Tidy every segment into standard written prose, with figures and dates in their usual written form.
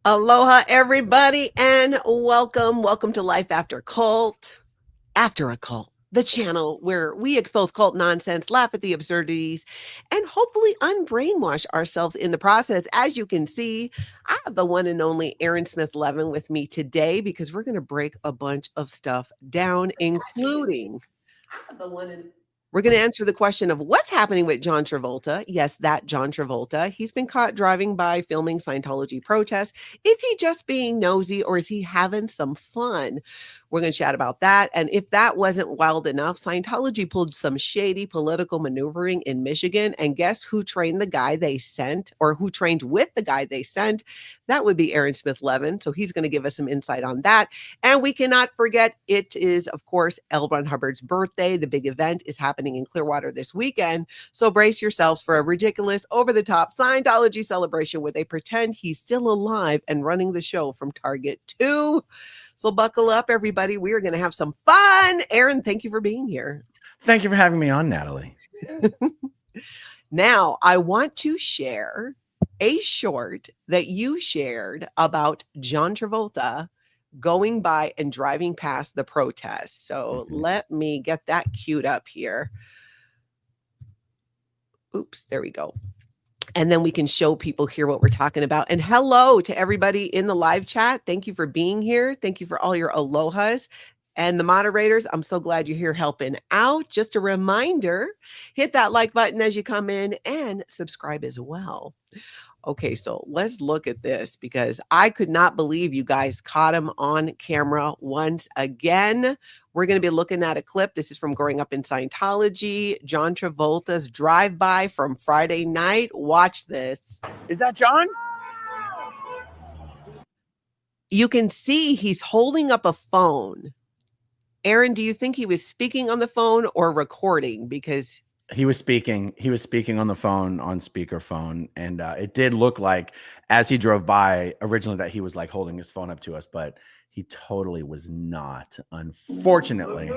Aloha, everybody, and welcome. Welcome to Life After Cult, After a Cult, the channel where we expose cult nonsense, laugh at the absurdities, and hopefully unbrainwash ourselves in the process. As you can see, I have the one and only Aaron Smith-Levin with me today because we're going to break a bunch of stuff down, including we're going to answer the question of what's happening with John Travolta. Yes, that John Travolta. He's been caught driving by filming Scientology protests. Is he just being nosy or is he having some fun? We're going to chat about that. And if that wasn't wild enough, Scientology pulled some shady political maneuvering in Michigan. And guess who trained the guy they sent, or who trained with the guy they sent? That would be Aaron Smith-Levin. So he's going to give us some insight on that. And we cannot forget, it is, of course, L. Ron Hubbard's birthday. The big event is happening in Clearwater this weekend. So brace yourselves for a ridiculous, over-the-top Scientology celebration where they pretend he's still alive and running the show from Target 2. So buckle up, everybody. We are going to have some fun. Aaron, thank you for being here. Thank you for having me on, Natalie. Now, I want to share a short that you shared about John Travolta going by and driving past the protest. So let me get that queued up here. Oops, there we go. And then we can show people here what we're talking about. And hello to everybody in the live chat. Thank you for being here. Thank you for all your alohas. And the moderators, I'm so glad you're here helping out. Just a reminder, hit that like button as you come in and subscribe as well. Okay, so let's look at this because I could not believe you guys caught him on camera once again. We're going to be looking at a clip. This is from Growing Up in Scientology, John Travolta's drive-by from Friday night. Watch this. Is that John? You can see he's holding up a phone. Aaron, do you think he was speaking on the phone or recording? Because he was speaking on the phone, on speakerphone, and it did look like as he drove by originally that he was like holding his phone up to us, but he totally was not, unfortunately.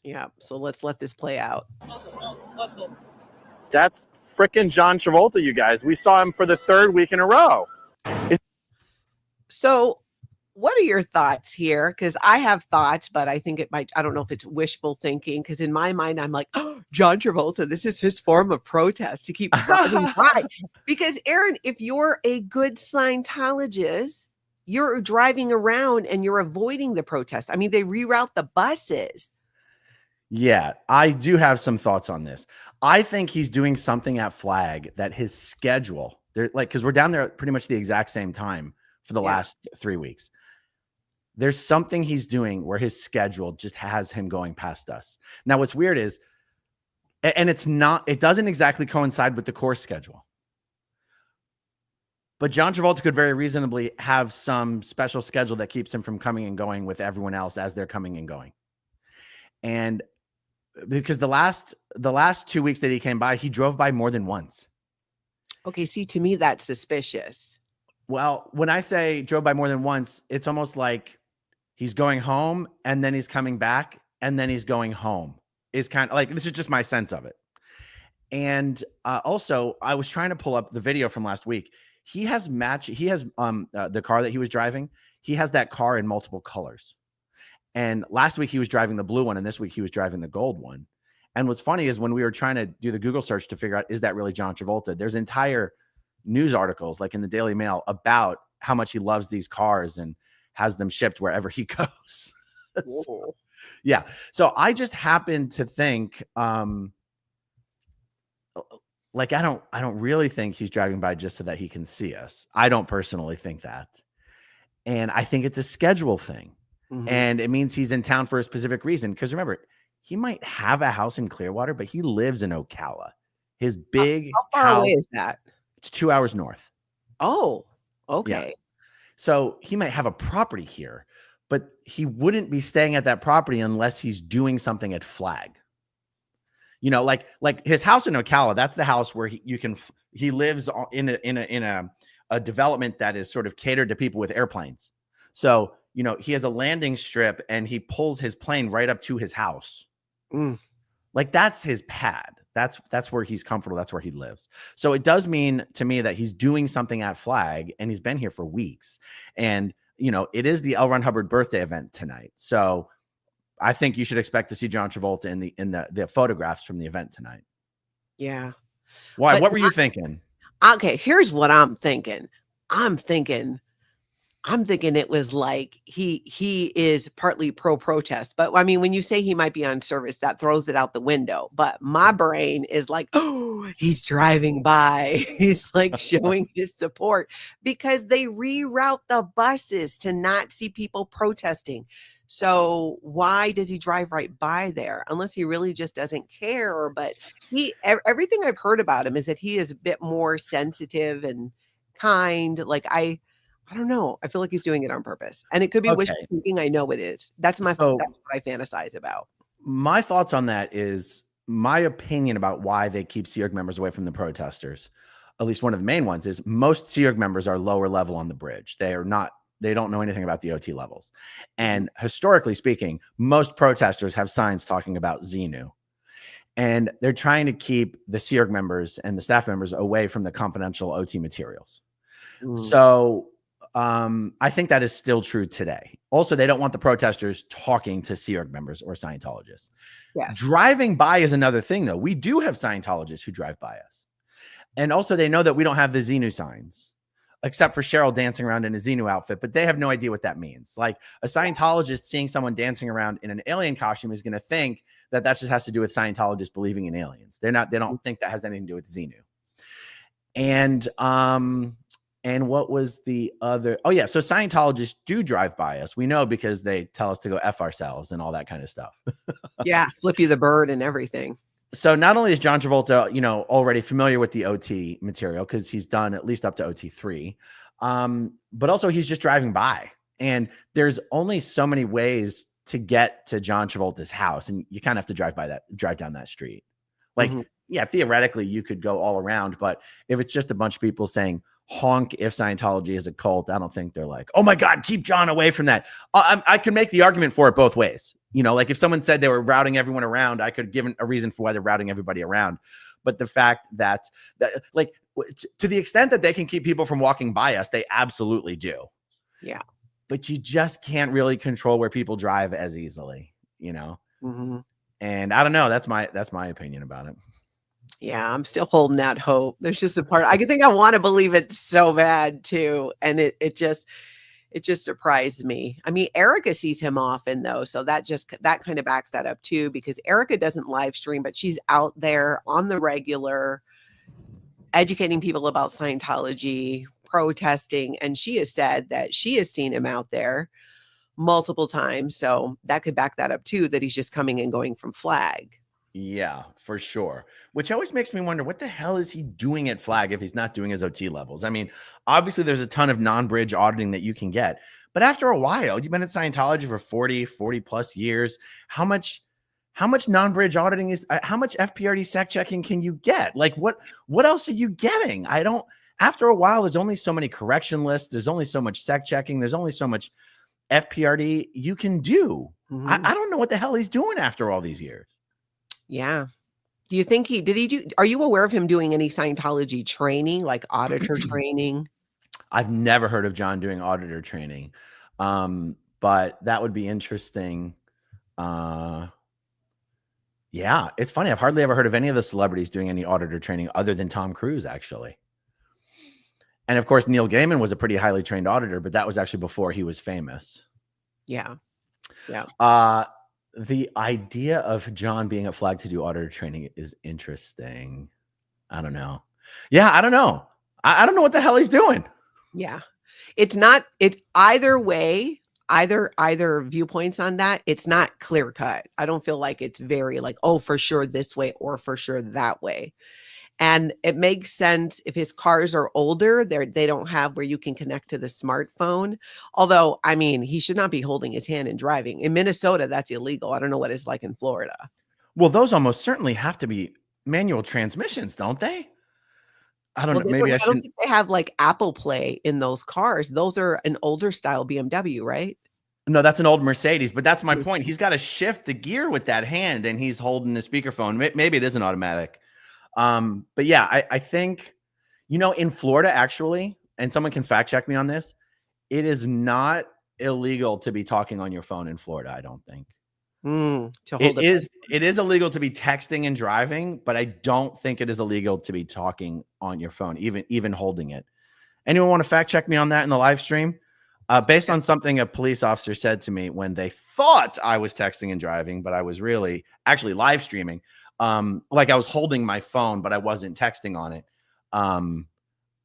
Yeah, so let's let this play out. That's frickin' John Travolta, you guys. We saw him for the third week in a row. So what are your thoughts here? Because I have thoughts, but I think it might, I don't know if it's wishful thinking, because in my mind, I'm like, oh, John Travolta, this is his form of protest to keep driving by. Because Aaron, if you're a good Scientologist, you're driving around and you're avoiding the protest. I mean, they reroute the buses. Yeah, I do have some thoughts on this. I think he's doing something at Flag that his schedule, they're like, because we're down there at pretty much the exact same time for the last 3 weeks. There's something he's doing where his schedule just has him going past us. Now, what's weird is, and it doesn't exactly coincide with the course schedule, but John Travolta could very reasonably have some special schedule that keeps him from coming and going with everyone else as they're coming and going. And because the last 2 weeks that he came by, he drove by more than once. Okay, see, to me, that's suspicious. Well, when I say drove by more than once, it's almost like he's going home and then he's coming back and then he's going home. Is kind of like, this is just my sense of it. And also, I was trying to pull up the video from last week. He has the car that he was driving. He has that car in multiple colors. And last week he was driving the blue one, and this week he was driving the gold one. And what's funny is when we were trying to do the Google search to figure out, is that really John Travolta? There's entire news articles like in the Daily Mail about how much he loves these cars and has them shipped wherever he goes. So, yeah. So I just happen to think, like, I don't really think he's driving by just so that he can see us. I don't personally think that. And I think it's a schedule thing. And it means he's in town for a specific reason. Because remember, he might have a house in Clearwater, but he lives in Ocala. His big how far away is that? It's 2 hours north. Oh, okay. Yeah. So he might have a property here, but he wouldn't be staying at that property unless he's doing something at Flag. You know, like his house in Ocala, that's the house where he lives in a development that is sort of catered to people with airplanes. So, you know, he has a landing strip and he pulls his plane right up to his house. Like that's his pad. That's where he's comfortable. That's where he lives. So it does mean to me that he's doing something at Flag, and he's been here for weeks. And it is the L. Ron Hubbard birthday event tonight. So I think you should expect to see John Travolta in the photographs from the event tonight. Yeah. Why? But What were you thinking? Okay, here's what I'm thinking. I'm thinking it was like he is partly pro-protest. But I mean, when you say he might be on service, that throws it out the window. But my brain is like, oh, he's driving by. He's like showing his support because they reroute the buses to not see people protesting. So why does he drive right by there? Unless he really just doesn't care. But everything I've heard about him is that he is a bit more sensitive and kind. Like I don't know. I feel like he's doing it on purpose, and it could be wishful thinking. I know it is. That's what I fantasize about. My thoughts on that is my opinion about why they keep Sea Org members away from the protesters. At least one of the main ones is most Sea Org members are lower level on the bridge. They don't know anything about the OT levels. And historically speaking, most protesters have signs talking about Xenu. And they're trying to keep the Sea Org members and the staff members away from the confidential OT materials. So I think that is still true today. Also, they don't want the protesters talking to Sea Org members or Scientologists. Yes. Driving by is another thing, though. We do have Scientologists who drive by us. And also, they know that we don't have the Xenu signs, except for Cheryl dancing around in a Xenu outfit, but they have no idea what that means. Like a Scientologist seeing someone dancing around in an alien costume is going to think that just has to do with Scientologists believing in aliens. They don't think that has anything to do with Xenu. And what was the other? Oh yeah. So Scientologists do drive by us. We know because they tell us to go F ourselves and all that kind of stuff. Yeah. Flippy the bird and everything. So not only is John Travolta, already familiar with the OT material because he's done at least up to OT3, but also he's just driving by. And there's only so many ways to get to John Travolta's house, and you kind of have to drive down that street. Like, yeah, theoretically you could go all around, but if it's just a bunch of people saying honk if Scientology is a cult, I don't think they're like, oh my God, keep John away from that. I can make the argument for it both ways. Like if someone said they were routing everyone around, I could give a reason for why they're routing everybody around. But the fact that like to the extent that they can keep people from walking by us, they absolutely do. Yeah. But you just can't really control where people drive as easily, And I don't know. That's my opinion about it. Yeah, I'm still holding that hope. There's just a part I think I want to believe it so bad too, and it just surprised me. I mean, Erica sees him often though, so that kind of backs that up too, because Erica doesn't live stream, but she's out there on the regular, educating people about Scientology, protesting, and she has said that she has seen him out there multiple times. So that could back that up too, that he's just coming and going from Flag. Yeah, for sure. Which always makes me wonder, what the hell is he doing at Flag if he's not doing his OT levels? I mean, obviously there's a ton of non-bridge auditing that you can get, but after a while, you've been at Scientology for 40 plus years. How much non-bridge auditing how much FPRD sec checking can you get? Like what else are you getting? After a while, there's only so many correction lists. There's only so much sec checking. There's only so much FPRD you can do. I don't know what the hell he's doing after all these years. Yeah. Do you think are you aware of him doing any Scientology training, like auditor training? I've never heard of John doing auditor training. But that would be interesting. Yeah, it's funny. I've hardly ever heard of any of the celebrities doing any auditor training other than Tom Cruise, actually. And of course, Neil Gaiman was a pretty highly trained auditor, but that was actually before he was famous. Yeah. Yeah. The idea of John being at Flag to do auditor training is interesting. I don't know. Yeah, I don't know. I don't know what the hell he's doing. Yeah. It's either way, either viewpoints on that. It's not clear cut. I don't feel like it's very like, oh, for sure this way or for sure that way. And it makes sense if his cars are older, they don't have where you can connect to the smartphone. Although, I mean, he should not be holding his hand and driving. In Minnesota, that's illegal. I don't know what it's like in Florida. Well, those almost certainly have to be manual transmissions, don't they? I don't know. Maybe I don't think they have like Apple Play in those cars. Those are an older style BMW, right? No, that's an old Mercedes, but that's my point. He's got to shift the gear with that hand, and he's holding the speakerphone. Maybe it isn't automatic. But yeah, I think, in Florida, actually, and someone can fact check me on this, it is not illegal to be talking on your phone in Florida, I don't think. It is illegal to be texting and driving, but I don't think it is illegal to be talking on your phone, even holding it. Anyone want to fact check me on that in the live stream? Based on something a police officer said to me when they thought I was texting and driving, but I was really actually live streaming. Like I was holding my phone, but I wasn't texting on it. I'm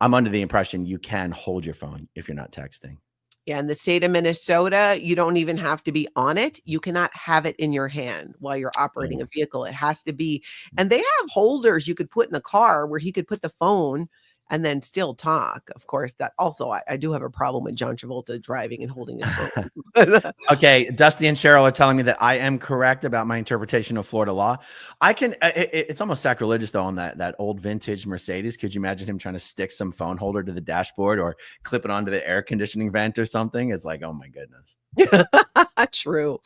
under the impression you can hold your phone if you're not texting. Yeah, in the state of Minnesota, you don't even have to be on it. You cannot have it in your hand while you're operating a vehicle. It has to be, and they have holders you could put in the car where he could put the phone and then still talk. Of course, that also, I do have a problem with John Travolta driving and holding his phone. Okay, Dusty and Cheryl are telling me that I am correct about my interpretation of Florida law. I can, it's almost sacrilegious though on that old vintage Mercedes. Could you imagine him trying to stick some phone holder to the dashboard or clip it onto the air conditioning vent or something? It's like, oh my goodness. True.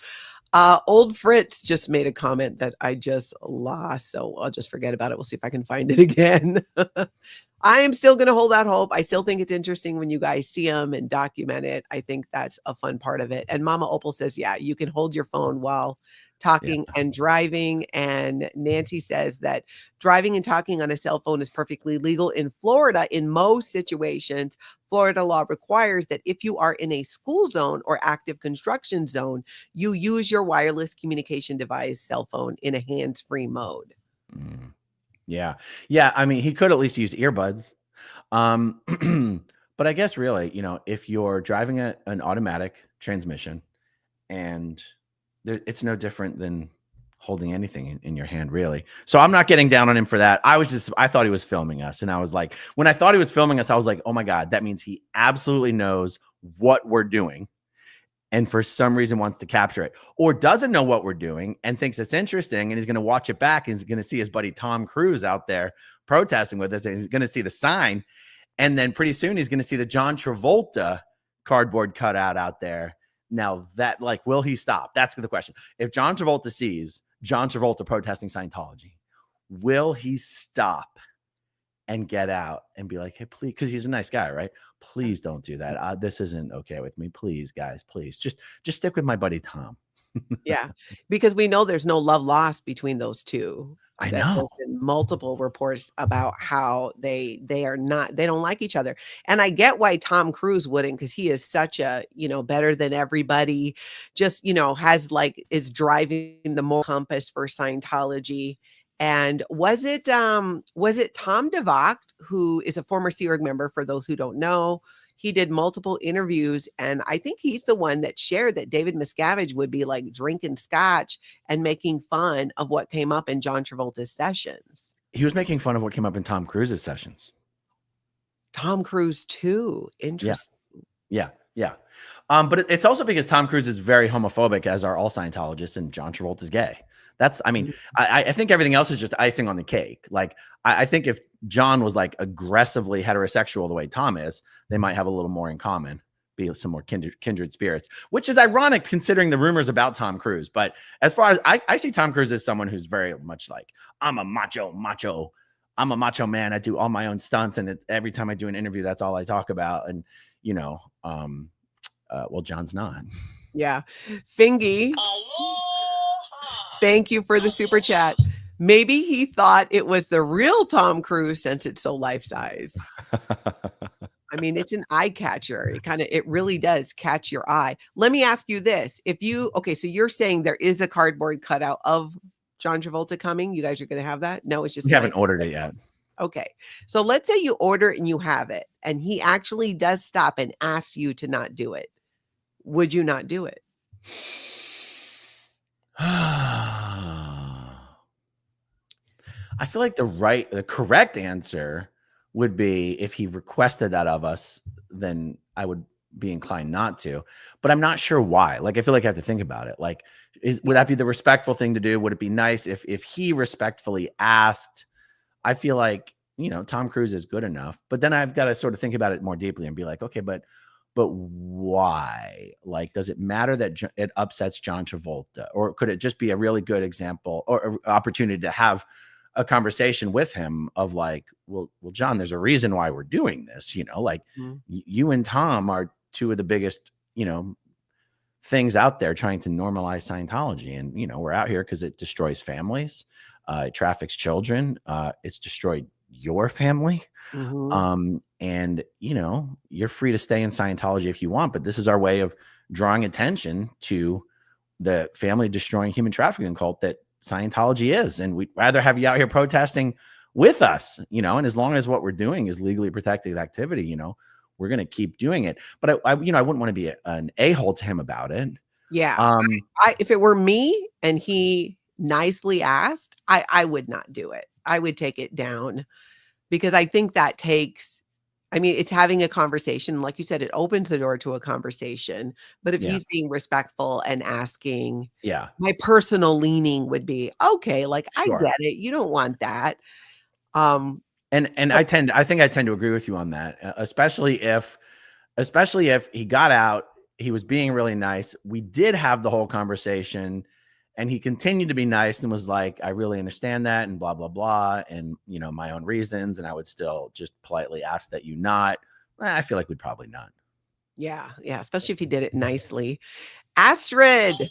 Old Fritz just made a comment that I just lost, so I'll just forget about it. We'll see if I can find it again. I am still going to hold out hope. I still think it's interesting when you guys see them and document it. I think that's a fun part of it. And Mama Opal says, yeah, you can hold your phone while talking and driving. And Nancy says that driving and talking on a cell phone is perfectly legal in Florida. In most situations, Florida law requires that if you are in a school zone or active construction zone, you use your wireless communication device, cell phone, in a hands-free mode. Yeah. I mean, he could at least use earbuds. But I guess really, if you're driving an automatic transmission and it's no different than holding anything in your hand, really. So I'm not getting down on him for that. I thought he was filming us. And I was like, when I thought he was filming us, I was like, oh my God, that means he absolutely knows what we're doing. And for some reason wants to capture it, or doesn't know what we're doing and thinks it's interesting. And he's going to watch it back and he's going to see his buddy Tom Cruise out there protesting with us. And he's going to see the sign. And then pretty soon he's going to see the John Travolta cardboard cutout out there. Now that, will he stop? That's the question. If John Travolta sees John Travolta protesting Scientology, will he stop and get out and be like, hey, please, because he's a nice guy, right? Please don't do that. This isn't okay with me. Please, guys, please. Just stick with my buddy Tom. Yeah, because we know there's no love lost between those two. I know. There's been multiple reports about how they don't like each other. And I get why Tom Cruise wouldn't, because he is such a, better than everybody, just, has is driving the moral compass for Scientology. And was it Tom DeVocht, who is a former Sea Org member, for those who don't know? He did multiple interviews, and I think he's the one that shared that David Miscavige would be drinking scotch and making fun of what came up in John Travolta's sessions. He was making fun of what came up in Tom Cruise's sessions. Tom Cruise too. Interesting. Yeah. But it's also because Tom Cruise is very homophobic, as are all Scientologists, and John Travolta's gay. I think everything else is just icing on the cake. I think if John was aggressively heterosexual the way Tom is, they might have a little more in common, be some more kindred spirits, which is ironic considering the rumors about Tom Cruise. But as far as I see Tom Cruise as someone who's very much I'm a macho. I'm a macho man. I do all my own stunts. And every time I do an interview, that's all I talk about. And, well, John's not. Yeah. Fingy. Thank you for the super chat. Maybe he thought it was the real Tom Cruise since it's so life-size. I mean, it's an eye catcher. It really does catch your eye. Let me ask you this. So you're saying there is a cardboard cutout of John Travolta coming? You guys are going to have that? No, it's just. We haven't ordered it yet. Okay. So let's say you order it and you have it, and he actually does stop and asks you to not do it. Would you not do it? I feel like the correct answer would be, if he requested that of us, then I would be inclined not to, but I'm not sure why. I feel like I have to think about it. Would that be the respectful thing to do? Would it be nice if he respectfully asked? I feel like, Tom Cruise is good enough, but then I've got to sort of think about it more deeply and be like, okay, but but why? Like, does it matter that it upsets John Travolta? Or could it just be a really good example or opportunity to have a conversation with him of like, well, John, there's a reason why we're doing this, you know, like you and Tom are two of the biggest, you know, things out there trying to normalize Scientology. And, you know, we're out here because it destroys families, it traffics children, it's destroyed your family. And, you know, you're free to stay in Scientology if you want, but this is our way of drawing attention to the family destroying human trafficking cult that Scientology is. And we'd rather have you out here protesting with us, you know, and as long as what we're doing is legally protected activity, you know, we're going to keep doing it. But I you know, I wouldn't want to be an a-hole to him about it. Yeah. If it were me and he nicely asked, I would not do it. I would take it down because I think that takes, I mean, it's having a conversation. Like you said, it opens the door to a conversation. But if he's being respectful and asking, my personal leaning would be, okay, like I get it. You don't want that. And I think I tend to agree with you on that, especially if he got out, he was being really nice. We did have the whole conversation and he continued to be nice and was like, I really understand that and blah, blah, blah. And, you know, my own reasons. And I would still just politely ask that you not. I feel like we'd probably not. Yeah. Yeah. Especially if he did it nicely. Astrid,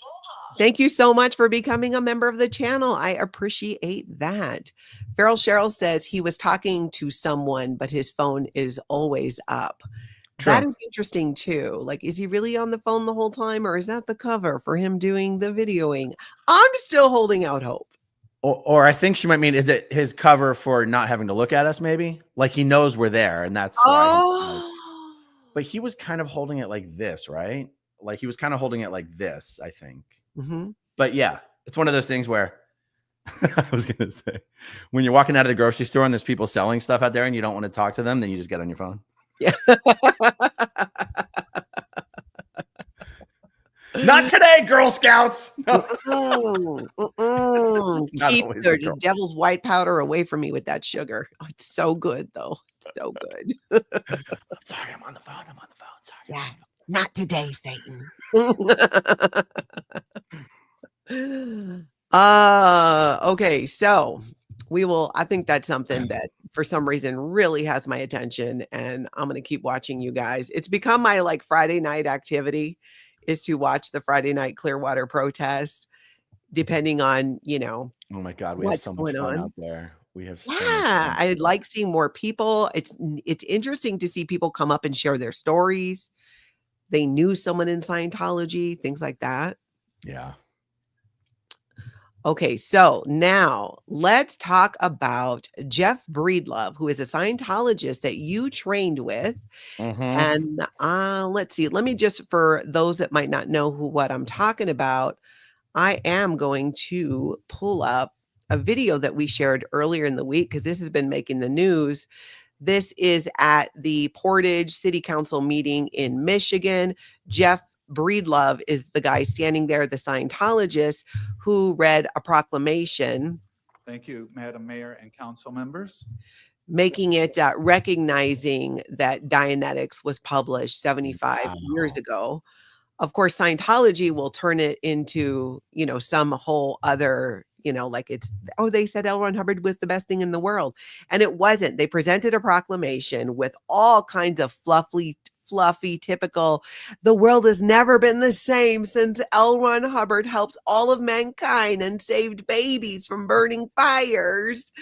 thank you so much for becoming a member of the channel. I appreciate that. Feral Cheryl says he was talking to someone, but his phone is always up. True. That is interesting too. Like, is he really on the phone the whole time, or is that the cover for him doing the videoing? I'm still holding out hope. Or I think she might mean, is it his cover for not having to look at us? Maybe like he knows we're there, and that's why. But he was kind of holding it like this, right? Like he was kind of holding it like this, I think. But yeah, it's one of those things where I was gonna say, when you're walking out of the grocery store and there's people selling stuff out there, and you don't want to talk to them, then you just get on your phone. Yeah. Not today, Girl Scouts. No. Keep the devil's white powder away from me with that sugar. Oh, it's so good, though. It's so good. Sorry, I'm on the phone. Sorry. Yeah, not today, Satan. Okay, so I think that's something that for some reason really has my attention, and I'm going to keep watching you guys. It's become my like Friday night activity is to watch the Friday night Clearwater protests, depending on, you know, oh my God, we have so much fun out there. We have so much fun. I like seeing more people. It's interesting to see people come up and share their stories. They knew someone in Scientology, things like that. Yeah. Okay, so now let's talk about Jeff Breedlove, who is a Scientologist that you trained with. And let's see, let me just, for those that might not know what I'm talking about, I am going to pull up a video that we shared earlier in the week because this has been making the news. This is at the Portage City Council meeting in Michigan. Jeff Breedlove is the guy standing there, the Scientologist, who read a proclamation. Thank you, Madam Mayor and council members. Making it recognizing that Dianetics was published 75 years ago. Of course, Scientology will turn it into, you know, some whole other, you know, like it's, oh, they said L. Ron Hubbard was the best thing in the world. And it wasn't. They presented a proclamation with all kinds of fluffy, typical, the world has never been the same since L. Ron Hubbard helped all of mankind and saved babies from burning fires.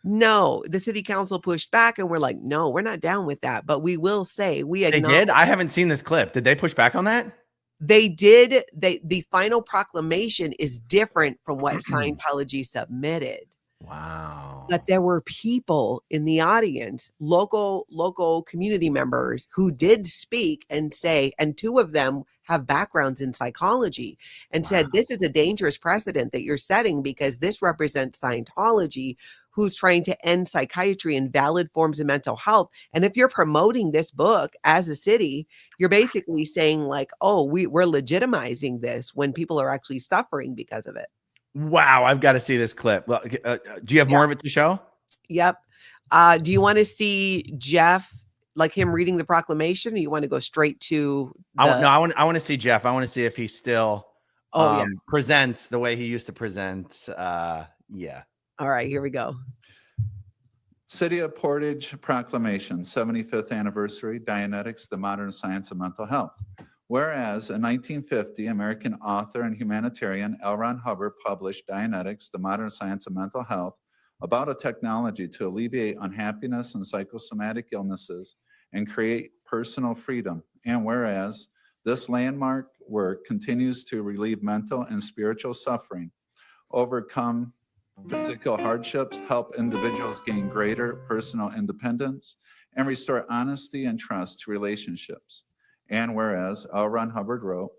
No, the city council pushed back and we're like, no, we're not down with that. But we will say they did. I haven't seen this clip. Did they push back on that? They did. The final proclamation is different from what Scientology submitted. Wow. But there were people in the audience, local community members who did speak and say, and two of them have backgrounds in psychology and said, this is a dangerous precedent that you're setting because this represents Scientology, who's trying to end psychiatry and valid forms of mental health. And if you're promoting this book as a city, you're basically saying like, oh, we're legitimizing this when people are actually suffering because of it. Wow, I've got to see this clip. Well, do you have more of it to show? Yep. Do you want to see Jeff like him reading the proclamation, or you want to go straight to I want to see Jeff. I want to see if he still yeah. presents the way he used to present. Yeah. All right, here we go. City of Portage Proclamation, 75th Anniversary, Dianetics, the Modern Science of Mental Health. Whereas in 1950, American author and humanitarian L. Ron Hubbard published Dianetics, the Modern Science of Mental Health, about a technology to alleviate unhappiness and psychosomatic illnesses and create personal freedom. And whereas this landmark work continues to relieve mental and spiritual suffering, overcome physical hardships, help individuals gain greater personal independence, and restore honesty and trust to relationships. And whereas L. Ron Hubbard wrote,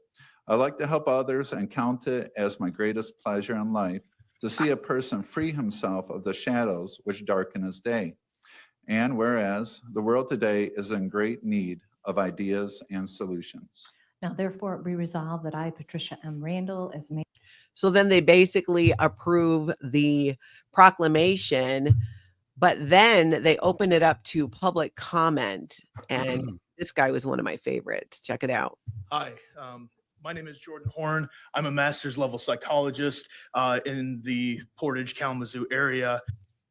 I like to help others and count it as my greatest pleasure in life to see a person free himself of the shadows which darken his day. And whereas the world today is in great need of ideas and solutions. Now, therefore, it be resolved that I, Patricia M. Randall, as mayor. So then they basically approve the proclamation, but then they open it up to public comment. And this guy was one of my favorites. Check it out. Hi, my name is Jordan Horn. I'm a master's level psychologist in the Portage, Kalamazoo area.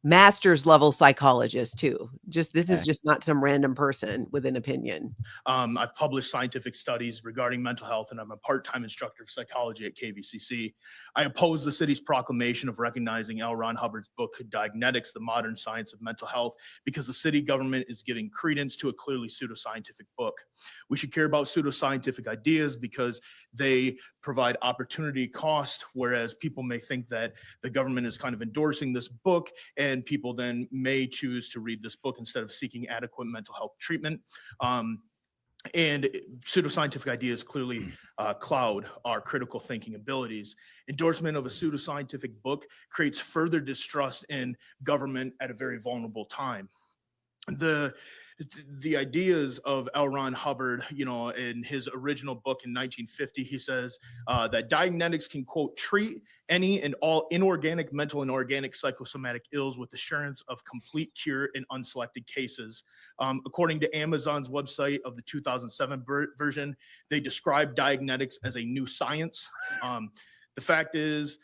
Master's level psychologist too. This is just not some random person with an opinion. I've published scientific studies regarding mental health, and I'm a part-time instructor of psychology at KVCC. I oppose the city's proclamation of recognizing L. Ron Hubbard's book, Dianetics, the Modern Science of Mental Health, because the city government is giving credence to a clearly pseudoscientific book. We should care about pseudoscientific ideas because they provide opportunity cost, whereas people may think that the government is kind of endorsing this book, and people then may choose to read this book instead of seeking adequate mental health treatment. And pseudoscientific ideas clearly cloud our critical thinking abilities. Endorsement of a pseudoscientific book creates further distrust in government at a very vulnerable time. The ideas of L. Ron Hubbard, in his original book in 1950, he says that Dianetics can, quote, treat any and all inorganic, mental, and organic psychosomatic ills with assurance of complete cure in unselected cases. According to Amazon's website of the 2007 version, they describe Dianetics as a new science. The fact is,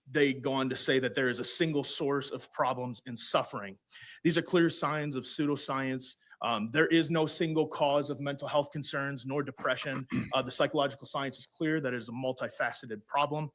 they go on to say that there is a single source of problems and suffering. These are clear signs of pseudoscience. There is no single cause of mental health concerns nor depression. The psychological science is clear that it is a multifaceted problem.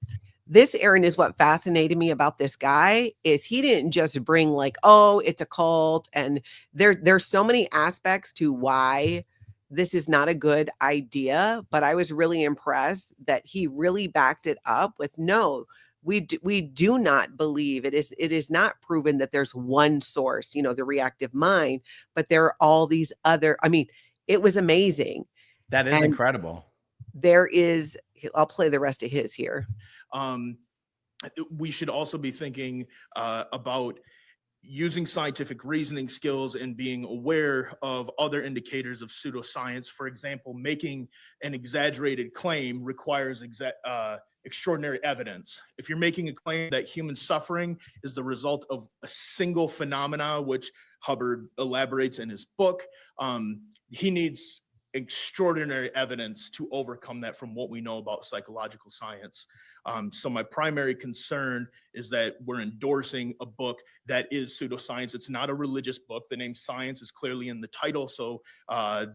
This, Aaron, is what fascinated me about this guy is he didn't just bring like, oh, it's a cult. And there's so many aspects to why this is not a good idea. But I was really impressed that he really backed it up with no. We do not believe it is not proven that there's one source, the reactive mind, but there are all these other, it was amazing. That is incredible. I'll play the rest of his here. We should also be thinking about using scientific reasoning skills and being aware of other indicators of pseudoscience. For example, making an exaggerated claim requires extraordinary evidence. If you're making a claim that human suffering is the result of a single phenomena, which Hubbard elaborates in his book, he needs extraordinary evidence to overcome that from what we know about psychological science. So my primary concern is that we're endorsing a book that is pseudoscience. It's not a religious book. The name science is clearly in the title. So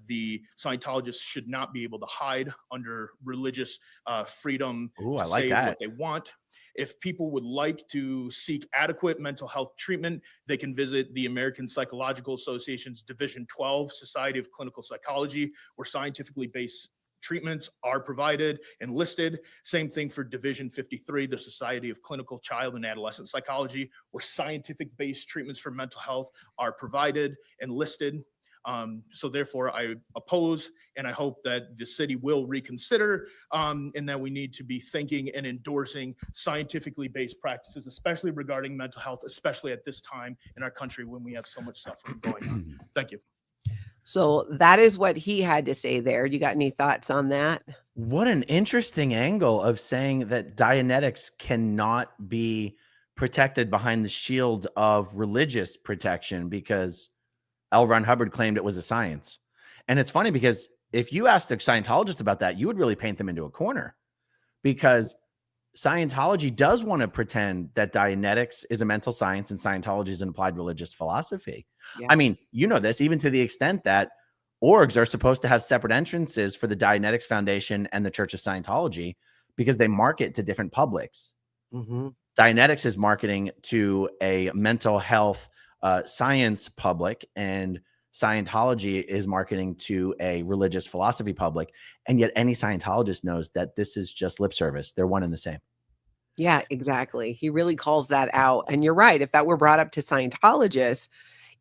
the Scientologists should not be able to hide under religious freedom to say what they want. If people would like to seek adequate mental health treatment, they can visit the American Psychological Association's Division 12 Society of Clinical Psychology, where scientifically based treatments are provided and listed. Same thing for Division 53, the Society of Clinical Child and Adolescent Psychology, where scientific based treatments for mental health are provided and listed. So therefore, I oppose, and I hope that the city will reconsider, and that we need to be thinking and endorsing scientifically based practices, especially regarding mental health, especially at this time in our country when we have so much suffering going on. Thank you. So that is what he had to say there. You got any thoughts on that? What an interesting angle of saying that Dianetics cannot be protected behind the shield of religious protection, because L. Ron Hubbard claimed it was a science. And it's funny because if you asked a Scientologist about that, you would really paint them into a corner, because Scientology does want to pretend that Dianetics is a mental science and Scientology is an applied religious philosophy. Yeah. I mean, you know this, even to the extent that orgs are supposed to have separate entrances for the Dianetics Foundation and the Church of Scientology, because they market to different publics. Mm-hmm. Dianetics is marketing to a mental health science public, and Scientology is marketing to a religious philosophy public. And yet any Scientologist knows that this is just lip service. They're one and the same. Yeah, exactly. He really calls that out. And you're right. If that were brought up to Scientologists,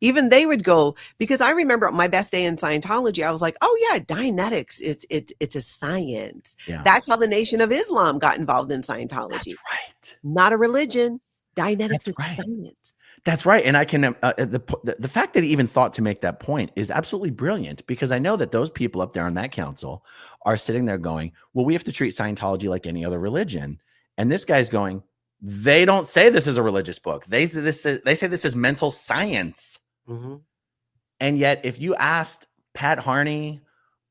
even they would go, because I remember my best day in Scientology, I was like, oh yeah, Dianetics, it's a science. Yeah. That's how the Nation of Islam got involved in Scientology. That's right. Not a religion. Dianetics That's is right. science. That's right. And I can, the fact that he even thought to make that point is absolutely brilliant, because I know that those people up there on that council are sitting there going, well, we have to treat Scientology like any other religion. And this guy's going, they don't say this is a religious book. They say this is mental science. Mm-hmm. And yet if you asked Pat Harney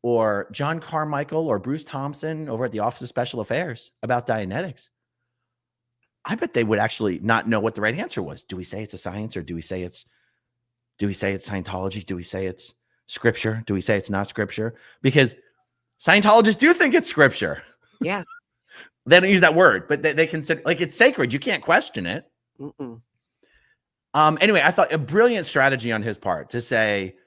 or John Carmichael or Bruce Thompson over at the Office of Special Affairs about Dianetics, I bet they would actually not know what the right answer was. Do we say it's a science, or do we say it's Scientology? Do we say it's scripture? Do we say it's not scripture? Because Scientologists do think it's scripture. Yeah. They don't use that word, but they consider, like, it's sacred. You can't question it. Mm-mm. Anyway, I thought a brilliant strategy on his part to say,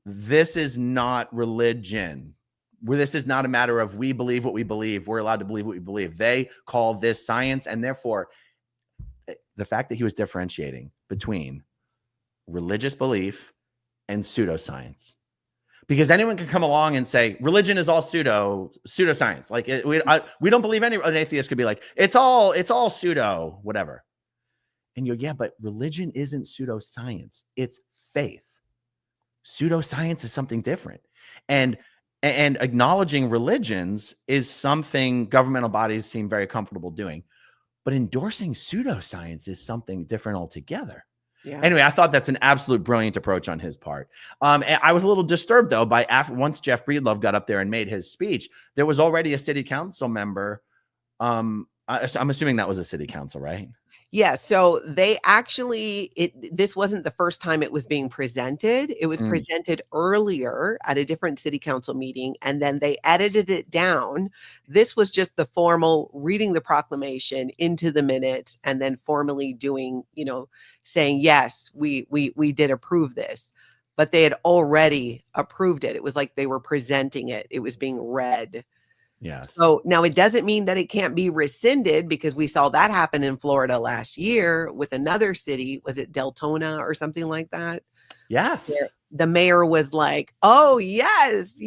this is not religion. Where this is not a matter of we believe what we believe. We're allowed to believe what we believe. They call this science. And therefore, the fact that he was differentiating between religious belief and pseudoscience, because anyone can come along and say religion is all pseudoscience. Like we don't believe an atheist could be like, it's all pseudo, whatever. And you're, yeah, but religion isn't pseudoscience. It's faith. Pseudoscience is something different. And acknowledging religions is something governmental bodies seem very comfortable doing. But endorsing pseudoscience is something different altogether. Yeah. Anyway, I thought that's an absolute brilliant approach on his part. And I was a little disturbed, though, by once Jeff Breedlove got up there and made his speech, there was already a city council member. I'm assuming that was a city council, right? Yeah, so they actually, this wasn't the first time it was being presented. It was presented earlier at a different city council meeting, and then they edited it down. This was just the formal reading the proclamation into the minutes, and then formally doing, saying, yes, we did approve this. But they had already approved it. It was like they were presenting it. It was being read. Yes. So now it doesn't mean that it can't be rescinded, because we saw that happen in Florida last year with another city. Was it Deltona or something like that? Yes. Where the mayor was like, oh, yes,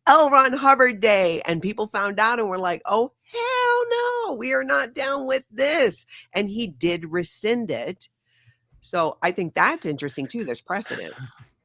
L. Ron Hubbard Day. And people found out and were like, oh, hell no, we are not down with this. And he did rescind it. So I think that's interesting too. There's precedent.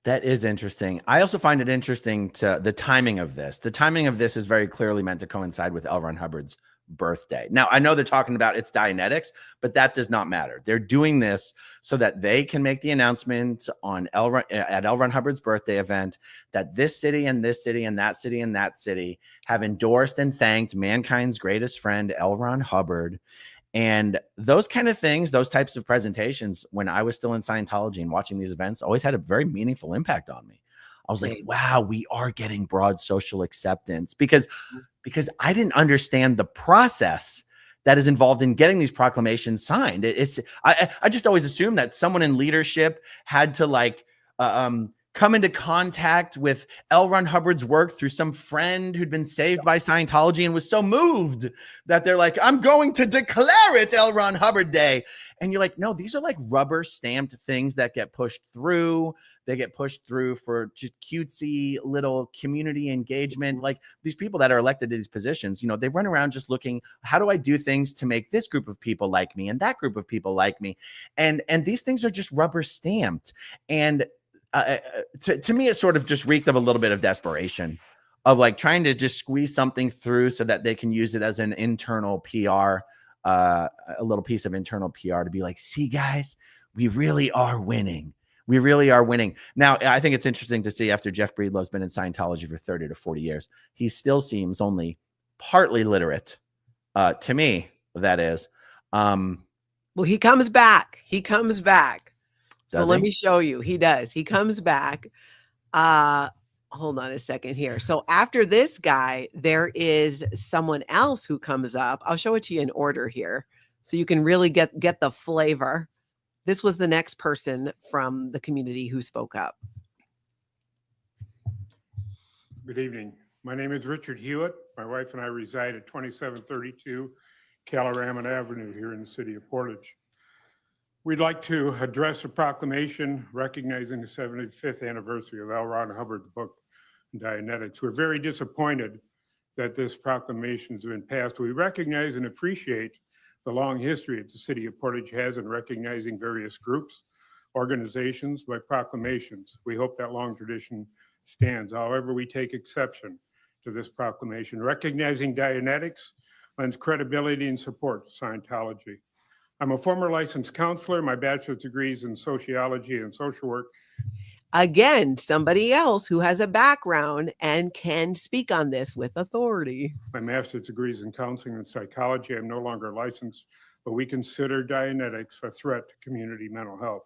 That is interesting. I also find it interesting to the timing of this. The timing of this is very clearly meant to coincide with L. Ron Hubbard's birthday. Now, I know they're talking about it's Dianetics, but that does not matter. They're doing this so that they can make the announcement on at L. Ron Hubbard's birthday event that this city and this city and that city and that city have endorsed and thanked mankind's greatest friend, L. Ron Hubbard. And those kind of things, those types of presentations, when I was still in Scientology and watching these events, always had a very meaningful impact on me. I was like, wow, we are getting broad social acceptance, because I didn't understand the process that is involved in getting these proclamations signed. I just always assumed that someone in leadership had to come into contact with L. Ron Hubbard's work through some friend who'd been saved by Scientology and was so moved that they're like, I'm going to declare it L. Ron Hubbard Day. And you're like, no, these are like rubber stamped things that get pushed through. They get pushed through for just cutesy little community engagement. Like these people that are elected to these positions, they run around just looking, how do I do things to make this group of people like me and that group of people like me? And these things are just rubber stamped. And to me, it sort of just reeked of a little bit of desperation, of like trying to just squeeze something through so that they can use it as an internal PR, a little piece of internal PR to be like, see, guys, we really are winning. We really are winning. Now, I think it's interesting to see after Jeff Breedlove's been in Scientology for 30 to 40 years, he still seems only partly literate, to me, that is. Well, he comes back. He comes back. So Does let he? me show you. He does. He comes back. Hold on a second here. So after this guy, there is someone else who comes up. I'll show it to you in order here so you can really get the flavor. This was the next person from the community who spoke up. Good evening. My name is Richard Hewitt. My wife and I reside at 2732 Calaraman Avenue here in the city of Portage. We'd like to address a proclamation recognizing the 75th anniversary of L. Ron Hubbard's book, Dianetics. We're very disappointed that this proclamation has been passed. We recognize and appreciate the long history that the city of Portage has in recognizing various groups, organizations by proclamations. We hope that long tradition stands. However, we take exception to this proclamation. Recognizing Dianetics lends credibility and support to Scientology. I'm a former licensed counselor. My bachelor's degree is in sociology and social work. Again, somebody else who has a background and can speak on this with authority. My master's degree is in counseling and psychology. I'm no longer licensed, but we consider Dianetics a threat to community mental health.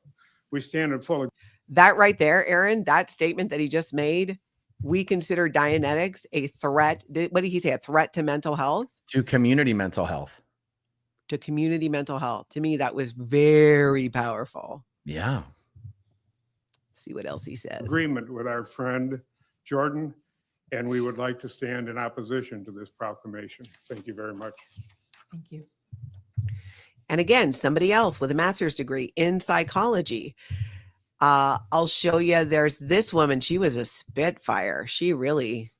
We stand in full. That right there, Aaron, that statement that he just made, we consider Dianetics a threat. What did he say? A threat to mental health? To community mental health. To community mental health. To me, that was very powerful. Yeah. Let's see what else he says. Agreement with our friend Jordan, and we would like to stand in opposition to this proclamation. Thank you very much. Thank you. And again, somebody else with a master's degree in psychology. I'll show you. There's this woman. She was a spitfire. She really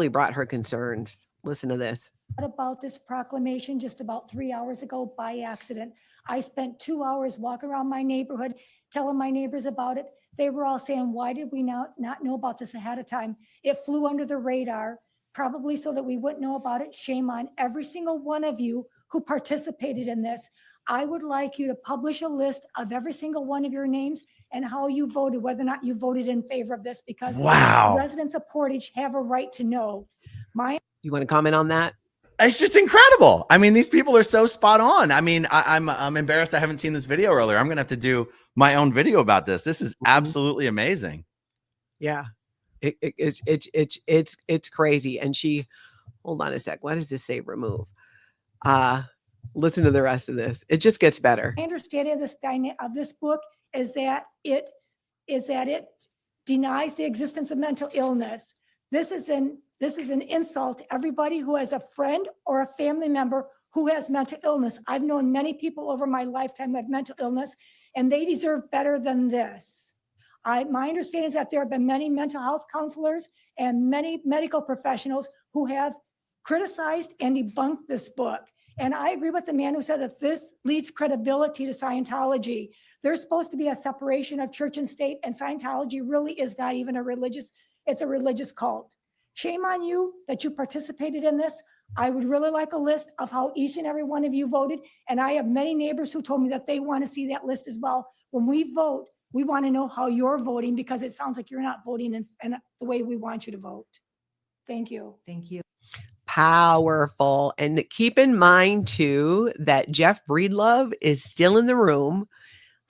brought her concerns. Listen to this. About this proclamation just about 3 hours ago by accident. I spent 2 hours walking around my neighborhood, telling my neighbors about it. They were all saying, why did we not know about this ahead of time? It flew under the radar, probably so that we wouldn't know about it. Shame on every single one of you who participated in this. I would like you to publish a list of every single one of your names and how you voted, whether or not you voted in favor of this, because Wow. residents of Portage have a right to know. You want to comment on that? It's just incredible. I mean, these people are so spot on. I mean, I'm embarrassed I haven't seen this video earlier. I'm gonna have to do my own video about this. This is absolutely amazing. Yeah, it's crazy. And she, hold on a sec. What does this say? Remove. Listen to the rest of this. It just gets better. My understanding of this book is that it denies the existence of mental illness. This is an insult to everybody who has a friend or a family member who has mental illness. I've known many people over my lifetime who have mental illness, and they deserve better than this. My understanding is that there have been many mental health counselors and many medical professionals who have criticized and debunked this book. And I agree with the man who said that this leads credibility to Scientology. There's supposed to be a separation of church and state, and Scientology really is not even it's a religious cult. Shame on you that you participated in this. I would really like a list of how each and every one of you voted. And I have many neighbors who told me that they want to see that list as well. When we vote, we want to know how you're voting, because it sounds like you're not voting in the way we want you to vote. Thank you. Thank you. Powerful. And keep in mind too that Jeff Breedlove is still in the room,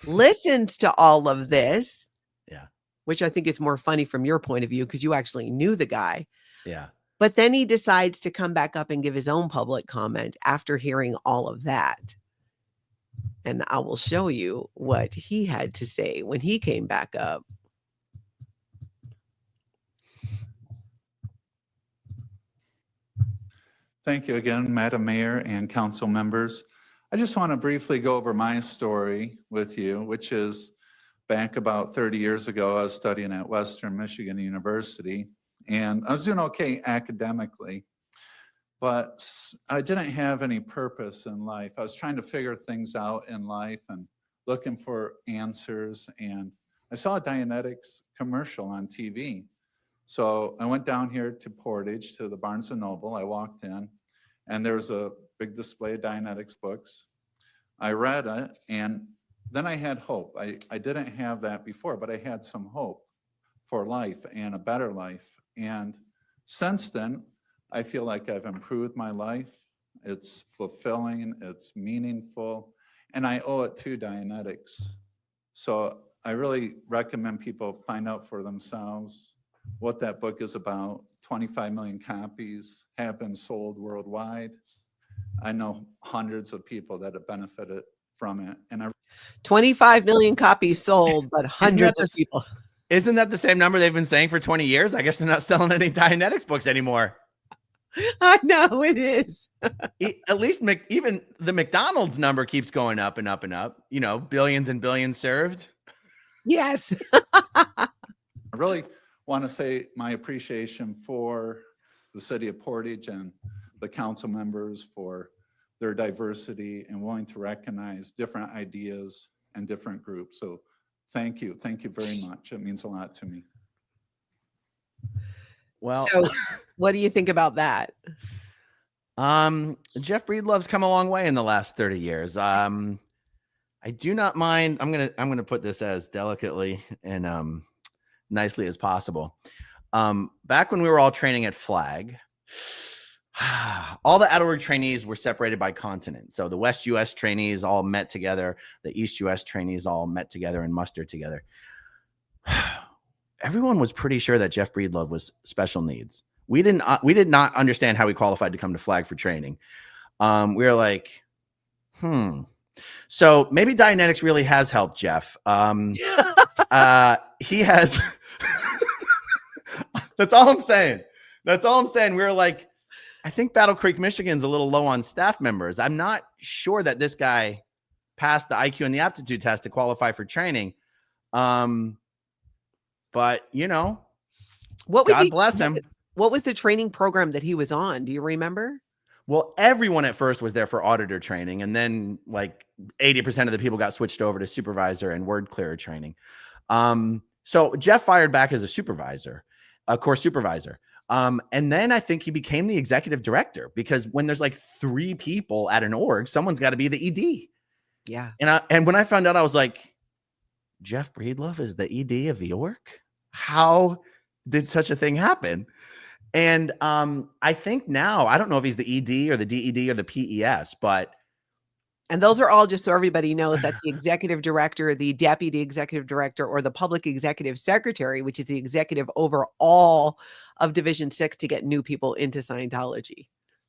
listens to all of this. Yeah. Which I think is more funny from your point of view because you actually knew the guy. Yeah. But then he decides to come back up and give his own public comment after hearing all of that. And I will show you what he had to say when he came back up. Thank you again, Madam Mayor and council members. I just want to briefly go over my story with you, which is back about 30 years ago. I was studying at Western Michigan University, and I was doing okay academically, but I didn't have any purpose in life. I was trying to figure things out in life and looking for answers, and I saw a Dianetics commercial on TV. So I went down here to Portage, to the Barnes & Noble. I walked in, and there was a big display of Dianetics books. I read it, and then I had hope. I didn't have that before, but I had some hope for life and a better life. And since then, I feel like I've improved my life. It's fulfilling, it's meaningful, and I owe it to Dianetics. So I really recommend people find out for themselves what that book is about. 25 million copies have been sold worldwide. I know hundreds of people that have benefited from it. And 25 million copies sold, but hundreds of people. Isn't that the same number they've been saying for 20 years? I guess they're not selling any Dianetics books anymore. I know it is. At least even the McDonald's number keeps going up and up and up. You know, billions and billions served. Yes. I really want to say my appreciation for the city of Portage and the council members for their diversity and willing to recognize different ideas and different groups. So thank you. Thank you very much. It means a lot to me. Well, so what do you think about that? Jeff Breedlove's come a long way in the last 30 years. I do not mind. I'm going to put this as delicately and nicely as possible. Back when we were all training at Flag, all the out-of-work trainees were separated by continent. So the West US trainees all met together. The East US trainees all met together and mustered together. Everyone was pretty sure that Jeff Breedlove was special needs. We did not understand how he qualified to come to Flag for training. We were like, So maybe Dianetics really has helped Jeff. He has. That's all I'm saying. That's all I'm saying. We were like, I think Battle Creek, Michigan's a little low on staff members. I'm not sure that this guy passed the IQ and the aptitude test to qualify for training. But you know, God bless him. What was the training program that he was on? Do you remember? Well, everyone at first was there for auditor training, and then like 80% of the people got switched over to supervisor and word clearer training. So Jeff fired back as a supervisor, a course supervisor. And then I think he became the executive director, because when there's like 3 people at an org, someone's got to be the ED. Yeah. And when I found out, I was like, Jeff Breedlove is the ED of the org? How did such a thing happen? And I think now, I don't know if he's the ED or the DED or the PES, but. And those are all, just so everybody knows, that's the executive director, the deputy executive director, or the public executive secretary, which is the executive over all of Division 6 to get new people into Scientology.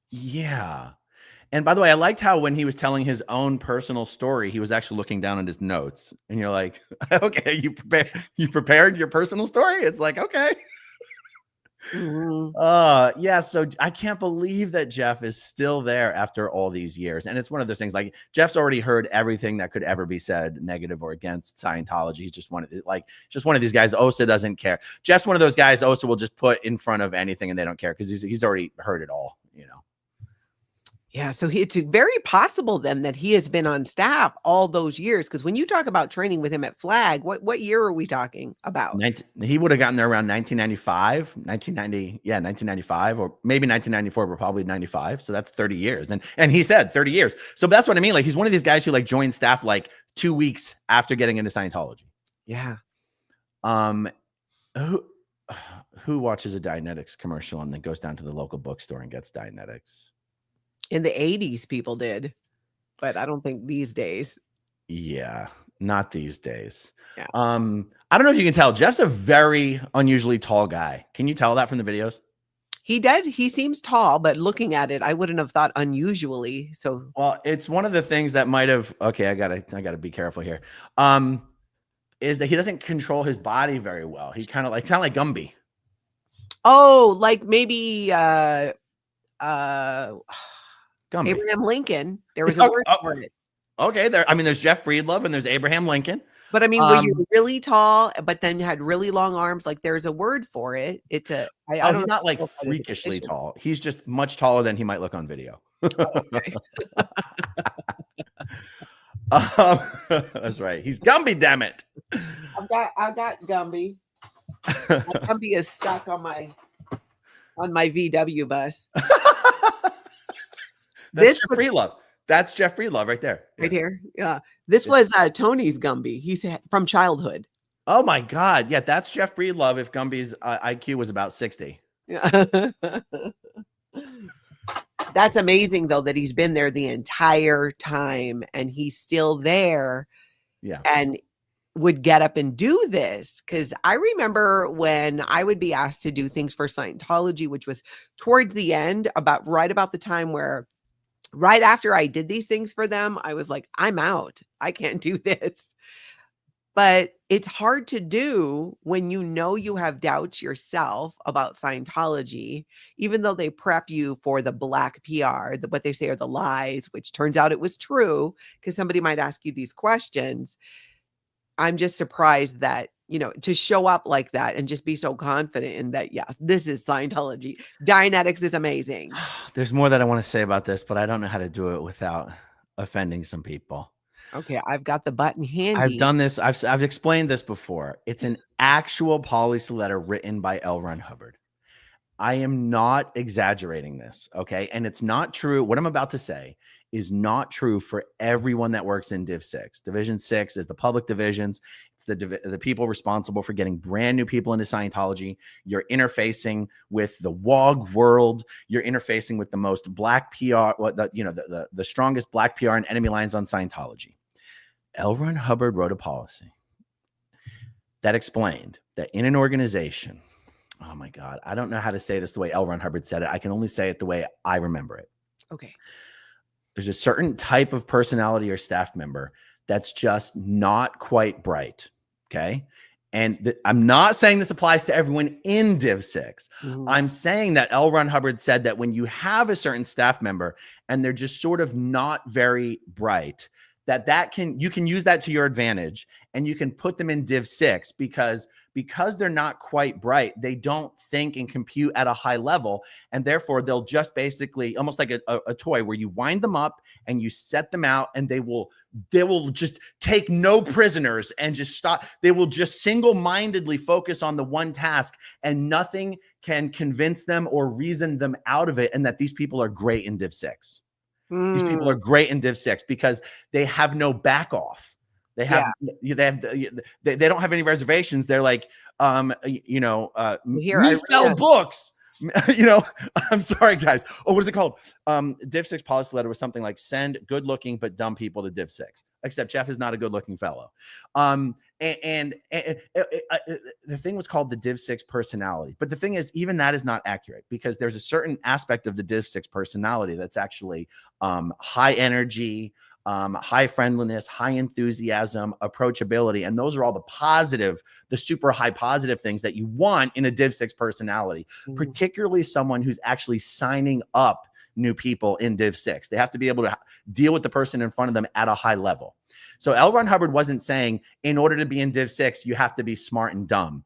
Yeah. And by the way, I liked how when he was telling his own personal story, he was actually looking down at his notes. And you're like, okay, you prepared your personal story? It's like, okay. Mm-hmm. Yeah, so I can't believe that Jeff is still there after all these years. And it's one of those things, like, Jeff's already heard everything that could ever be said negative or against Scientology. He's just one of these guys. Osa doesn't care. Jeff's one of those guys Osa will just put in front of anything and they don't care, because he's already heard it all, you know. Yeah, so it's very possible then that he has been on staff all those years, because when you talk about training with him at Flag, what year are we talking about? He would have gotten there around 1995, or maybe 1994, but probably 95. So that's 30 years. And he said 30 years. So that's what I mean. Like, he's one of these guys who like joined staff like 2 weeks after getting into Scientology. Yeah. Who watches a Dianetics commercial and then goes down to the local bookstore and gets Dianetics? In the 80s, people did, but I don't think these days. Yeah, not these days. Yeah. I don't know if you can tell. Jeff's a very unusually tall guy. Can you tell that from the videos? He does. He seems tall, but looking at it, I wouldn't have thought unusually. So, well, it's one of the things that might have. Okay, I gotta be careful here. Is that he doesn't control his body very well. He kind of like Gumby. Oh, like maybe Gumby. Abraham Lincoln. There was a word for it. Okay, there's Jeff Breedlove and there's Abraham Lincoln. But I mean, when you're really tall, but then you had really long arms, like there's a word for it. It's a. I don't he's know not like freakishly tall. He's just much taller than he might look on video. Okay. That's right. He's Gumby, damn it. I've got Gumby. Gumby is stuck on my VW bus. That's Jeff Breedlove. That's Jeff Breedlove right there. right Yeah. here. Yeah. This was Tony's Gumby. He's from childhood. Oh my God. Yeah, that's Jeff Breedlove if Gumby's IQ was about 60. Yeah. That's amazing though that he's been there the entire time and he's still there. Yeah. And would get up and do this. Because I remember when I would be asked to do things for Scientology, which was towards the end, right about the time where right after I did these things for them, I was like, I'm out. I can't do this. But it's hard to do when you know you have doubts yourself about Scientology, even though they prep you for the black PR, what they say are the lies, which turns out it was true because somebody might ask you these questions. I'm just surprised that, to show up like that and just be so confident in that, yeah, this is Scientology. Dianetics is amazing. There's more that I want to say about this, but I don't know how to do it without offending some people. Okay, I've got the button handy. I've done this. I've explained this before. It's an actual policy letter written by L. Ron Hubbard. I am not exaggerating this, okay? And it's not true. What I'm about to say is not true for everyone that works in Div 6. Division 6 is the public divisions. It's the people responsible for getting brand new people into Scientology. You're interfacing with the WOG world. You're interfacing with the most black PR, the strongest black PR and enemy lines on Scientology. L. Ron Hubbard wrote a policy that explained that in an organization, oh my God, I don't know how to say this the way L. Ron Hubbard said it. I can only say it the way I remember it. Okay. There's a certain type of personality or staff member that's just not quite bright. Okay. And I'm not saying this applies to everyone in Div 6. Mhm. I'm saying that L. Ron Hubbard said that when you have a certain staff member and they're just sort of not very bright, you can use that to your advantage and you can put them in Div 6 because they're not quite bright. They don't think and compute at a high level. And therefore they'll just basically almost like a toy where you wind them up and you set them out and they will just take no prisoners and just stop. They will just single-mindedly focus on the one task and nothing can convince them or reason them out of it. And that these people are great in Div 6. These people are great in Div 6 because they have no back off. They don't have any reservations. They're like, we sell books. I'm sorry, guys. Oh, what is it called? Div 6 policy letter was something like send good looking but dumb people to Div 6. Except Jeff is not a good looking fellow. The thing was called the Div 6 personality. But the thing is, even that is not accurate because there's a certain aspect of the Div 6 personality that's actually high energy, high friendliness, high enthusiasm, approachability. And those are all the super high positive things that you want in a Div 6 personality, particularly someone who's actually signing up new people in Div 6. They have to be able to deal with the person in front of them at a high level. So L. Ron Hubbard wasn't saying in order to be in Div 6, you have to be smart and dumb.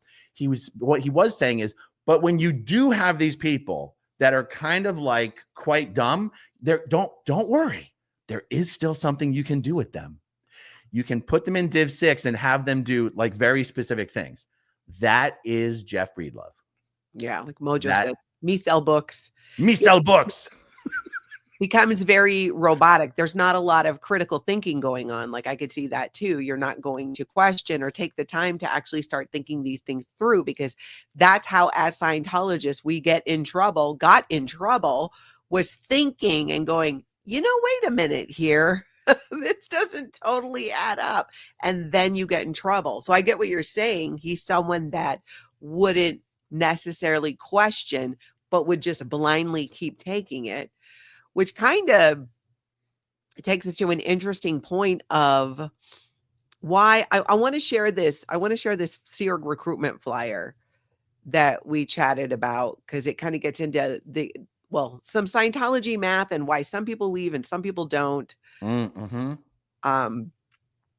What he was saying is, but when you do have these people that are kind of like quite dumb, don't worry. There is still something you can do with them. You can put them in Div 6 and have them do like very specific things. That is Jeff Breedlove. Yeah, like Mojo says, me sell books. Me sell books. Becomes very robotic. There's not a lot of critical thinking going on. Like I could see that too. You're not going to question or take the time to actually start thinking these things through because that's how, as Scientologists, we got in trouble, was thinking and going, wait a minute here. This doesn't totally add up. And then you get in trouble. So I get what you're saying. He's someone that wouldn't necessarily question, but would just blindly keep taking it, which kind of takes us to an interesting point of why I want to share this. I want to share this SEER recruitment flyer that we chatted about because it kind of gets into some Scientology math and why some people leave and some people don't. Mm-hmm.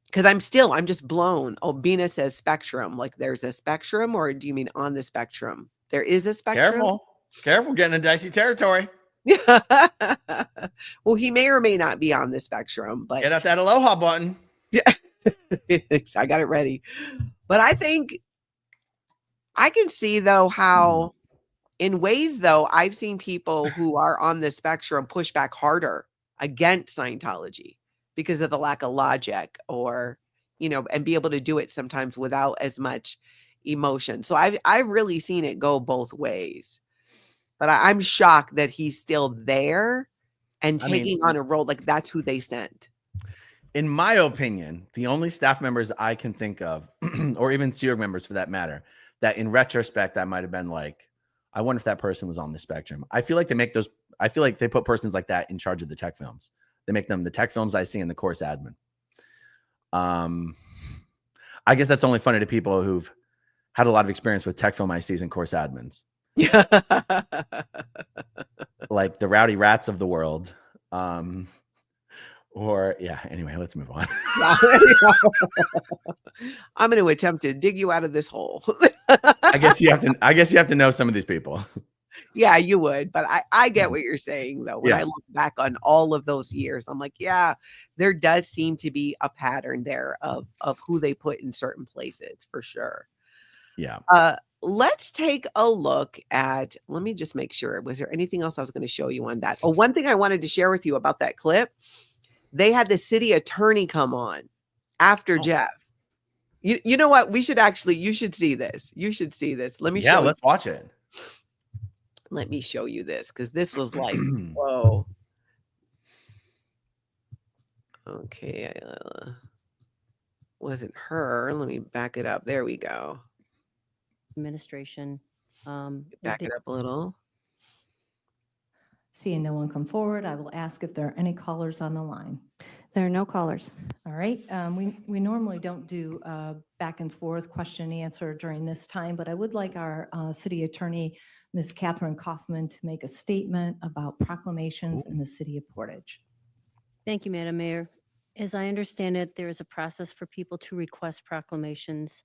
Because I'm just blown. Oh, Bina says spectrum. Like there's a spectrum, or do you mean on the spectrum? There is a spectrum. Careful, getting in dicey territory. Well, he may or may not be on the spectrum, but get up that aloha button. Yeah, I got it ready. But I think I can see though how, in ways though, I've seen people who are on the spectrum push back harder against Scientology because of the lack of logic, or, and be able to do it sometimes without as much emotion. So I've really seen it go both ways. But I'm shocked that he's still there and I mean, taking on a role like that's who they sent. in my opinion, the only staff members I can think of, or even Sea Org members for that matter, that in retrospect, I might have been like, I wonder if that person was on the spectrum. I feel like they put persons like that in charge of the tech films. They make them the tech films I see in the course admin. I guess that's only funny to people who've had a lot of experience with tech film ICs and course admins. Like the Rowdy Rats of the world. Anyway, let's move on. I'm going to attempt to dig you out of this hole. I guess you have to know some of these people. Yeah, you would. But I get what you're saying, though. When I look back on all of those years, I'm like, yeah, there does seem to be a pattern there of who they put in certain places, for sure. Yeah. Let's take a look at, let me just make sure. Was there anything else I was going to show you on that? Oh, one thing I wanted to share with you about that clip. They had the city attorney come on after Jeff. You know what? You should see this. You should see this. Let me show you. Let's watch it. Let me show you this, because this was like, whoa. Okay. Wasn't her. Let me back it up. There we go. Administration. Back it up a little. Seeing no one come forward, I will ask if there are any callers on the line. There are no callers. All right, we normally don't do back and forth question and answer during this time, but I would like our city attorney, Ms. Catherine Kaufman, to make a statement about proclamations in the city of Portage. Thank you, Madam Mayor. As I understand it, there is a process for people to request proclamations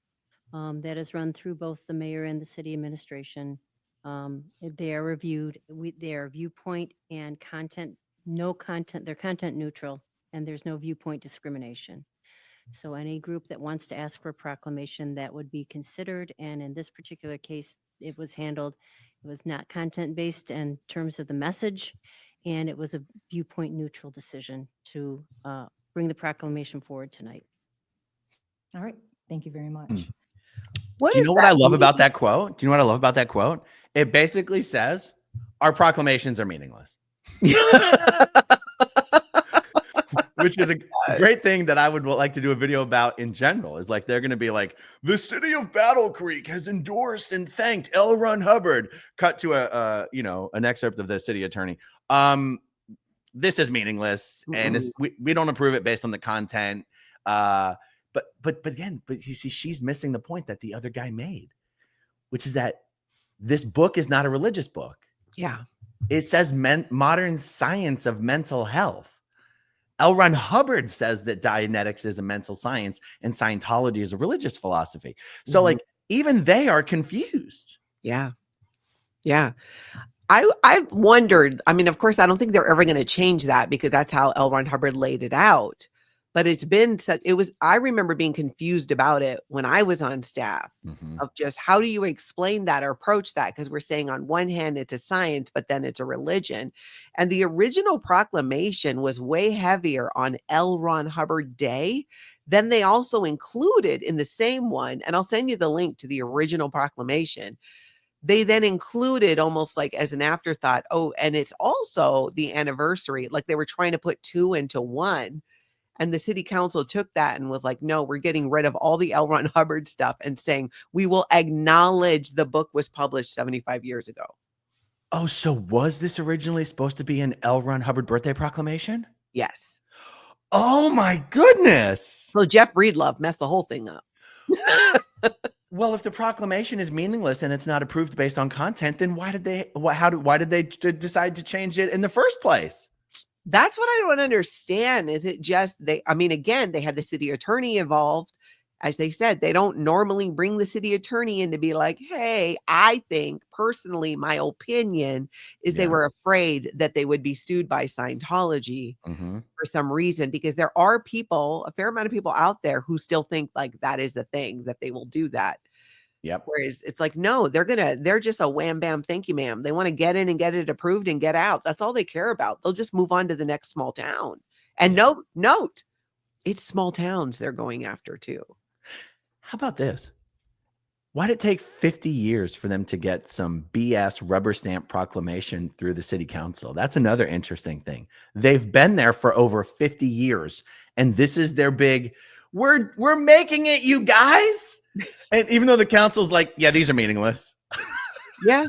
that is run through both the mayor and the city administration. They are reviewed. They are viewpoint and content, they're content neutral, and there's no viewpoint discrimination. So any group that wants to ask for a proclamation, that would be considered. And in this particular case, it was handled. It was not content-based in terms of the message, and it was a viewpoint neutral decision to bring the proclamation forward tonight. All right, thank you very much. Do you know what I love about that quote? Do you know what I love about that quote? It basically says our proclamations are meaningless. Which is a great thing that I would like to do a video about in general. Is like they're going to be like, the city of Battle Creek has endorsed and thanked L. Ron Hubbard. Cut to an excerpt of the city attorney. This is meaningless, and we don't approve it based on the content. But you see, she's missing the point that the other guy made, which is that this book is not a religious book. Yeah. It says modern science of mental health. L. Ron Hubbard says that Dianetics is a mental science and Scientology is a religious philosophy. So like even they are confused. Yeah. Yeah. I've wondered, I mean, of course, I don't think they're ever going to change that because that's how L. Ron Hubbard laid it out. But I remember being confused about it when I was on staff of just how do you explain that or approach that? Because we're saying on one hand, it's a science, but then it's a religion. And the original proclamation was way heavier on L. Ron Hubbard Day. Then they also included in the same one, and I'll send you the link to the original proclamation. They then included almost like as an afterthought, and it's also the anniversary. Like they were trying to put two into one. And the city council took that and was like, no, we're getting rid of all the L. Ron Hubbard stuff and saying we will acknowledge the book was published 75 years ago. Oh, so was this originally supposed to be an L. Ron Hubbard birthday proclamation? Yes. Oh my goodness. So Jeff Breedlove messed the whole thing up. Well, if the proclamation is meaningless and it's not approved based on content, then why did they decide to change it in the first place? That's what I don't understand. Is it just again, they had the city attorney involved. As they said, they don't normally bring the city attorney in to be like, hey, I think personally, my opinion is they were afraid that they would be sued by Scientology for some reason, because there are people, a fair amount of people out there who still think like that is the thing, that they will do that. Yep. Whereas it's like, no, they're just a wham bam, thank you, ma'am. They want to get in and get it approved and get out. That's all they care about. They'll just move on to the next small town. And note, it's small towns they're going after too. How about this? Why did it take 50 years for them to get some BS rubber stamp proclamation through the city council? That's another interesting thing. They've been there for over 50 years, and this is their big, we're making it, you guys. And even though the council's like, yeah, these are meaningless. Yeah.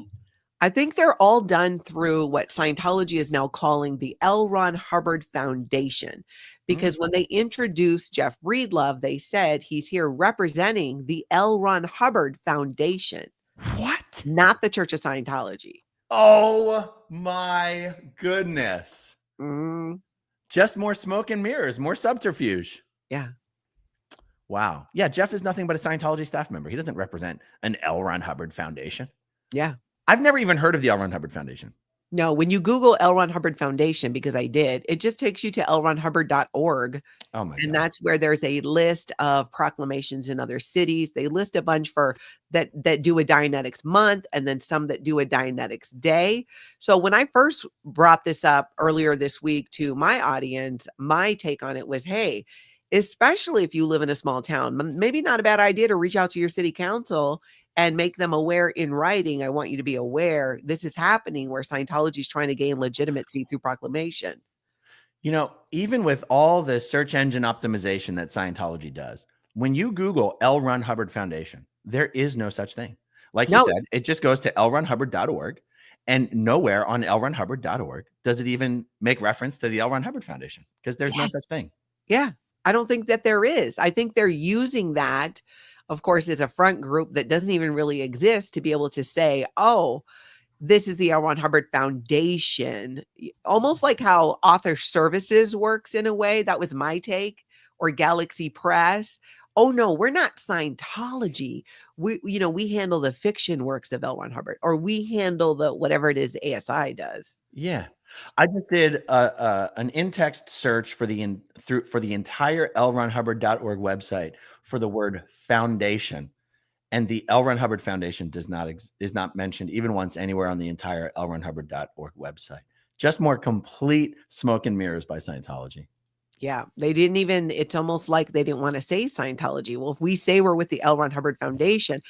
I think they're all done through what Scientology is now calling the L. Ron Hubbard Foundation. Because when they introduced Jeff Breedlove, they said he's here representing the L. Ron Hubbard Foundation. What? Not the Church of Scientology. Oh my goodness. Mm, Just more smoke and mirrors, more subterfuge. yeah. Wow. Yeah, Jeff is nothing but a Scientology staff member. He doesn't represent an L. Ron Hubbard Foundation. Yeah. I've never even heard of the L. Ron Hubbard Foundation. No, when you Google L. Ron Hubbard Foundation, because I did, it just takes you to lronhubbard.org. Oh my And God. that's where there's a list of proclamations in other cities. They list a bunch for that do a Dianetics month, and then some that do a Dianetics day. So when I first brought this up earlier this week to my audience, my take on it was, hey, especially if you live in a small town, maybe not a bad idea to reach out to your city council and make them aware in writing. I want you to be aware this is happening, where Scientology is trying to gain legitimacy through proclamation. You know, even with all the search engine optimization that Scientology does, when you Google L. Ron Hubbard Foundation, there is no such thing. Like you said, it just goes to lronhubbard.org, and nowhere on lronhubbard.org does it even make reference to the L. Ron Hubbard Foundation, because there's no such thing. Yeah, I don't think that there is. I think they're using that, of course, as a front group that doesn't even really exist, to be able to say, oh, this is the L. Ron Hubbard Foundation. Almost like how Author Services works in a way. That was my take. Or Galaxy Press. Oh no, we're not Scientology. We handle the fiction works of L. Ron Hubbard, or we handle the whatever it is ASI does. Yeah. I just did an in-text search for the entire lronhubbard.org website for the word foundation, and the L. Ron Hubbard Foundation is not mentioned even once anywhere on the entire lronhubbard.org website. Just more complete smoke and mirrors by Scientology. Yeah, they didn't even, it's almost like they didn't want to say Scientology. Well, if we say we're with the L. Ron Hubbard Foundation,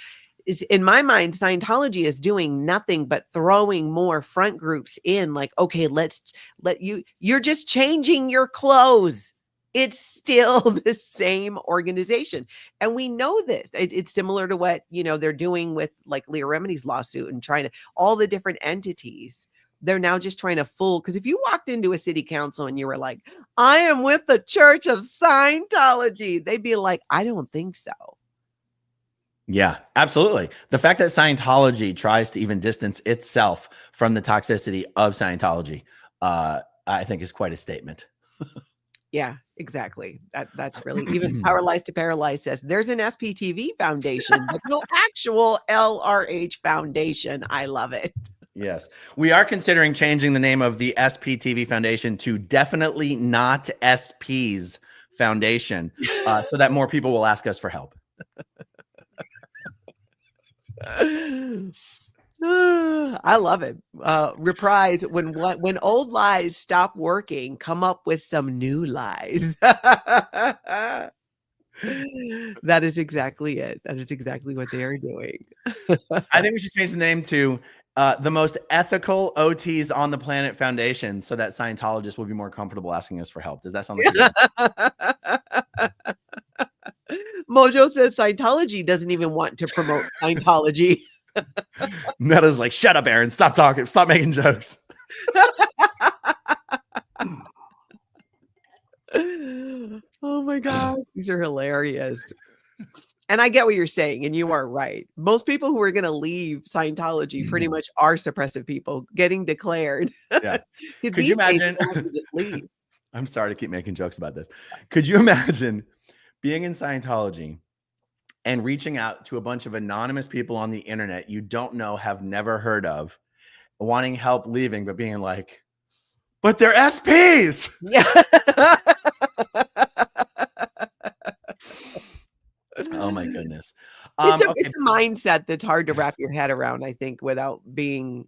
is in my mind, Scientology is doing nothing but throwing more front groups in, like, okay, you're just changing your clothes. It's still the same organization. And we know this. It's similar to what, they're doing with like Leah Remini's lawsuit and trying to, all the different entities. They're now just trying to because if you walked into a city council and you were like, I am with the Church of Scientology, they'd be like, I don't think so. Yeah, absolutely. The fact that Scientology tries to even distance itself from the toxicity of Scientology, I think is quite a statement. Yeah, exactly. That's really, even Power Lies to Paralyze says there's an SPTV foundation, but no actual LRH foundation. I love it. Yes. We are considering changing the name of the SPTV Foundation to Definitely Not SP's Foundation, so that more people will ask us for help. I love it. Reprise, when old lies stop working, come up with some new lies. That is exactly it. That is exactly what they are doing. I think we should change the name to the Most Ethical OTs on the Planet Foundation, so that Scientologists will be more comfortable asking us for help. Does that sound like Mojo says Scientology doesn't even want to promote Scientology. Meta's like, shut up, Aaron. Stop talking. Stop making jokes. Oh my gosh, these are hilarious. And I get what you're saying, and you are right. Most people who are going to leave Scientology pretty much are suppressive people getting declared. Yeah. Could you imagine? Just leave. I'm sorry to keep making jokes about this. Could you imagine being in Scientology and reaching out to a bunch of anonymous people on the internet you don't know, have never heard of, wanting help leaving, but being like, but they're SPs. Yeah. Oh my goodness. It's a Okay. it's a mindset that's hard to wrap your head around, I think, without being,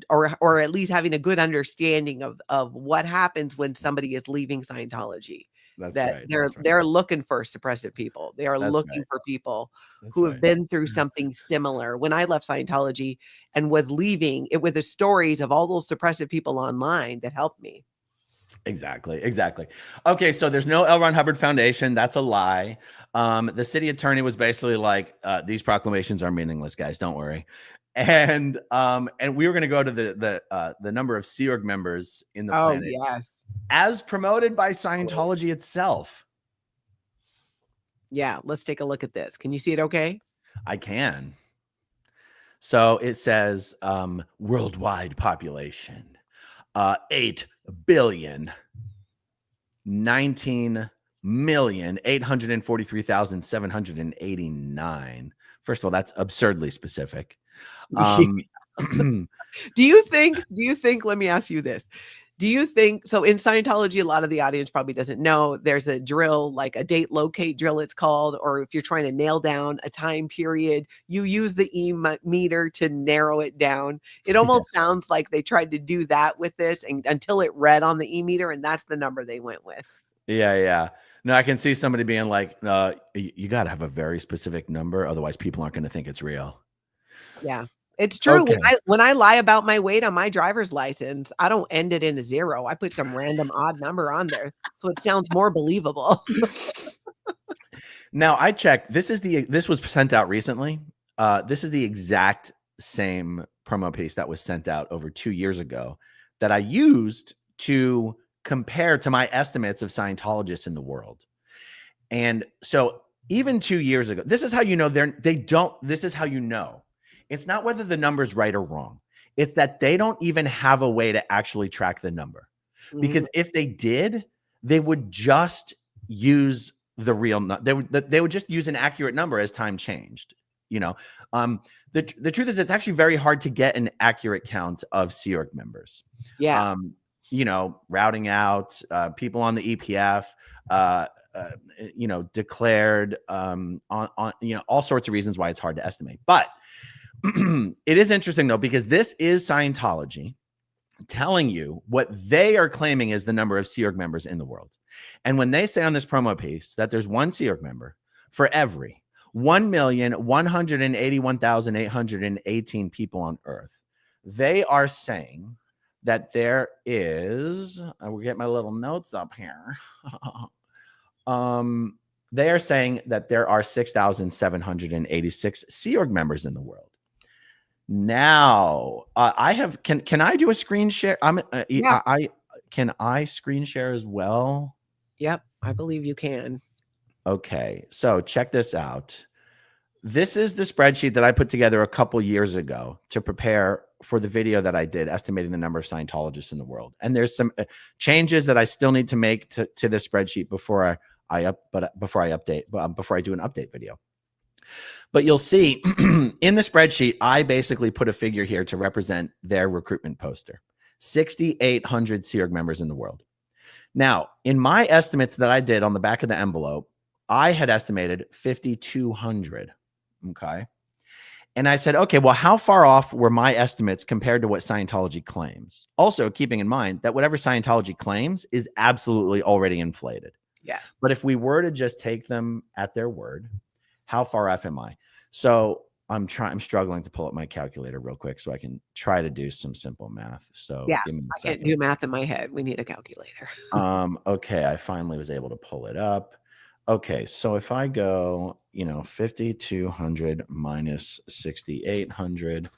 or at least having a good understanding of what happens when somebody is leaving Scientology. That's That right. they're That's right. they're looking for suppressive people. They are That's looking right. for people That's who have right. been through something similar. When I left Scientology and was leaving, it was the stories of all those suppressive people online that helped me. Exactly. Exactly. Okay. So there's no L. Ron Hubbard Foundation. That's a lie. The city attorney was basically like, these proclamations are meaningless, guys. Don't worry. And we were going to go to the number of Sea Org members in the Oh, planet yes. as promoted by Scientology itself. Yeah, let's take a look at this. Can you see it okay? I can. So it says worldwide population, 8 billion, 19,843,789. First of all, that's absurdly specific. Do you think, let me ask you this. Do you think, so in Scientology, a lot of the audience probably doesn't know, there's a drill, like a date locate drill it's called, or if you're trying to nail down a time period, you use the meter to narrow it down. It almost sounds like they tried to do that with this and until it read on the meter, and that's the number they went with. Yeah. No, I can see somebody being like, you got to have a very specific number. Otherwise people aren't going to think it's real. Yeah. It's true. Okay. When I lie about my weight on my driver's license, I don't end it in a 0. I put some random odd number on there, so it sounds more believable. Now I checked. This was sent out recently. This is the exact same promo piece that was sent out over 2 years ago that I used to compare to my estimates of Scientologists in the world. And so even 2 years ago, this is how you know this is how you know. It's not whether the number's right or wrong. It's that they don't even have a way to actually track the number. Because if they did, they would just use the real they would just use an accurate number as time changed. The truth is it's actually very hard to get an accurate count of Sea Org members. Yeah. Routing out people on the EPF, declared on all sorts of reasons why it's hard to estimate. But it is interesting though, because this is Scientology telling you what they are claiming is the number of Sea Org members in the world. And when they say on this promo piece that there's one Sea Org member for every 1,181,818 people on Earth, they are saying that there is, I will get my little notes up here. They are saying that there are 6,786 Sea Org members in the world. Now, can I do a screen share? Can I screen share as well? Yep, I believe you can. Okay, so check this out. This is the spreadsheet that I put together a couple years ago to prepare for the video that I did, estimating the number of Scientologists in the world. And there's some changes that I still need to make to this spreadsheet before I do an update video. But you'll see in the spreadsheet, I basically put a figure here to represent their recruitment poster. 6,800 Sea Org members in the world. Now, in my estimates that I did on the back of the envelope, I had estimated 5,200. Okay. And I said, okay, well, how far off were my estimates compared to what Scientology claims? Also, keeping in mind that whatever Scientology claims is absolutely already inflated. Yes. But if we were to just take them at their word, how far off am I? So I'm struggling to pull up my calculator real quick so I can try to do some simple math. So yeah, give me a I second. can't do math in my head. We need a calculator. Okay, I finally was able to pull it up. Okay, so if I go, 5,200 minus 6,800.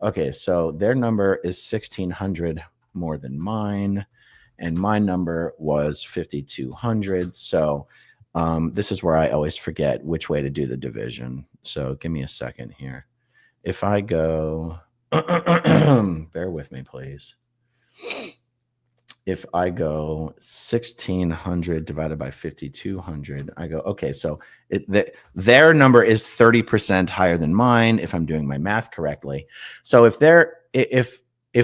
Okay, so their number is 1,600 more than mine, and my number was 5,200. So this is where I always forget which way to do the division. So give me a second here. If I go, bear with me, please. If I go 1,600 divided by 5,200, I go, okay, so their number is 30% higher than mine, if I'm doing my math correctly. So if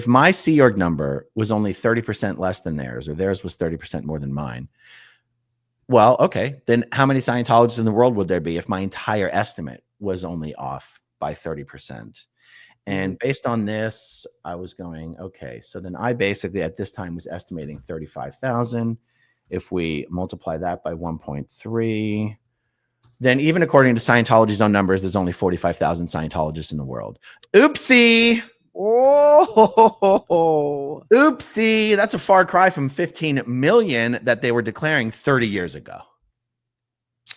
my Sea Org number was only 30% less than theirs, or theirs was 30% more than mine, well, okay, then how many Scientologists in the world would there be if my entire estimate was only off by 30%. And based on this, I was going, okay, so then I basically at this time was estimating 35,000. If we multiply that by 1.3, then even according to Scientology's own numbers, there's only 45,000 Scientologists in the world. Oopsie. Oh, Oopsie. That's a far cry from 15 million that they were declaring 30 years ago.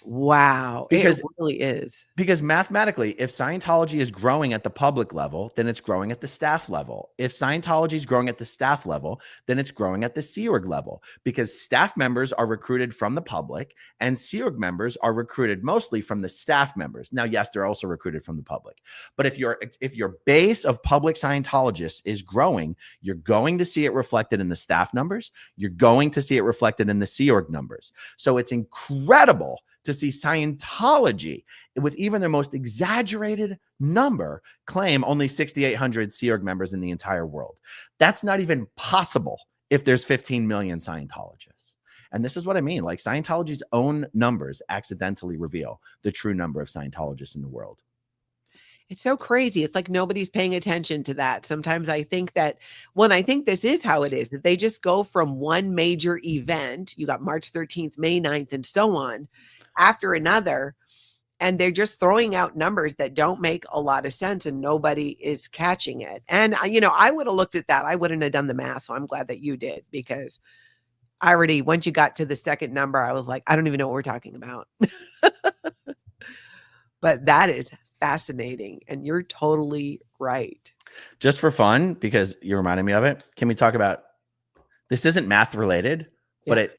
wow. Because it really is. Because mathematically, if Scientology is growing at the public level, then it's growing at the staff level. If Scientology is growing at the staff level, then it's growing at the Sea Org level, because staff members are recruited from the public and Sea Org members are recruited mostly from the staff members. Now, yes, they're also recruited from the public. But if your base of public Scientologists is growing, you're going to see it reflected in the staff numbers. You're going to see it reflected in the Sea Org numbers. So it's incredible to see Scientology, with even their most exaggerated number, claim only 6,800 Sea Org members in the entire world. That's not even possible if there's 15 million Scientologists. And this is what I mean. Like, Scientology's own numbers accidentally reveal the true number of Scientologists in the world. It's so crazy. It's like nobody's paying attention to that. Sometimes I think that I think this is how it is, that they just go from one major event. You got March 13th, May 9th, and so on after another. And they're just throwing out numbers that don't make a lot of sense and nobody is catching it. And, I would have looked at that. I wouldn't have done the math. So I'm glad that you did, because I already, once you got to the second number, I was like, I don't even know what we're talking about. But that is fascinating. And you're totally right. Just for fun, because you reminded me of it, can we talk about, this isn't math related, but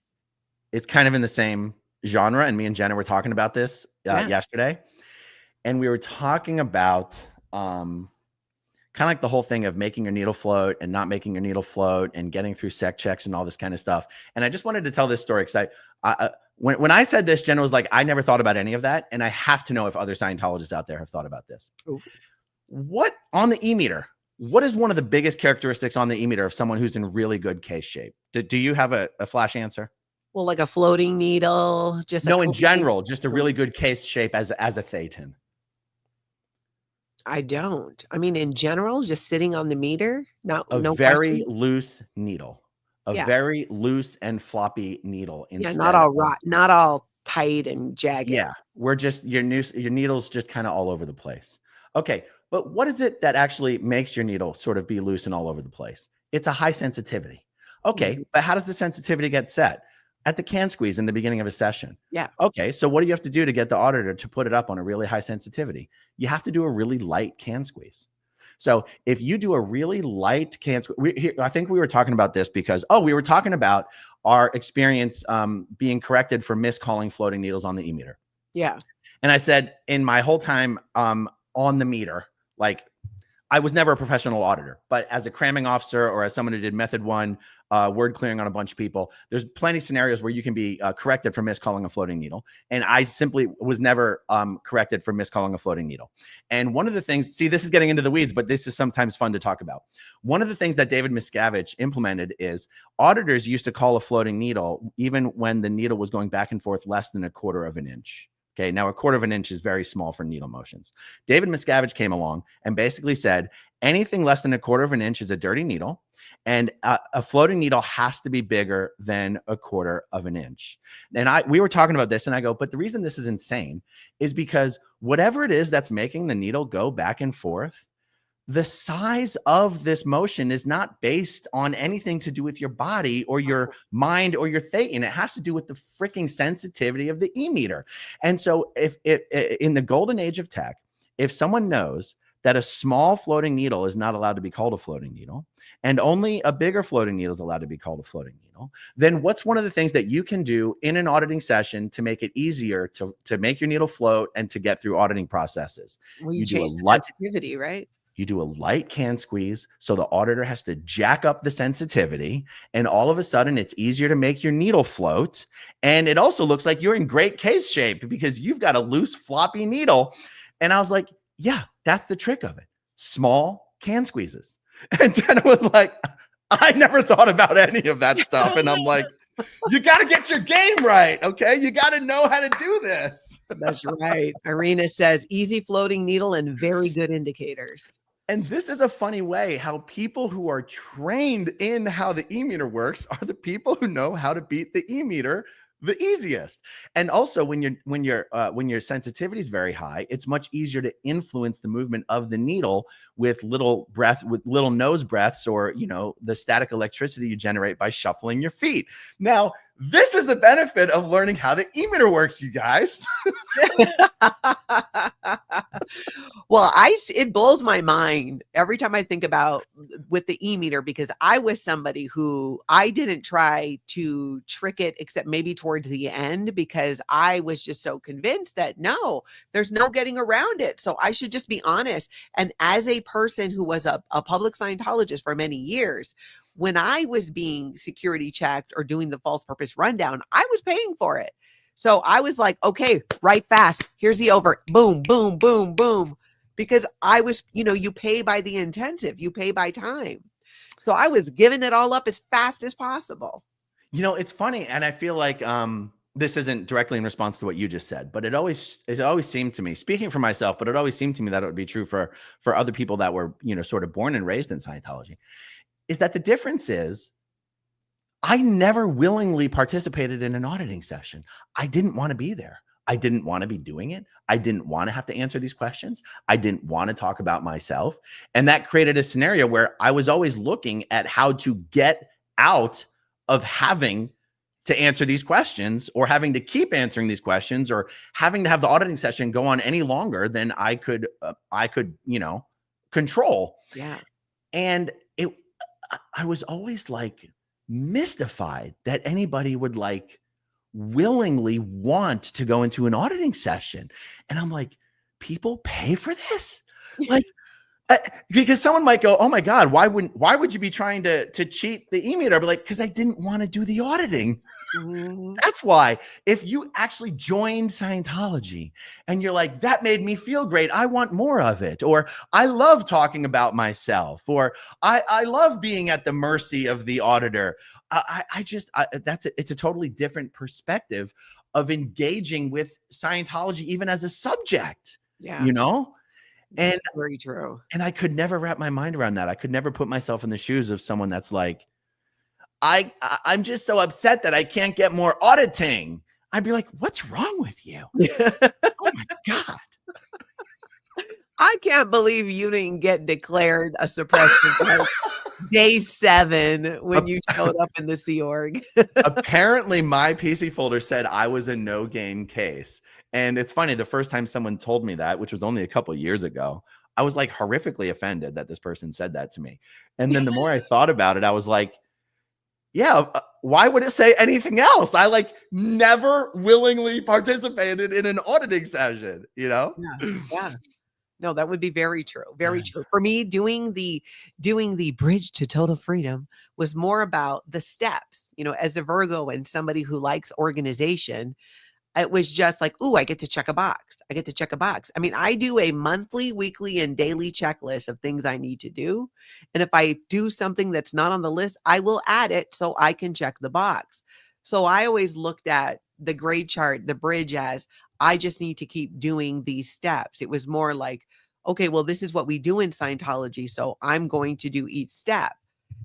it's kind of in the same genre. And me and Jenna were talking about this yesterday. And we were talking about kind of like the whole thing of making your needle float and not making your needle float and getting through sec checks and all this kind of stuff. And I just wanted to tell this story because when I said this, Jenna was like, I never thought about any of that. And I have to know if other Scientologists out there have thought about this. Ooh. What on the e-meter? What is one of the biggest characteristics on the e-meter of someone who's in really good case shape? Do you have a flash answer? Well, like a floating needle, just no, in general, just a really good case shape as a thetan. I don't. I mean, in general, just sitting on the meter, no very question. Loose needle, very loose and floppy needle. Yeah, not all tight and jagged. Yeah, we're just your needle's just kind of all over the place. Okay, but what is it that actually makes your needle sort of be loose and all over the place? It's a high sensitivity. Okay, but how does the sensitivity get set? At the can squeeze in the beginning of a session. Yeah. Okay. So what do you have to do to get the auditor to put it up on a really high sensitivity? You have to do a really light can squeeze. So if you do a really light can squeeze, I think we were talking about this because, we were talking about our experience being corrected for miscalling floating needles on the e-meter. Yeah. And I said, in my whole time on the meter, like, I was never a professional auditor, but as a cramming officer or as someone who did method 1, word clearing on a bunch of people, there's plenty of scenarios where you can be corrected for miscalling a floating needle. And I simply was never corrected for miscalling a floating needle. And one of the things, see, this is getting into the weeds, but this is sometimes fun to talk about. One of the things that David Miscavige implemented is auditors used to call a floating needle even when the needle was going back and forth less than 1/4 of an inch. Okay, now 1/4 of an inch is very small for needle motions. David Miscavige came along and basically said anything less than 1/4 of an inch is a dirty needle, and a floating needle has to be bigger than 1/4 of an inch. And we were talking about this, and I go, but the reason this is insane is because whatever it is that's making the needle go back and forth, the size of this motion is not based on anything to do with your body or your mind or your thetan. It has to do with the freaking sensitivity of the e-meter. And so if in the golden age of tech, if someone knows that a small floating needle is not allowed to be called a floating needle, and only a bigger floating needle is allowed to be called a floating needle, then what's one of the things that you can do in an auditing session to make it easier to make your needle float and to get through auditing processes? Well, you change the sensitivity, right? You do a light can squeeze, so the auditor has to jack up the sensitivity, and all of a sudden it's easier to make your needle float. And it also looks like you're in great case shape because you've got a loose, floppy needle. And I was like, yeah, that's the trick of it. Small can squeezes. And Jenna was like, I never thought about any of that stuff. And I'm like, You got to get your game right. Okay. You got to know how to do this. That's right. Irina says easy floating needle and very good indicators. And this is a funny way how people who are trained in how the e-meter works are the people who know how to beat the e-meter the easiest. And also when your sensitivity is very high, it's much easier to influence the movement of the needle with little nose breaths, or, you know, the static electricity you generate by shuffling your feet. Now, this is the benefit of learning how the e-meter works, you guys. Well, it blows my mind every time I think about with the e-meter, because I was somebody who I didn't try to trick it except maybe towards the end, because I was just so convinced that no, there's no getting around it. So I should just be honest. And as a person who was a public Scientologist for many years, when I was being security checked or doing the false purpose rundown, I was paying for it. So I was like, okay, right fast. Here's the over. Boom, boom, boom, boom. Because I was, you know, you pay by the intensive, you pay by time. So I was giving it all up as fast as possible. You know, it's funny. And I feel like this isn't directly in response to what you just said, but it always seemed to me, speaking for myself, but it always seemed to me that it would be true for other people that were, you know, sort of born and raised in Scientology, is that the difference is I never willingly participated in an auditing session. I didn't want to be there. I didn't want to be doing it. I didn't want to have to answer these questions. I didn't want to talk about myself. And that created a scenario where I was always looking at how to get out of having to answer these questions, or having to keep answering these questions, or having to have the auditing session go on any longer than I could, you know, control. Yeah. And I was always like mystified that anybody would like willingly want to go into an auditing session. And I'm like, people pay for this? Like, because someone might go, oh my God, why would you be trying to cheat the e-meter? But like, because I didn't want to do the auditing. Mm-hmm. That's why. If you actually joined Scientology and you're like, that made me feel great, I want more of it, or I love talking about myself, or I love being at the mercy of the auditor. It's a totally different perspective of engaging with Scientology, even as a subject. Yeah. You know? And that's very true. And I could never wrap my mind around that. I could never put myself in the shoes of someone that's like, I'm just so upset that I can't get more auditing. I'd be like, what's wrong with you? Oh my God. I can't believe you didn't get declared a suppressor like day 7 when you showed up in the Sea Org. Apparently my PC folder said I was a no gain case. And it's funny, the first time someone told me that, which was only a couple of years ago, I was like horrifically offended that this person said that to me. And then the more I thought about it, I was like, yeah, why would it say anything else? I like never willingly participated in an auditing session, you know? Yeah. No, that would be very true. Very true. For me, doing the bridge to total freedom was more about the steps. You know, as a Virgo and somebody who likes organization, it was just like, ooh, I get to check a box. I get to check a box. I mean, I do a monthly, weekly, and daily checklist of things I need to do. And if I do something that's not on the list, I will add it so I can check the box. So I always looked at the grade chart, the bridge, as I just need to keep doing these steps. It was more like, okay, well, this is what we do in Scientology, so I'm going to do each step.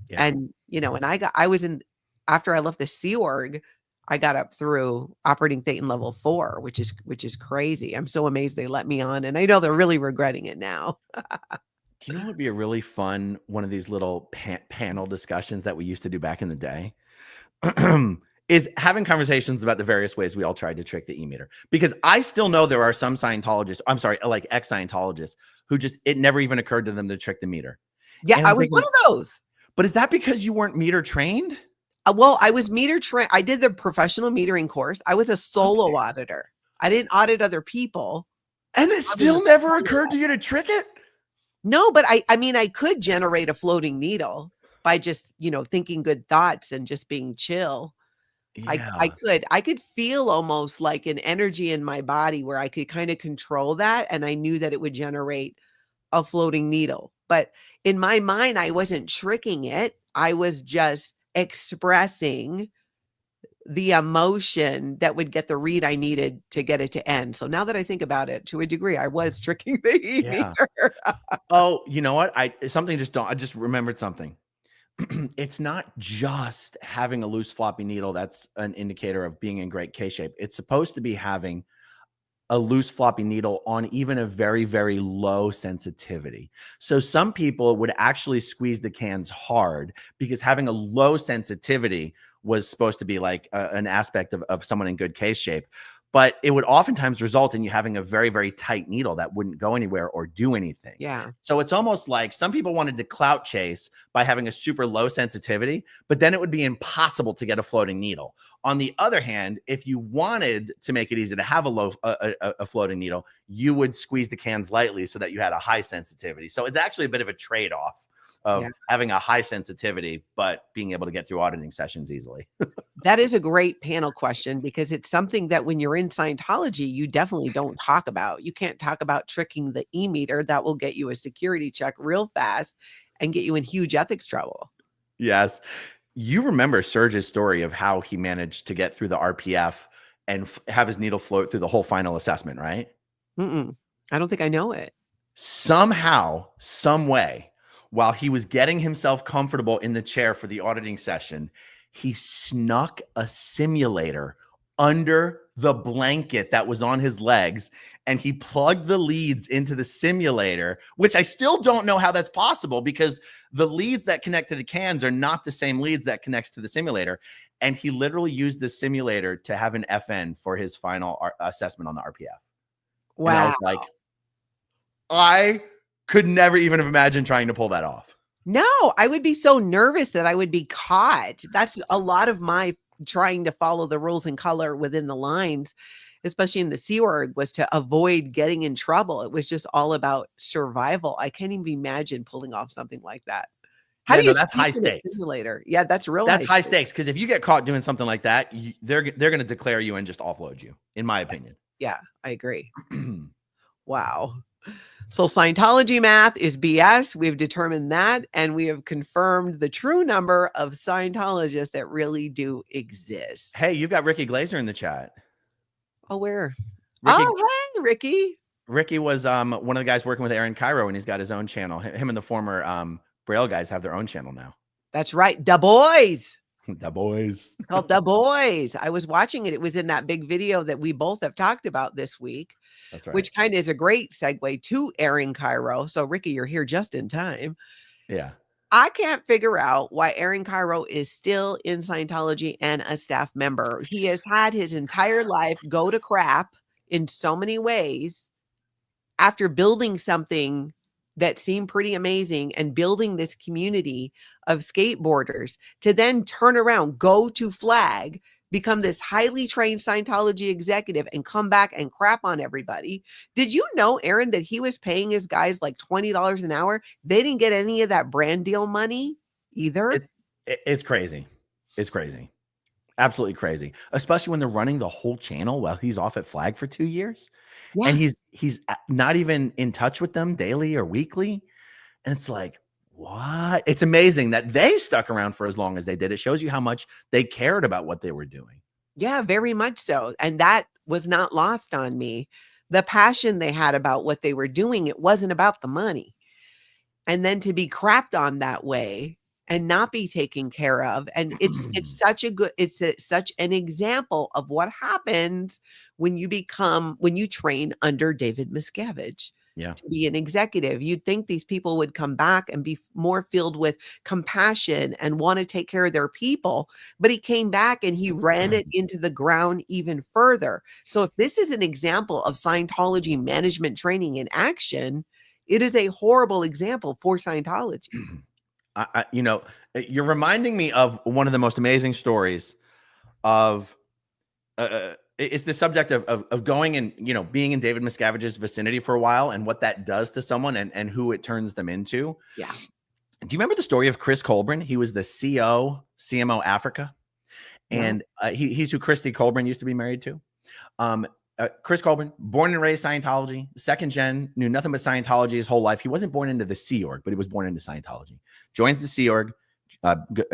Yeah. And, you know, and after I left the Sea Org, I got up through operating Thetan level 4, which is crazy. I'm so amazed they let me on, and I know they're really regretting it now. Do you know what would be a really fun one of these little panel discussions that we used to do back in the day? Is having conversations about the various ways we all tried to trick the e-meter. Because I still know there are some Scientologists, I'm sorry, like ex-Scientologists, who just, it never even occurred to them to trick the meter. Yeah, I was one of those. But is that because you weren't meter trained? Well, I was meter trained. I did the professional metering course. I was a solo auditor. I didn't audit other people. And it still never occurred to you to trick it? No, but I mean, I could generate a floating needle by just, you know, thinking good thoughts and just being chill. Yeah. I could feel almost like an energy in my body where I could kind of control that. And I knew that it would generate a floating needle. But in my mind, I wasn't tricking it. I was just expressing the emotion that would get the read I needed to get it to end. So now that I think about it, to a degree, I was tricking the Yeah. e-meter. Oh, you know what? I just remembered something. It's not just having a loose floppy needle that's an indicator of being in great K shape. It's supposed to be having a loose floppy needle on even a very, very low sensitivity. So some people would actually squeeze the cans hard because having a low sensitivity was supposed to be like an aspect of someone in good case shape. But it would oftentimes result in you having a very, very tight needle that wouldn't go anywhere or do anything. Yeah. So it's almost like some people wanted to clout chase by having a super low sensitivity, but then it would be impossible to get a floating needle. On the other hand, if you wanted to make it easy to have a floating needle, you would squeeze the cans lightly so that you had a high sensitivity. So it's actually a bit of a trade-off of having a high sensitivity, but being able to get through auditing sessions easily. That is a great panel question because it's something that when you're in Scientology, you definitely don't talk about. You can't talk about tricking the e-meter. That will get you a security check real fast and get you in huge ethics trouble. Yes. You remember Serge's story of how he managed to get through the RPF and have his needle float through the whole final assessment, right? I don't think I know it. Somehow, some way, while he was getting himself comfortable in the chair for the auditing session, he snuck a simulator under the blanket that was on his legs, and he plugged the leads into the simulator, which I still don't know how that's possible because the leads that connect to the cans are not the same leads that connects to the simulator. And he literally used the simulator to have an FN for his final assessment on the RPF. Wow. And I was like, I could never even have imagined trying to pull that off. No, I would be so nervous that I would be caught. That's a lot of my trying to follow the rules and color within the lines, especially in the Sea Org, was to avoid getting in trouble. It was just all about survival. I can't even imagine pulling off something like that. How do you that's high sneak in a stakes. simulator? Yeah, that's real. That's high stakes because if you get caught doing something like that, they're going to declare you and just offload you, in my opinion. Yeah, I agree. Wow. So Scientology math is BS. We've determined that, and we have confirmed the true number of Scientologists that really do exist. Hey, you've got Ricky Glazer in the chat. Oh, where? Ricky, Hey, Ricky. Ricky was one of the guys working with Aaron Kyro, and he's got his own channel. Him and the former Braille guys have their own channel now. That's right. Da Boys. The boys. Called Da Boys. I was watching it. It was in that big video that we both have talked about this week. That's right. Which kind of is a great segue to Aaron Kyro. So, Ricky, you're here just in time. Yeah. I can't figure out why Aaron Kyro is still in Scientology and a staff member. He has had his entire life go to crap in so many ways after building something that seemed pretty amazing and building this community of skateboarders to then turn around, go to Flag, become this highly trained Scientology executive and come back and crap on everybody. Did you know, Aaron, that he was paying his guys like $20 an hour? They didn't get any of that brand deal money either. It's crazy. It's crazy. Absolutely crazy. Especially when they're running the whole channel while he's off at Flag for 2 years. Yeah. And he's not even in touch with them daily or weekly. And it's like, what? It's amazing that they stuck around for as long as they did. It shows you how much they cared about what they were doing. Yeah, very much so. And that was not lost on me. The passion they had about what they were doing, it wasn't about the money. And then to be crapped on that way and not be taken care of. And it's such an example of what happens when you train under David Miscavige. Yeah. To be an executive. You'd think these people would come back and be more filled with compassion and want to take care of their people, but he came back and he ran it into the ground even further. So if this is an example of Scientology management training in action, it is a horrible example for Scientology. You're reminding me of one of the most amazing stories of it's the subject of going and, being in David Miscavige's vicinity for a while and what that does to someone and who it turns them into. Yeah. Do you remember the story of Chris Colburn? He was the CMO Africa. And he's who Christy Colburn used to be married to. Chris Colburn, born and raised Scientology, second gen, knew nothing but Scientology his whole life. He wasn't born into the Sea Org, but he was born into Scientology. Joins the Sea Org,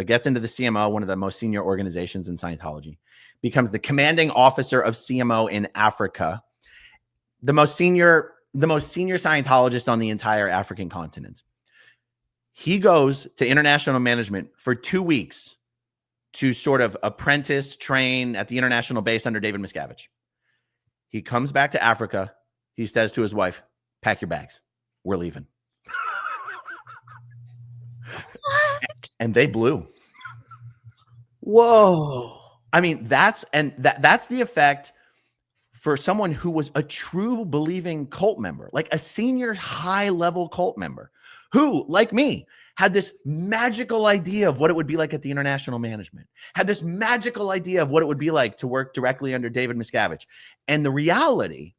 gets into the CMO, one of the most senior organizations in Scientology, becomes the commanding officer of CMO in Africa, the most senior Scientologist on the entire African continent. He goes to international management for 2 weeks to sort of apprentice train at the international base under David Miscavige. He comes back to Africa. He says to his wife, pack your bags. We're leaving. And they blew. Whoa. I mean, that's the effect for someone who was a true believing cult member, like a senior high-level cult member who, like me, had this magical idea of what it would be like at the international management, had this magical idea of what it would be like to work directly under David Miscavige. And the reality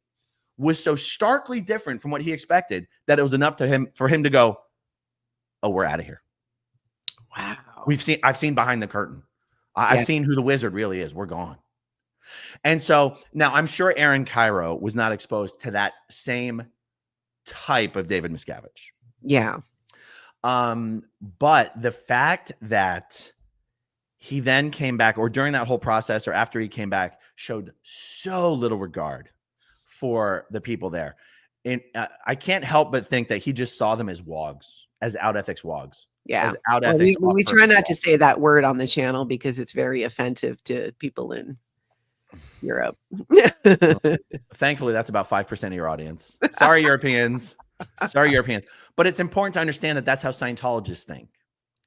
was so starkly different from what he expected that it was enough for him to go, oh, we're out of here. Wow. I've seen behind the curtain. I've seen who the wizard really is. We're gone. And so now I'm sure Aaron Kyro was not exposed to that same type of David Miscavige. Yeah. But the fact that he then came back, or during that whole process, or after he came back, showed so little regard for the people there. And I can't help but think that he just saw them as wogs, as out ethics wogs. Yeah. Out Well, ethics. we try not to say that word on the channel because it's very offensive to people in Europe. Thankfully, that's about 5% of your audience. Sorry, Europeans. Sorry, Europeans. But it's important to understand that that's how Scientologists think.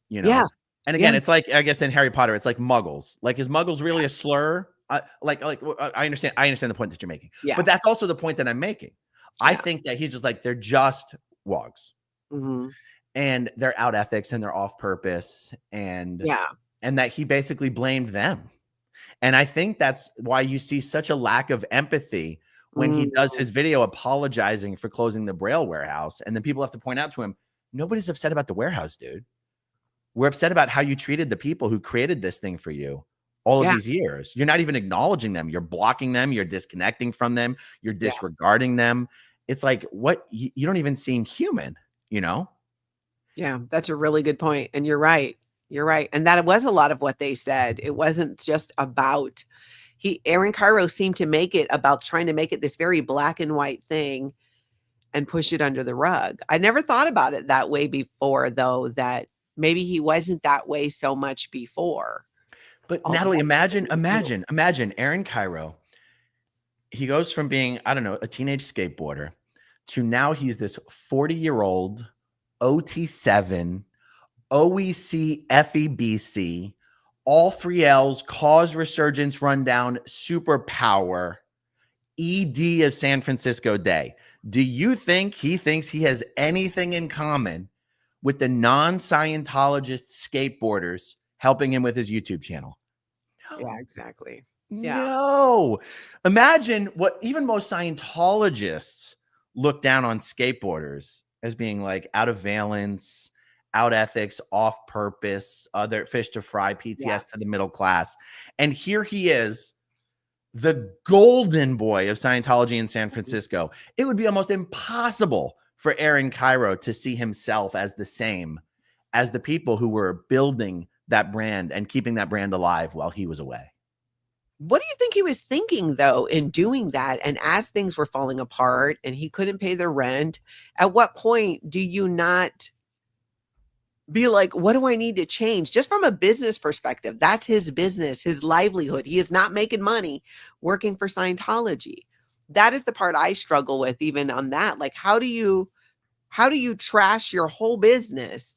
You know? Yeah. And again, it's like, I guess in Harry Potter, it's like muggles. Like, is muggles really a slur? I understand the point that you're making. Yeah. But that's also the point that I'm making. I think that he's just like, they're just wogs. Mm-hmm. And they're out ethics and they're off purpose. And that he basically blamed them. And I think that's why you see such a lack of empathy when he does his video apologizing for closing the Braille warehouse. And then people have to point out to him, nobody's upset about the warehouse, dude. We're upset about how you treated the people who created this thing for you all of these years. You're not even acknowledging them. You're blocking them. You're disconnecting from them. You're disregarding them. It's like, what? You don't even seem human, you know? Yeah, that's a really good point. And you're right. You're right. And that was a lot of what they said. It wasn't just about Aaron Kyro seemed to make it about trying to make it this very black and white thing and push it under the rug. I never thought about it that way before, though, that maybe he wasn't that way so much before. But Natalie, imagine Aaron Kyro. He goes from being, I don't know, a teenage skateboarder to now he's this 40-year-old OT7, OEC, FEBC, all 3 L's, cause resurgence rundown, superpower, ED of San Francisco Day. Do you think he thinks he has anything in common with the non-Scientologist skateboarders helping him with his YouTube channel? No. Yeah, exactly. Yeah. No. Imagine what even most Scientologists look down on skateboarders as being like out of valence, out ethics, off purpose, other fish to fry, PTS to the middle class. And here he is, the golden boy of Scientology in San Francisco. It would be almost impossible for Aaron Kyro to see himself as the same as the people who were building that brand and keeping that brand alive while he was away. What do you think he was thinking, though, in doing that? And as things were falling apart and he couldn't pay the rent, at what point do you not be like, what do I need to change? Just from a business perspective, that's his business, his livelihood. He is not making money working for Scientology. That is the part I struggle with, even on that. Like, how do you trash your whole business?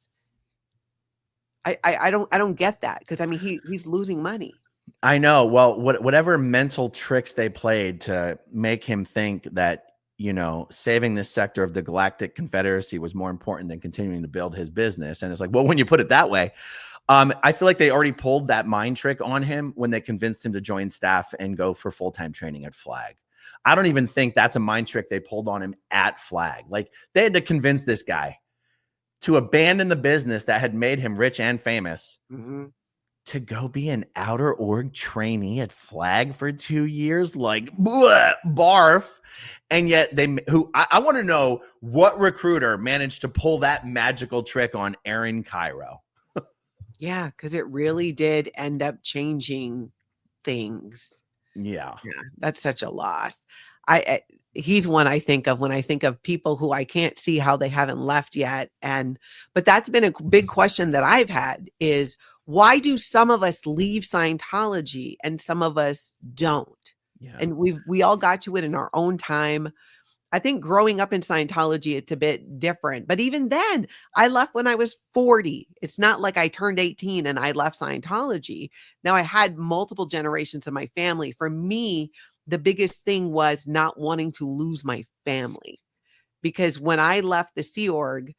I don't get that, because I mean he's losing money. I know. Well, whatever mental tricks they played to make him think that, you know, saving this sector of the Galactic Confederacy was more important than continuing to build his business. And it's like, well, when you put it that way, I feel like they already pulled that mind trick on him when they convinced him to join staff and go for full-time training at Flag. I don't even think that's a mind trick they pulled on him at Flag. Like, they had to convince this guy to abandon the business that had made him rich and famous to go be an outer org trainee at Flag for 2 years. Like, bleh, barf. And yet I want to know what recruiter managed to pull that magical trick on Aaron Kyro. Yeah, because it really did end up changing things. Yeah. Yeah, that's such a loss. I he's one I think of when I think of people who I can't see how they haven't left yet. But that's been a big question that I've had is why do some of us leave Scientology and some of us don't? Yeah. And we all got to it in our own time. I think growing up in Scientology, it's a bit different. But even then, I left when I was 40. It's not like I turned 18 and I left Scientology. Now, I had multiple generations of my family. For me, the biggest thing was not wanting to lose my family. Because when I left the Sea Org,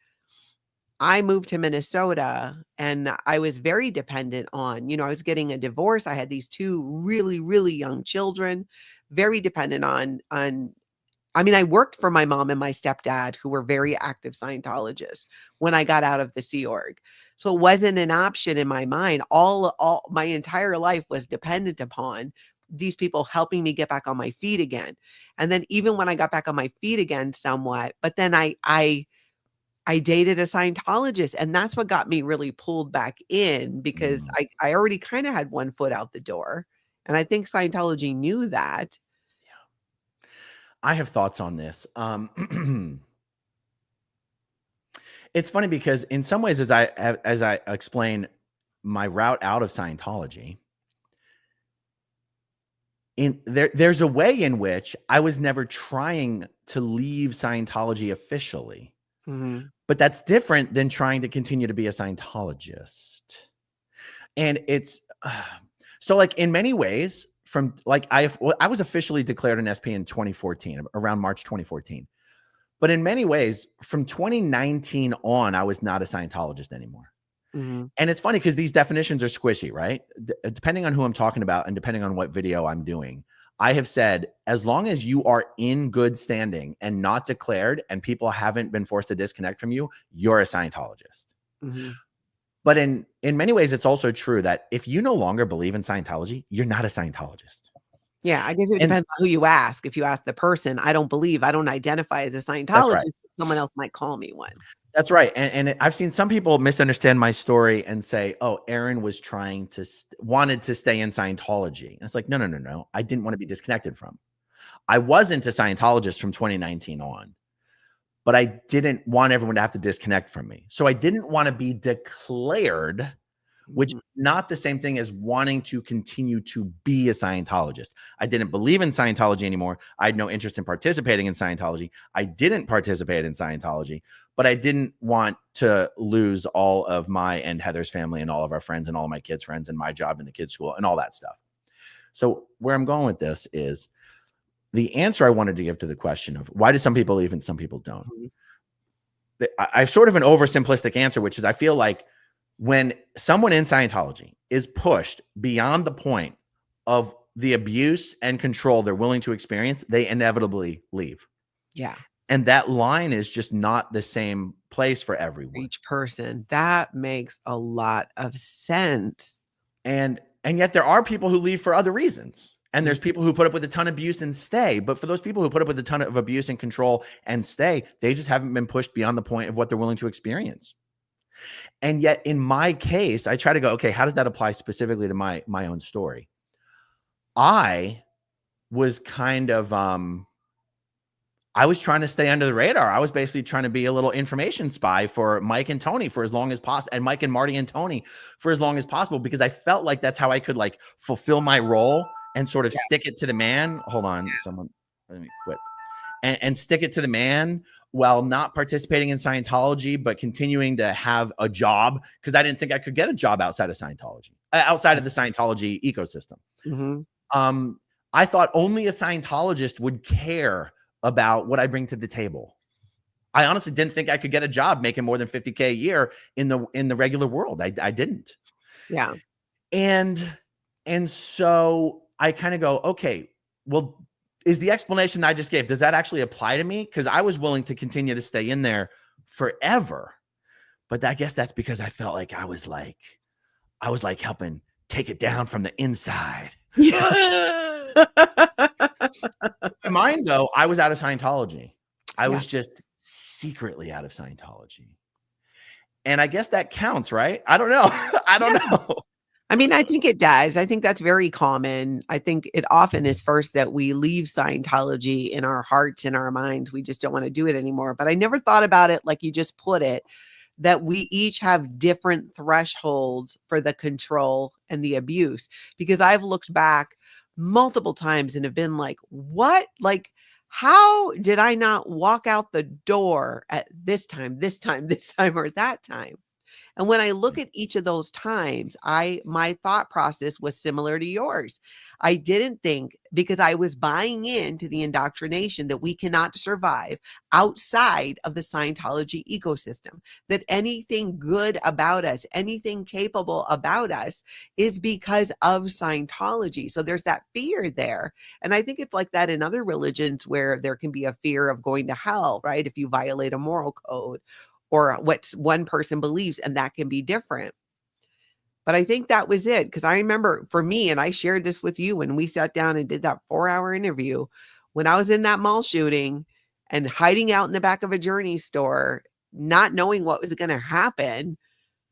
I moved to Minnesota and I was very dependent on, I was getting a divorce. I had these two really, really young children, very dependent on I mean, I worked for my mom and my stepdad, who were very active Scientologists when I got out of the Sea Org. So it wasn't an option in my mind. All my entire life was dependent upon these people helping me get back on my feet again. And then even when I got back on my feet again somewhat, but then I dated a Scientologist, and that's what got me really pulled back in because I already kind of had one foot out the door. And I think Scientology knew that. I have thoughts on this. It's funny because in some ways, as I explain my route out of Scientology, there's a way in which I was never trying to leave Scientology officially, but that's different than trying to continue to be a Scientologist. And it's so like in many ways, from like I was officially declared an SP in 2014, around March 2014. But in many ways, from 2019 on, I was not a Scientologist anymore. And it's funny because these definitions are squishy, right? Depending on who I'm talking about and depending on what video I'm doing, I have said, as long as you are in good standing and not declared and people haven't been forced to disconnect from you, you're a Scientologist. But in many ways, it's also true that if you no longer believe in Scientology, you're not a Scientologist. Yeah, I guess it depends on who you ask. If you ask the person, I don't identify as a Scientologist. Right. Someone else might call me one. That's right. And I've seen some people misunderstand my story and say, oh, Aaron was wanted to stay in Scientology. And it's like, no. I didn't want to be disconnected from. I wasn't a Scientologist from 2019 on. But I didn't want everyone to have to disconnect from me. So I didn't want to be declared, which is not the same thing as wanting to continue to be a Scientologist. I didn't believe in Scientology anymore. I had no interest in participating in Scientology. I didn't participate in Scientology, but I didn't want to lose all of my and Heather's family and all of our friends and all of my kids' friends and my job in the kids' school and all that stuff. So where I'm going with this is, the answer I wanted to give to the question of why do some people leave and some people don't? I have sort of an oversimplistic answer, which is I feel like when someone in Scientology is pushed beyond the point of the abuse and control they're willing to experience, they inevitably leave. Yeah. And that line is just not the same place for everyone. Each person. That makes a lot of sense. And yet there are people who leave for other reasons. And there's people who put up with a ton of abuse and stay. But for those people who put up with a ton of abuse and control and stay, they just haven't been pushed beyond the point of what they're willing to experience. And yet in my case, I try to go, okay, how does that apply specifically to my own story? I was kind of, I was trying to stay under the radar. I was basically trying to be a little information spy for Mike and Tony for as long as possible, and Mike and Marty and Tony for as long as possible, because I felt like that's how I could like fulfill my role and sort of stick it to the man. Hold on, someone, let me quit. And stick it to the man while not participating in Scientology, but continuing to have a job, because I didn't think I could get a job outside of Scientology, outside of the Scientology ecosystem. I thought only a Scientologist would care about what I bring to the table. I honestly didn't think I could get a job making more than $50K a year in the regular world. I didn't. Yeah. And so I kind of go, okay, well, is the explanation I just gave, does that actually apply to me? Because I was willing to continue to stay in there forever. But I guess that's because I felt like I was like helping take it down from the inside. Yeah. In my mind, though, I was out of Scientology. I was just secretly out of Scientology. And I guess that counts, right? I don't know. I don't know. I mean, I think it does. I think that's very common. I think it often is first that we leave Scientology in our hearts, in our minds. We just don't want to do it anymore. But I never thought about it like you just put it, that we each have different thresholds for the control and the abuse. Because I've looked back multiple times and have been like, what? Like, how did I not walk out the door at this time, or that time? And when I look at each of those times, my thought process was similar to yours. I didn't think, because I was buying into the indoctrination that we cannot survive outside of the Scientology ecosystem, that anything good about us, anything capable about us is because of Scientology. So there's that fear there. And I think it's like that in other religions where there can be a fear of going to hell, right? If you violate a moral code, or what one person believes, and that can be different. But I think that was it, because I remember for me, and I shared this with you when we sat down and did that 4-hour interview, when I was in that mall shooting and hiding out in the back of a Journey store, not knowing what was going to happen,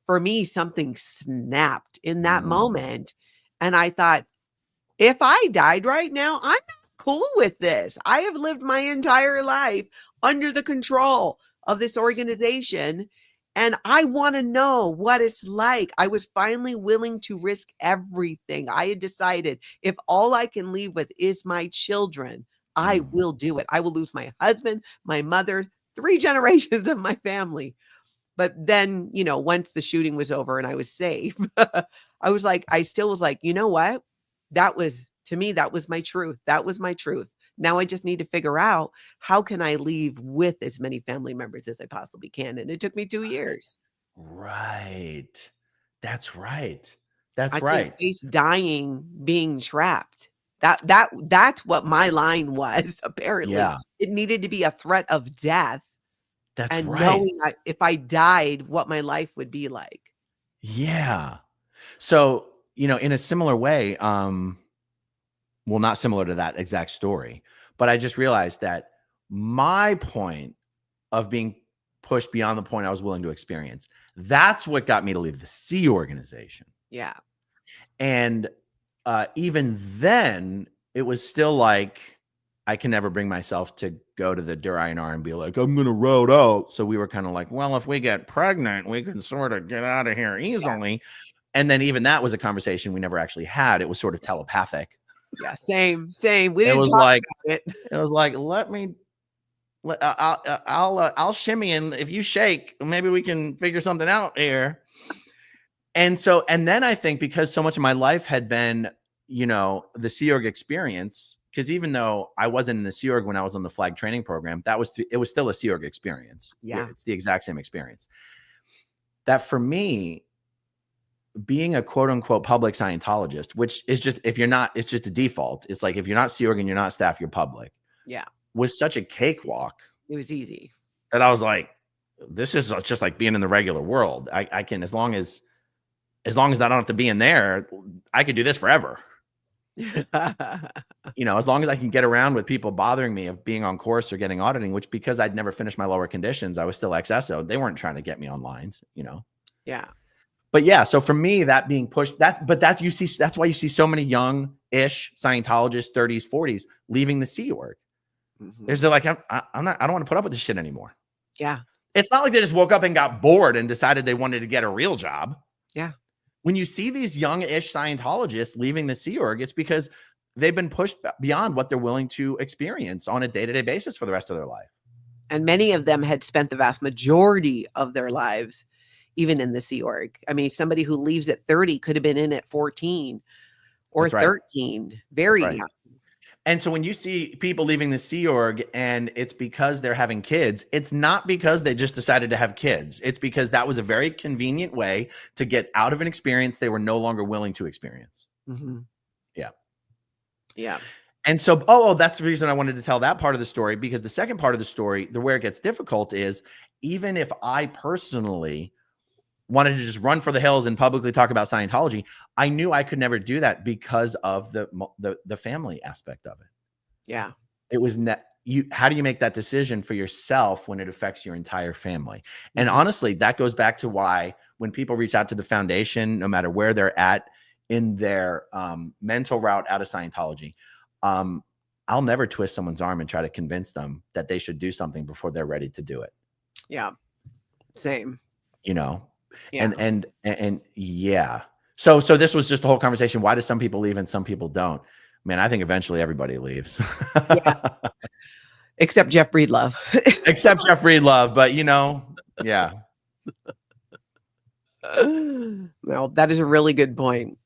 for me, something snapped in that moment. And I thought, if I died right now, I'm not cool with this. I have lived my entire life under the control of this organization, and I want to know what it's like. I was finally willing to risk everything. I had decided, if all I can leave with is my children, I will do it. I will lose my husband, my mother, 3 generations of my family. But then, once the shooting was over and I was safe, I still was like, you know what? To me, that was my truth. That was my truth. Now I just need to figure out, how can I leave with as many family members as I possibly can? And it took me 2 years. Right. That's right. I That's couldn't right. face dying being trapped. That's what my line was, apparently. Yeah. It needed to be a threat of death, That's and right. knowing if I died, what my life would be like. Yeah. So, in a similar way, well, not similar to that exact story, but I just realized that my point of being pushed beyond the point I was willing to experience, that's what got me to leave the Sea organization. Yeah. And even then, it was still like, I can never bring myself to go to the Dianetics and be like, I'm going to road out. So we were kind of like, well, if we get pregnant, we can sort of get out of here easily. Yeah. And then even that was a conversation we never actually had. It was sort of telepathic. Yeah, same. We didn't it was talk like about it. It was like, I'll shimmy, and if you shake, maybe we can figure something out here. And then I think, because so much of my life had been, the Sea Org experience, because even though I wasn't in the Sea Org when I was on the flag training program, it was still a Sea Org experience. Yeah, it's the exact same experience. That for me, being a quote unquote public Scientologist, which is just, if you're not, it's just a default. It's like, if you're not Sea Org and you're not staff, you're public. Yeah. Was such a cakewalk. It was easy. That I was like, this is just like being in the regular world. I can, as long as I don't have to be in there, I could do this forever. As long as I can get around with people bothering me of being on course or getting auditing, which, because I'd never finished my lower conditions, I was still XSO. They weren't trying to get me on lines, Yeah. But yeah, so for me, that being pushed, that's why you see so many young-ish Scientologists, 30s, 40s, leaving the Sea Org. Mm-hmm. There's like, I don't want to put up with this shit anymore. Yeah. It's not like they just woke up and got bored and decided they wanted to get a real job. Yeah. When you see these young-ish Scientologists leaving the Sea Org, it's because they've been pushed beyond what they're willing to experience on a day-to-day basis for the rest of their life. And many of them had spent the vast majority of their lives even in the Sea Org. I mean, somebody who leaves at 30 could have been in at 14 or 13. Very young. And so when you see people leaving the Sea Org and it's because they're having kids, it's not because they just decided to have kids. It's because that was a very convenient way to get out of an experience they were no longer willing to experience. Mm-hmm. Yeah. Yeah. And so, that's the reason I wanted to tell that part of the story, because the second part of the story, where it gets difficult, is even if I personally wanted to just run for the hills and publicly talk about Scientology, I knew I could never do that because of the family aspect of it. Yeah. It was how do you make that decision for yourself when it affects your entire family? And honestly, that goes back to why when people reach out to the foundation, no matter where they're at in their mental route out of Scientology, I'll never twist someone's arm and try to convince them that they should do something before they're ready to do it. Yeah. Same. You know? Yeah. And yeah. So this was just the whole conversation. Why do some people leave and some people don't? Man, I think eventually everybody leaves. Yeah. Except Jeff Breedlove. Except Jeff Breedlove, but yeah. Well, that is a really good point.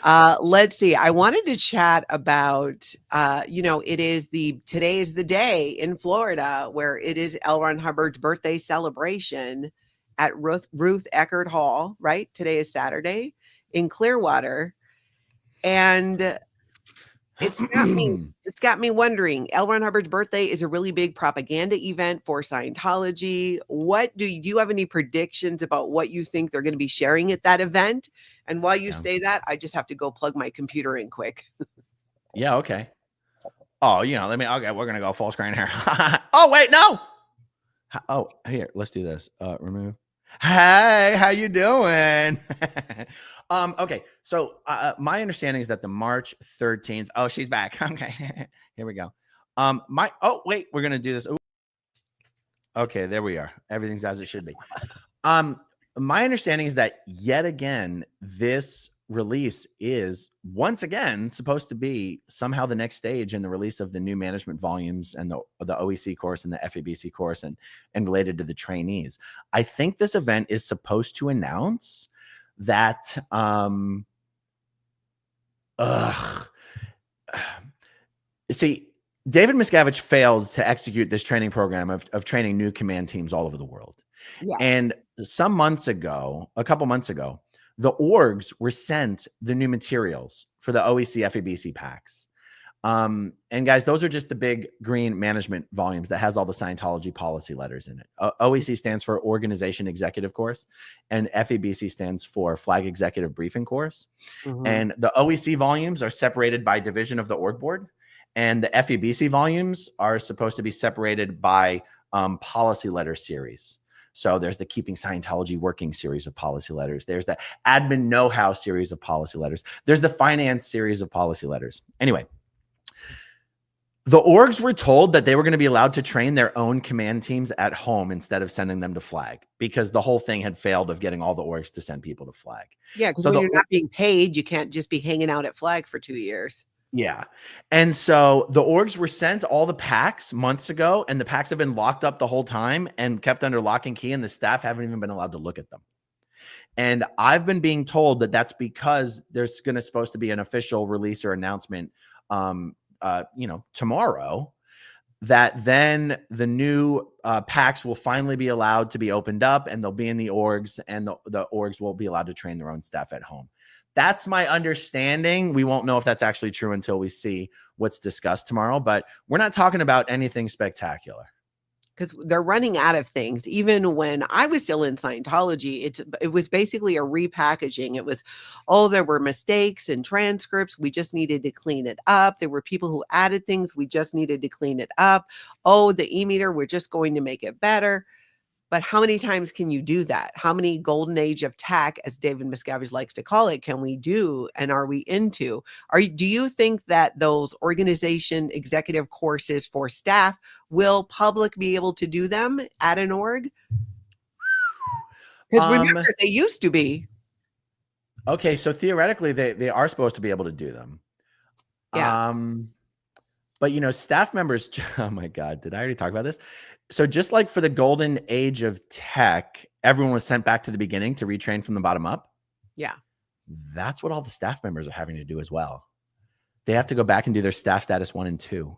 Let's see. I wanted to chat about, today is the day in Florida where it is L. Ron Hubbard's birthday celebration at Ruth Eckerd Hall, right? Today is Saturday in Clearwater. And it's got me wondering, L. Ron Hubbard's birthday is a really big propaganda event for Scientology. Do you have any predictions about what you think they're going to be sharing at that event? And while you say that, I just have to go plug my computer in quick. Yeah. Okay. Oh, okay. We're going to go full screen here. Oh, wait, no. Oh, here, let's do this. Remove. Hey, how you doing? Okay. So my understanding is that the March 13th. Oh, she's back. Okay. Here we go. Wait, we're going to do this. Ooh. Okay, there we are. Everything's as it should be. My understanding is that yet again, this release is once again supposed to be somehow the next stage in the release of the new management volumes and the OEC course and the FEBC course and related to the trainees. I think this event is supposed to announce that see, David Miscavige failed to execute this training program of training new command teams all over the world. Yes. And a couple months ago, the orgs were sent the new materials for the OEC FEBC packs. And guys, those are just the big green management volumes that has all the Scientology policy letters in it. OEC stands for Organization Executive Course, and FEBC stands for Flag Executive Briefing Course. And the OEC volumes are separated by division of the org board, and the FEBC volumes are supposed to be separated by policy letter series. So there's the Keeping Scientology Working series of policy letters. There's the Admin Know-How series of policy letters. There's the Finance series of policy letters. Anyway, the orgs were told that they were going to be allowed to train their own command teams at home instead of sending them to Flag, because the whole thing had failed of getting all the orgs to send people to Flag. Yeah, because when you're not being paid, you can't just be hanging out at Flag for 2 years. Yeah. And so the orgs were sent all the packs months ago, and the packs have been locked up the whole time and kept under lock and key, and the staff haven't even been allowed to look at them. And I've been being told that that's because there's supposed to be an official release or announcement, tomorrow, that then the new packs will finally be allowed to be opened up, and they'll be in the orgs, and the orgs will be allowed to train their own staff at home. That's my understanding. We won't know if that's actually true until we see what's discussed tomorrow, but we're not talking about anything spectacular. Because they're running out of things. Even when I was still in Scientology, it was basically a repackaging. It was, there were mistakes and transcripts. We just needed to clean it up. There were people who added things. We just needed to clean it up. The e-meter, we're just going to make it better. But how many times can you do that? How many golden age of tech, as David Miscavige likes to call it, can we do? And are we into? Do you think that those organization executive courses for staff, will public be able to do them at an org? Because remember, they used to be. Okay, so theoretically, they are supposed to be able to do them. Yeah. But staff members. Oh my God, did I already talk about this? So just like for the golden age of tech, everyone was sent back to the beginning to retrain from the bottom up. Yeah. That's what all the staff members are having to do as well. They have to go back and do their staff status 1 and 2.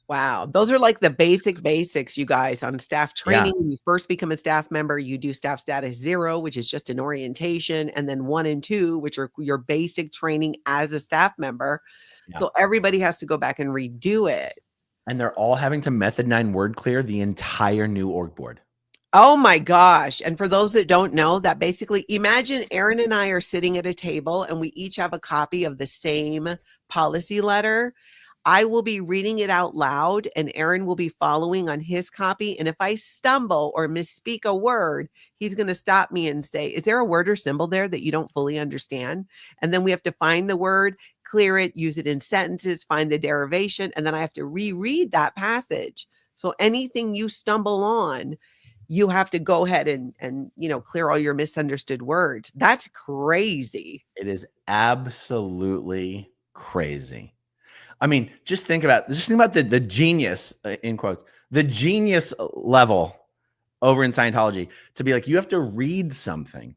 Wow. Those are like the basics, you guys, on staff training. When you first become a staff member, you do staff status 0, which is just an orientation, and then 1 and 2, which are your basic training as a staff member. Yeah. So everybody has to go back and redo it. And they're all having to Method 9 word clear the entire new org board. Oh my gosh. And for those that don't know, that basically, imagine Aaron and I are sitting at a table and we each have a copy of the same policy letter. I will be reading it out loud and Aaron will be following on his copy. And if I stumble or misspeak a word, he's going to stop me and say, is there a word or symbol there that you don't fully understand? And then we have to find the word, clear it, use it in sentences, find the derivation, and then I have to reread that passage. So anything you stumble on, you have to go ahead and clear all your misunderstood words. That's crazy. It is absolutely crazy. I mean, just think about the genius, in quotes, the genius level over in Scientology to be like, you have to read something.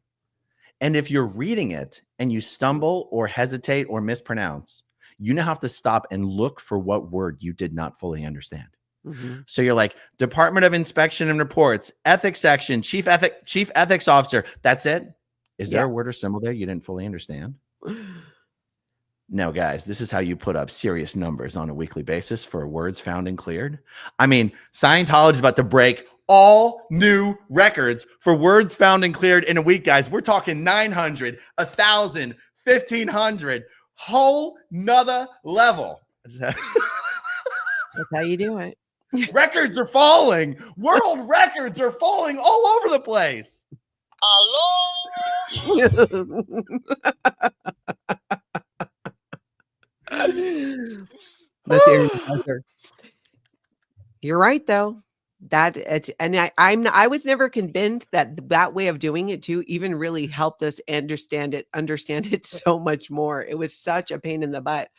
And if you're reading it and you stumble or hesitate or mispronounce, you now have to stop and look for what word you did not fully understand. Mm-hmm. So you're like, Department of Inspection and Reports, Ethics Section, Chief Ethics Officer. That's it. Is there a word or symbol there you didn't fully understand? No, guys, this is how you put up serious numbers on a weekly basis for words found and cleared. I mean, Scientology is about to break all new records for words found and cleared in a week, guys. We're talking 900, 1,000, 1,500, whole nother level. That's how you do it. Records are falling. World records are falling all over the place. That's Aaron Smith. You're right, though. I was never convinced that way of doing it too even really helped us understand it so much more. It was such a pain in the butt.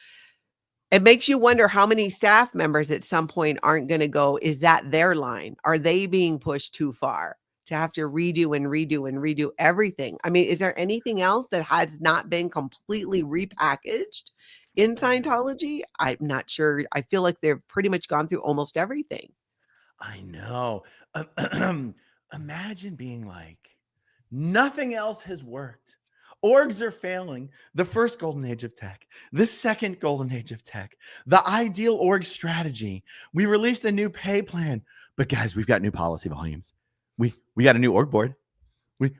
It makes you wonder how many staff members at some point aren't going to go, is that their line? Are they being pushed too far to have to redo everything? I mean, is there anything else that has not been completely repackaged in Scientology? I'm not sure. I feel like they've pretty much gone through almost everything. I know. Imagine being like, nothing else has worked. Orgs are failing. The first golden age of tech, the second golden age of tech, the ideal org strategy. We released a new pay plan, but guys, we've got new policy volumes. We got a new org board. We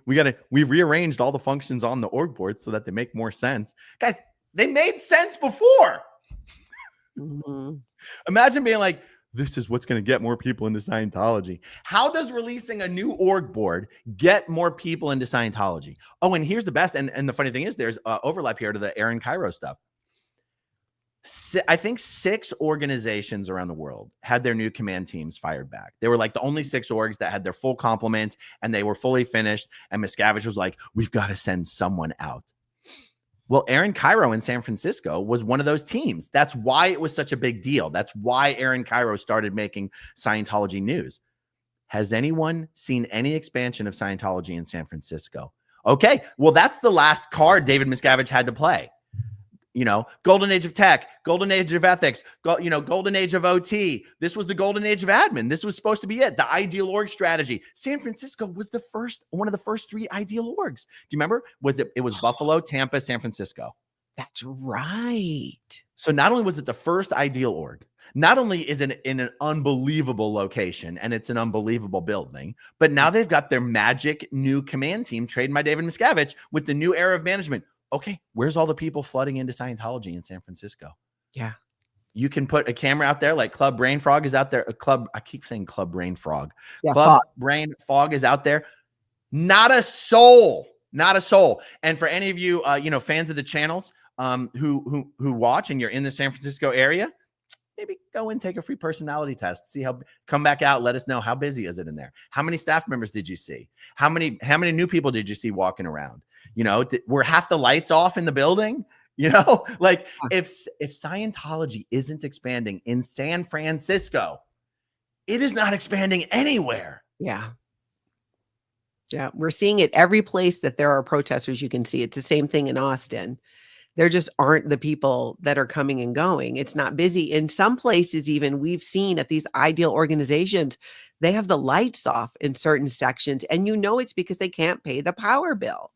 rearranged all the functions on the org board so that they make more sense. Guys, they made sense before. Mm-hmm. Imagine being like, this is what's going to get more people into Scientology. How does releasing a new org board get more people into Scientology? Oh, and here's the best. And the funny thing is there's overlap here to the Aaron Kyro stuff. I think 6 organizations around the world had their new command teams fired back. They were like the only 6 orgs that had their full complement and they were fully finished. And Miscavige was like, we've got to send someone out. Well, Aaron Kyro in San Francisco was one of those teams. That's why it was such a big deal. That's why Aaron Kyro started making Scientology news. Has anyone seen any expansion of Scientology in San Francisco? Okay, well, that's the last card David Miscavige had to play. You know, golden age of tech, golden age of ethics, golden age of OT. This was the golden age of admin. This was supposed to be it. The ideal org strategy. San Francisco was one of the first 3 ideal orgs. Do you remember? It was Buffalo, Tampa, San Francisco. That's right. So not only was it the first ideal org, not only is it in an unbelievable location and it's an unbelievable building, but now they've got their magic new command team trained by David Miscavige with the new era of management. Okay, where's all the people flooding into Scientology in San Francisco? Yeah. You can put a camera out there like Club Brain Frog is out there. I keep saying Club Brain Frog. Yeah, Club Brain Frog is out there. Not a soul. Not a soul. And for any of you, fans of the channels who watch and you're in the San Francisco area, maybe go and take a free personality test. Come back out. Let us know how busy is it in there. How many staff members did you see? How many new people did you see walking around? Were half the lights off in the building? Like if Scientology isn't expanding in San Francisco, it is not expanding anywhere. Yeah. Yeah. We're seeing it every place that there are protesters. You can see it's the same thing in Austin. There just aren't the people that are coming and going. It's not busy. In some places, even we've seen at these ideal organizations, they have the lights off in certain sections. And it's because they can't pay the power bill.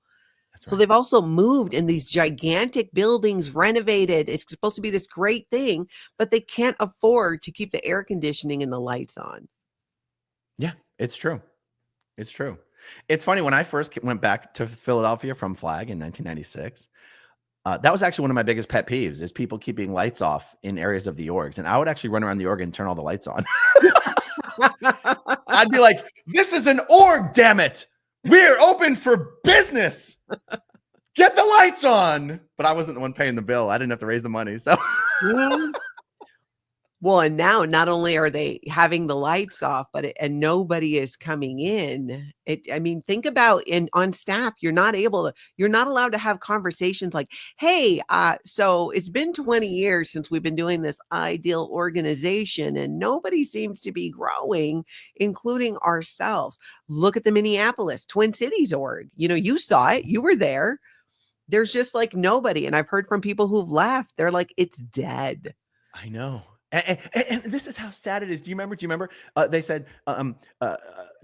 So they've also moved in these gigantic buildings, renovated. It's supposed to be this great thing, but they can't afford to keep the air conditioning and the lights on. Yeah, it's true. It's true. It's funny. When I first went back to Philadelphia from Flag in 1996, That was actually one of my biggest pet peeves is people keeping lights off in areas of the orgs. And I would actually run around the org and turn all the lights on. I'd be like, this is an org, damn it. We're open for business. Get the lights on. But I wasn't the one paying the bill. I didn't have to raise the money. So well, and now not only are they having the lights off, but and nobody is coming in. I mean, think about on staff, you're not allowed to have conversations like, hey, so it's been 20 years since we've been doing this ideal organization and nobody seems to be growing, including ourselves. Look at the Minneapolis Twin Cities org. You saw it, you were there. There's just like nobody. And I've heard from people who've left. They're like, it's dead. I know. And this is how sad it is. Do you remember? They said,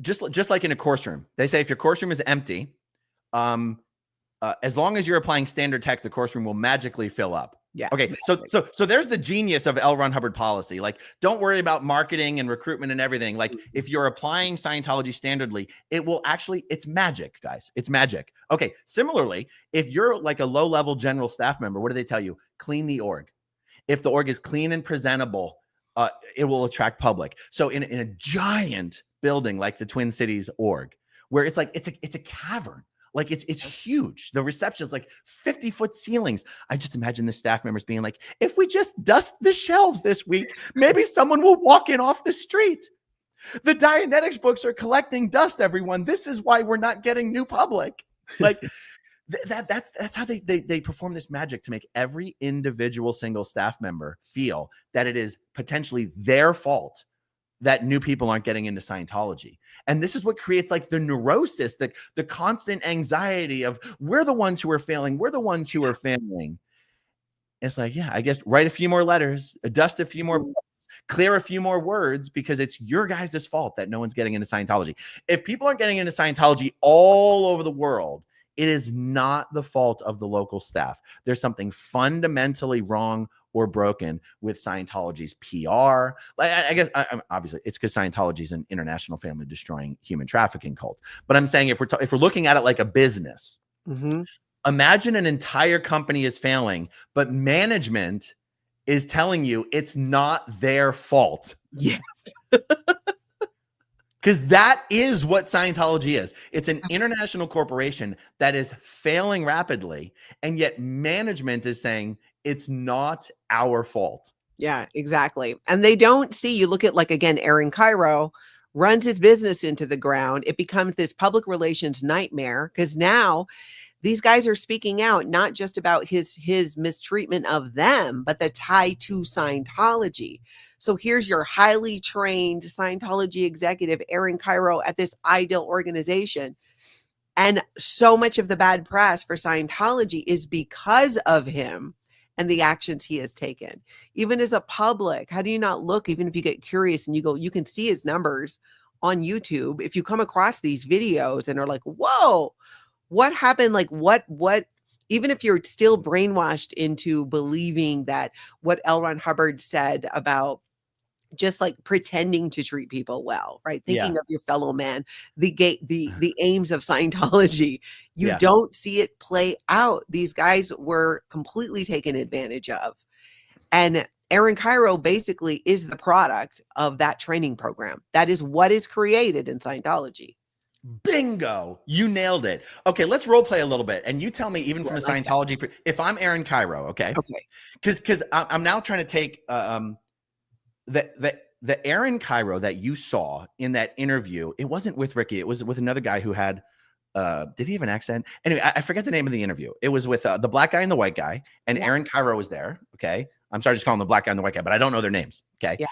just like in a course room, they say if your course room is empty, as long as you're applying standard tech, the course room will magically fill up. Yeah. Okay. So there's the genius of L. Ron Hubbard policy. Like, don't worry about marketing and recruitment and everything. Like, if you're applying Scientology standardly, it's magic, guys. It's magic. Okay. Similarly, if you're like a low-level general staff member, what do they tell you? Clean the org. If the org is clean and presentable, it will attract public. So in a giant building like the Twin Cities org, where it's like it's a cavern, like it's huge. The reception is like 50-foot ceilings. I just imagine the staff members being like, if we just dust the shelves this week, maybe someone will walk in off the street. The Dianetics books are collecting dust, everyone. This is why we're not getting new public. Like. That's how they perform this magic to make every individual single staff member feel that it is potentially their fault that new people aren't getting into Scientology. And this is what creates like the neurosis, the constant anxiety of we're the ones who are failing. We're the ones who are failing. It's like, yeah, I guess write a few more letters, dust a few more books, clear a few more words, because it's your guys' fault that no one's getting into Scientology. If people aren't getting into Scientology all over the world, it is not the fault of the local staff. There's something fundamentally wrong or broken with Scientology's PR. Like, I guess, obviously, it's because Scientology is an international family destroying human trafficking cult. But I'm saying if we're looking at it like a business, imagine an entire company is failing, but management is telling you it's not their fault. Yes. Because that is what Scientology is. It's an international corporation that is failing rapidly, and yet management is saying it's not our fault. Yeah, exactly. And they don't see, you look at like, again, Aaron Kyro runs his business into the ground. It becomes this public relations nightmare because now these guys are speaking out, not just about his mistreatment of them, but the tie to Scientology. So here's your highly trained Scientology executive, Aaron Kyro, at this ideal organization. And so much of the bad press for Scientology is because of him and the actions he has taken. Even as a public, how do you not look, even if you get curious and you go, you can see his numbers on YouTube. If you come across these videos and are like, whoa, what happened? Like what, even if you're still brainwashed into believing that what L. Ron Hubbard said about just like pretending to treat people well, right? Thinking of your fellow man, the aims of Scientology, you don't see it play out. These guys were completely taken advantage of. And Aaron Kyro basically is the product of that training program. That is what is created in Scientology. Bingo. You nailed it. Okay, let's role play a little bit. And you tell me, even from a Scientology, if I'm Aaron Kyro, okay? Okay. Because I'm now trying to take the Aaron Kyro that you saw in that interview. It wasn't with Ricky. It was with another guy who had, did he have an accent? Anyway, I forget the name of the interview. It was with the black guy and the white guy, and Aaron Kyro was there. Okay. I'm sorry, just calling the black guy and the white guy, but I don't know their names. Okay. Yeah.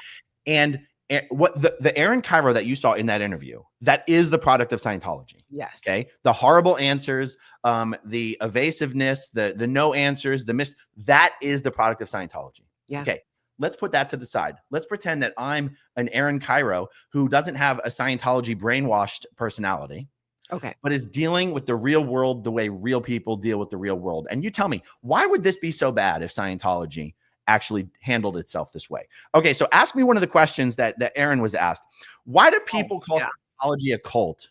And what the Aaron Kyro that you saw in that interview, that is the product of Scientology. Yes. Okay. The horrible answers, the evasiveness, the no answers, that is the product of Scientology. Yeah. Okay. Let's put that to the side. Let's pretend that I'm an Aaron Kyro who doesn't have a Scientology brainwashed personality. Okay. But is dealing with the real world the way real people deal with the real world. And you tell me, why would this be so bad if Scientology actually handled itself this way? Okay, so ask me one of the questions that Aaron was asked. Why do people call Scientology a cult?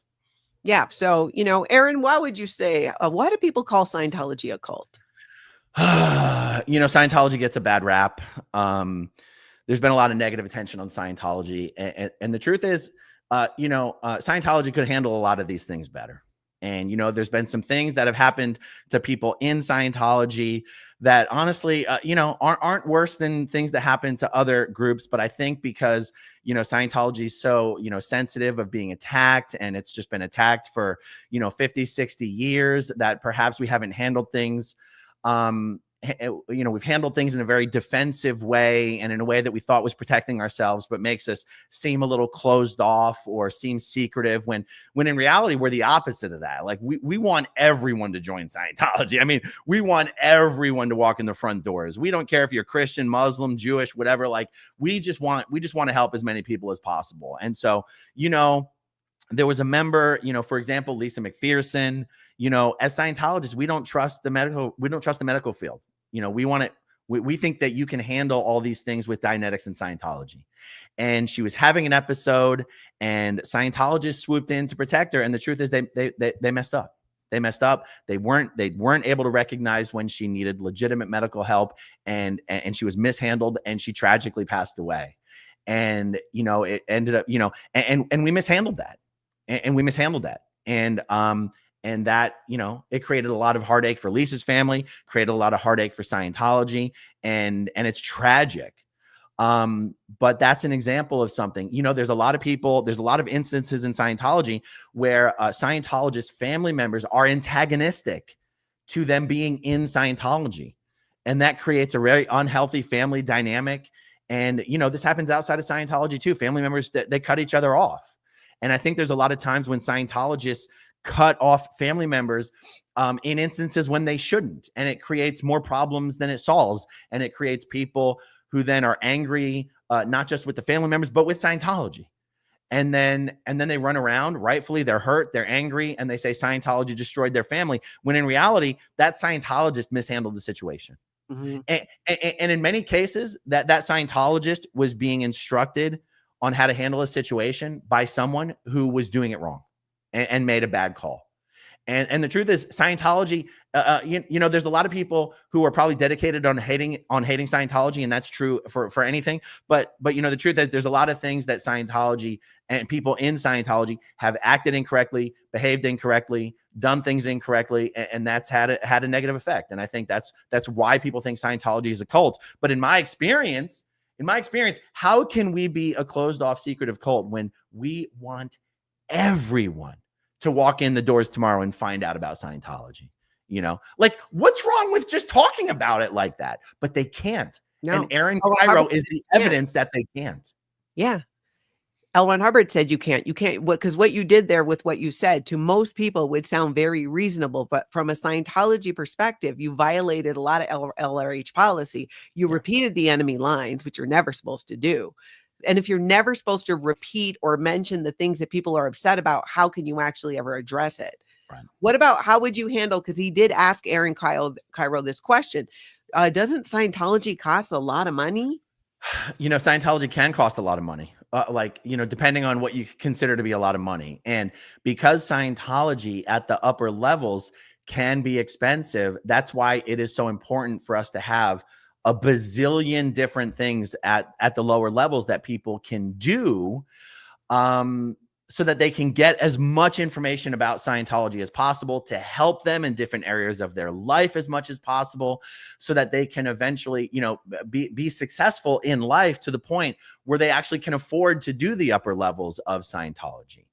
Yeah. So, Aaron, why would you say, why do people call Scientology a cult? Scientology gets a bad rap. There's been a lot of negative attention on Scientology. And the truth is, Scientology could handle a lot of these things better. And, there's been some things that have happened to people in Scientology that honestly, aren't worse than things that happen to other groups. But I think because, Scientology is so, sensitive of being attacked, and it's just been attacked for, 50, 60 years, that perhaps we haven't handled things. We've handled things in a very defensive way and in a way that we thought was protecting ourselves, but makes us seem a little closed off or seem secretive when in reality, we're the opposite of that. Like we want everyone to join Scientology. I mean, we want everyone to walk in the front doors. We don't care if you're Christian, Muslim, Jewish, whatever. Like we just want to help as many people as possible. And so, there was a member, for example, Lisa McPherson, as Scientologists, we don't trust the medical field. We think that you can handle all these things with Dianetics and Scientology. And she was having an episode, and Scientologists swooped in to protect her. And the truth is they messed up. They messed up. They weren't able to recognize when she needed legitimate medical help, and she was mishandled, and she tragically passed away. And, it ended up, and we mishandled that. And we mishandled that. And that, it created a lot of heartache for Lisa's family, created a lot of heartache for Scientology, and it's tragic. But that's an example of something. There's a lot of instances in Scientology where Scientologist family members are antagonistic to them being in Scientology. And that creates a very unhealthy family dynamic. And, this happens outside of Scientology too. Family members, they cut each other off. And I think there's a lot of times when Scientologists cut off family members in instances when they shouldn't. And it creates more problems than it solves. And it creates people who then are angry, not just with the family members, but with Scientology. And then they run around, rightfully, they're hurt, they're angry, and they say Scientology destroyed their family, when in reality, that Scientologist mishandled the situation. Mm-hmm. And in many cases, that Scientologist was being instructed on how to handle a situation by someone who was doing it wrong and made a bad call. And the truth is, Scientology, there's a lot of people who are probably dedicated on hating Scientology, and that's true for anything. But the truth is, there's a lot of things that Scientology and people in Scientology have acted incorrectly, behaved incorrectly, done things incorrectly, and that's had a negative effect. And I think that's why people think Scientology is a cult. But in my experience, how can we be a closed off, secretive cult when we want everyone to walk in the doors tomorrow and find out about Scientology? Like what's wrong with just talking about it like that? But they can't. No. And Aaron Kyro is the evidence that they can't. Yeah. Aaron Hubbard said you can't, because what you did there with what you said to most people would sound very reasonable. But from a Scientology perspective, you violated a lot of LRH policy. You repeated the enemy lines, which you're never supposed to do. And if you're never supposed to repeat or mention the things that people are upset about, how can you actually ever address it? Right. What about, how would you handle, because he did ask Aaron Kyro this question, doesn't Scientology cost a lot of money? Scientology can cost a lot of money, depending on what you consider to be a lot of money. And because Scientology at the upper levels can be expensive, that's why it is so important for us to have a bazillion different things at the lower levels that people can do, so that they can get as much information about Scientology as possible to help them in different areas of their life as much as possible, so that they can eventually, be successful in life to the point where they actually can afford to do the upper levels of Scientology.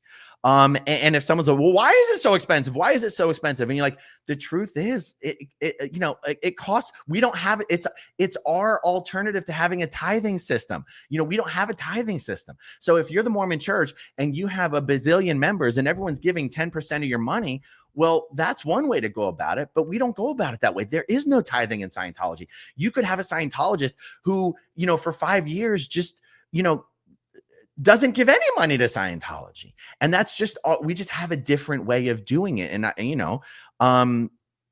And if someone's like, well, why is it so expensive? Why is it so expensive? And you're like, the truth is, it costs. We don't have it. It's our alternative to having a tithing system. We don't have a tithing system. So if you're the Mormon church and you have a bazillion members and everyone's giving 10% of your money, well, that's one way to go about it, but we don't go about it that way. There is no tithing in Scientology. You could have a Scientologist who, for 5 years, just, doesn't give any money to Scientology. And that's just, we just have a different way of doing it. And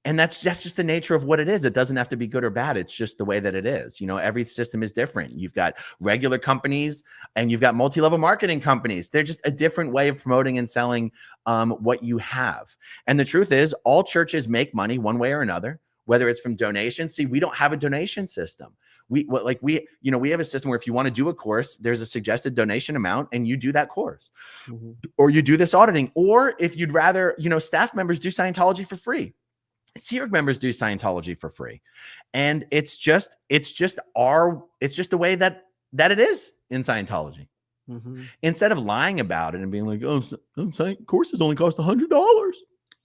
that's just the nature of what it is. It doesn't have to be good or bad. It's just the way that it is. Every system is different. You've got regular companies and you've got multi-level marketing companies. They're just a different way of promoting and selling what you have. And the truth is, all churches make money one way or another, whether it's from donations. See, we don't have a donation system. We have a system where if you want to do a course, there's a suggested donation amount and you do that course, or you do this auditing, or if you'd rather, staff members do Scientology for free. Sea Org members do Scientology for free. And it's just the way that it is in Scientology. Instead of lying about it and being like, courses only cost $100.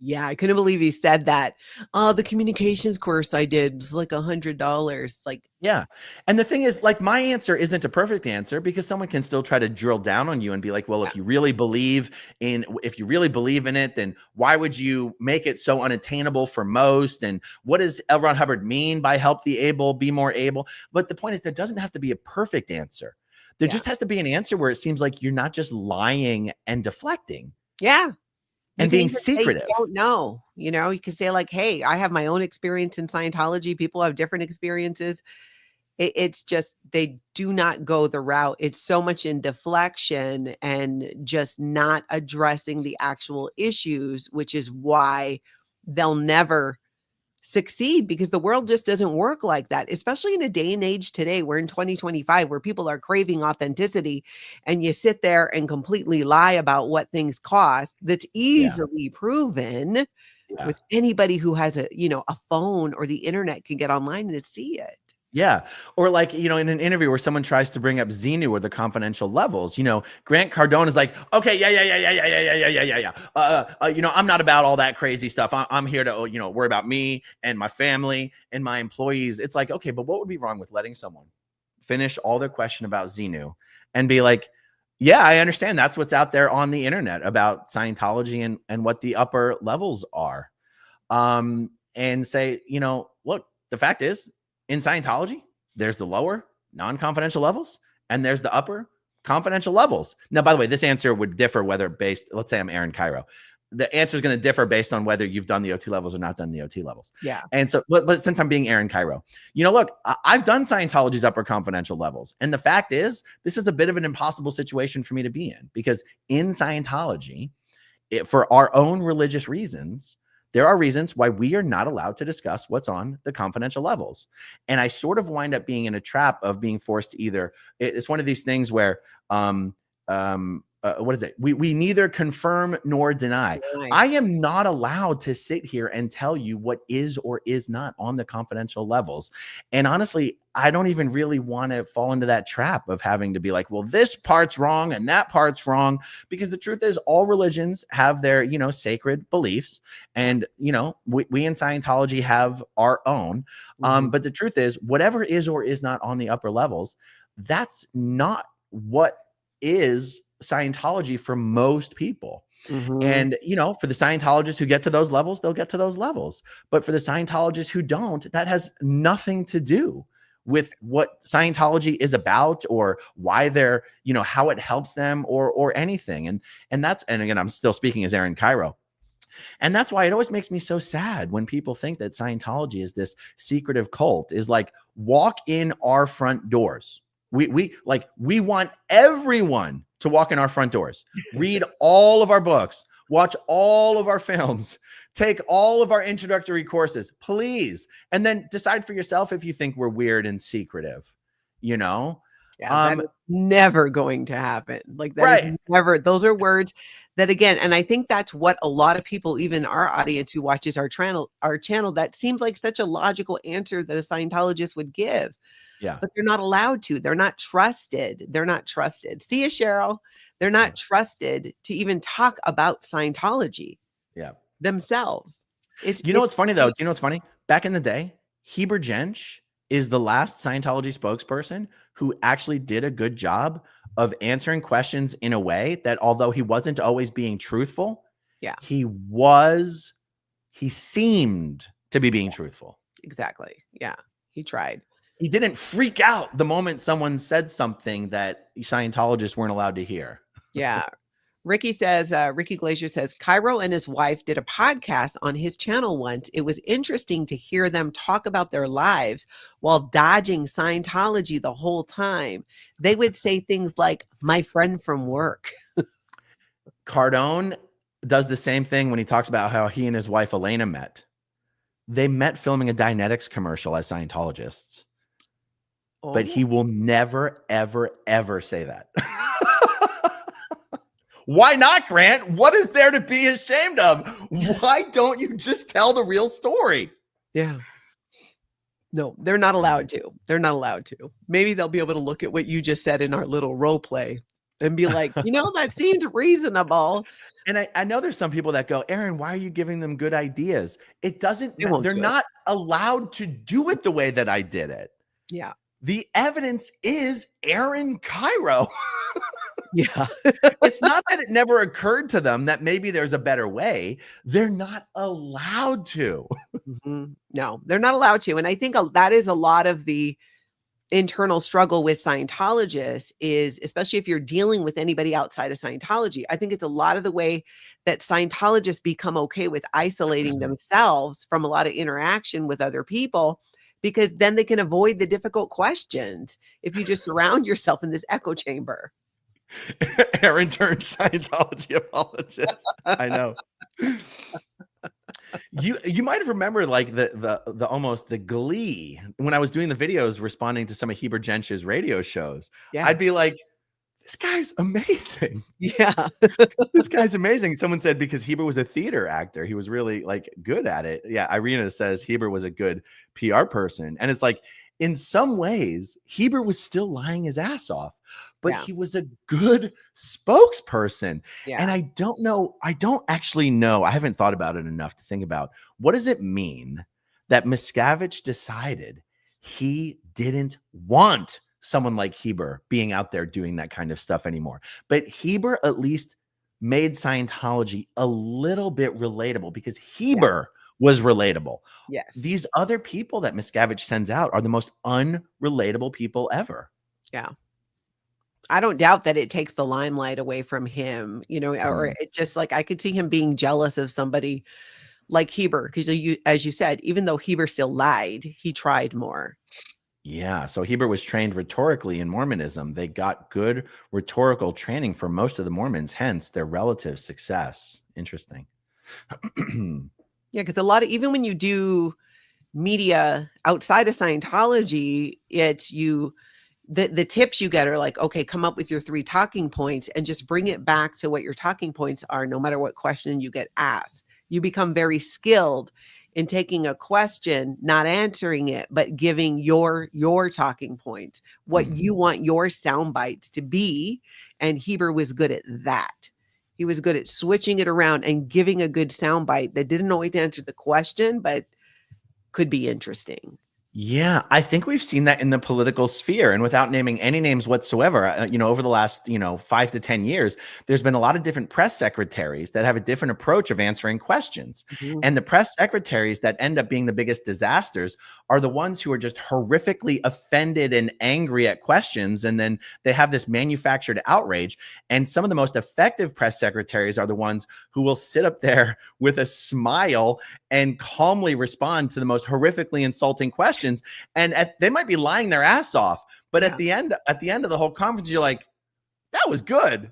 Yeah, I couldn't believe he said that. The communications course I did was like $100. Like, yeah. And the thing is, like, my answer isn't a perfect answer because someone can still try to drill down on you and be like, well, if you really believe in it, then why would you make it so unattainable for most? And what does L. Ron Hubbard mean by help the able be more able? But the point is, there doesn't have to be a perfect answer. There just has to be an answer where it seems like you're not just lying and deflecting. Yeah. And being secretive. You don't know, you can say like, hey, I have my own experience in Scientology. People have different experiences. It's just, they do not go the route. It's so much in deflection and just not addressing the actual issues, which is why they'll never succeed, because the world just doesn't work like that, especially in a day and age today. We're in 2025 where people are craving authenticity, and you sit there and completely lie about what things cost. That's easily proven with anybody who has a phone or the internet can get online and see it. Yeah. Or like, in an interview where someone tries to bring up Xenu or the confidential levels, Grant Cardone is like, okay, yeah. I'm not about all that crazy stuff. I'm here to, worry about me and my family and my employees. It's like, okay, but what would be wrong with letting someone finish all their question about Xenu and be like, yeah, I understand that's what's out there on the internet about Scientology and what the upper levels are. And say, look, the fact is, in Scientology, there's the lower non-confidential levels and there's the upper confidential levels. Now, by the way, this answer would differ whether let's say I'm Aaron Kyro. The answer is going to differ based on whether you've done the OT levels or not done the OT levels. Yeah. And so, but since I'm being Aaron Kyro, look, I've done Scientology's upper confidential levels. And the fact is, this is a bit of an impossible situation for me to be in, because in Scientology, for our own religious reasons, there are reasons why we are not allowed to discuss what's on the confidential levels. And I sort of wind up being in a trap of being forced to it's one of these things where, what is it? We neither confirm nor deny. Right. I am not allowed to sit here and tell you what is or is not on the confidential levels. And honestly, I don't even really want to fall into that trap of having to be like, well, this part's wrong and that part's wrong, because the truth is all religions have their, sacred beliefs. And, we in Scientology have our own. But the truth is, whatever is or is not on the upper levels, that's not what is Scientology for most people. And, for the Scientologists who get to those levels, they'll get to those levels. But for the Scientologists who don't, that has nothing to do with what Scientology is about or why they're, how it helps them or anything. And again, I'm still speaking as Aaron Kyro. And that's why it always makes me so sad when people think that Scientology is this secretive cult, is like, walk in our front doors. We want everyone to walk in our front doors, read all of our books, watch all of our films, take all of our introductory courses, please. And then decide for yourself if you think we're weird and secretive, Yeah, that is never going to happen. Like that is never, those are words that, again, and I think that's what a lot of people, even our audience who watches our channel, that seems like such a logical answer that a Scientologist would give. Yeah. But they're not allowed to. They're not trusted. See you, Cheryl. They're not trusted to even talk about Scientology themselves. What's funny though? Do you know what's funny? Back in the day, Heber Jensch is the last Scientology spokesperson who actually did a good job of answering questions in a way that, although he wasn't always being truthful, he seemed to be being truthful. Exactly. Yeah. He tried. He didn't freak out the moment someone said something that Scientologists weren't allowed to hear. Yeah. Ricky Glacier says, Kyro and his wife did a podcast on his channel once. It was interesting to hear them talk about their lives while dodging Scientology the whole time. They would say things like, my friend from work. Cardone does the same thing when he talks about how he and his wife Elena met. they met filming a Dianetics commercial as Scientologists, but he Oh. will never, ever, ever say that. Why not, Grant? What is there to be ashamed of? Why don't you just tell the real story? Yeah. No, they're not allowed to. They're not allowed to. Maybe they'll be able to look at what you just said in our little role play and be like, that seemed reasonable. And I know there's some people that go, Aaron, why are you giving them good ideas? It doesn't, They won't they're do it. not allowed to do it the way that I did it. Yeah. The evidence is Aaron Kyro. Yeah. It's not that it never occurred to them that maybe there's a better way. They're not allowed to. No, they're not allowed to. And I think that is a lot of the internal struggle with Scientologists is, especially if you're dealing with anybody outside of Scientology, I think it's a lot of the way that Scientologists become okay with isolating themselves from a lot of interaction with other people, because then they can avoid the difficult questions if you just surround yourself in this echo chamber. Aaron turned Scientology apologist. I know. You might have remembered like the almost the glee when I was doing the videos responding to some of Heber Jensch's radio shows. Yeah. I'd be like, this guy's amazing. Yeah. This guy's amazing. Someone said because Heber was a theater actor, he was really like good at it. Yeah, Irina says Heber was a good PR person. And it's like, in some ways, Heber was still lying his ass off, but Yeah. he was a good spokesperson. Yeah. And I don't actually know. I haven't thought about it enough to think about what does it mean that Miscavige decided he didn't want someone like Heber being out there doing that kind of stuff anymore. But Heber at least made Scientology a little bit relatable because Heber was relatable. Yes. These other people that Miscavige sends out are the most unrelatable people ever. Yeah. I don't doubt that it takes the limelight away from him, or it just like I could see him being jealous of somebody like Heber, because as you said, even though Heber still lied, he tried more. Yeah. So Heber was trained rhetorically in Mormonism. They got good rhetorical training for most of the Mormons, hence their relative success. Interesting. Yeah, because a lot of, even when you do media outside of Scientology, the tips you get are like, okay, come up with your 3 talking points and just bring it back to what your talking points are, no matter what question you get asked. You become very skilled in taking a question, not answering it, but giving your talking points, what you want your sound bites to be. And Heber was good at that. He was good at switching it around and giving a good sound bite that didn't always answer the question, but could be interesting. Yeah, I think we've seen that in the political sphere, and without naming any names whatsoever, over the last, 5 to 10 years, there's been a lot of different press secretaries that have a different approach of answering questions. And the press secretaries that end up being the biggest disasters are the ones who are just horrifically offended and angry at questions. And then they have this manufactured outrage. And some of the most effective press secretaries are the ones who will sit up there with a smile and calmly respond to the most horrifically insulting questions. And they might be lying their ass off, but at the end of the whole conference, you're like, that was good.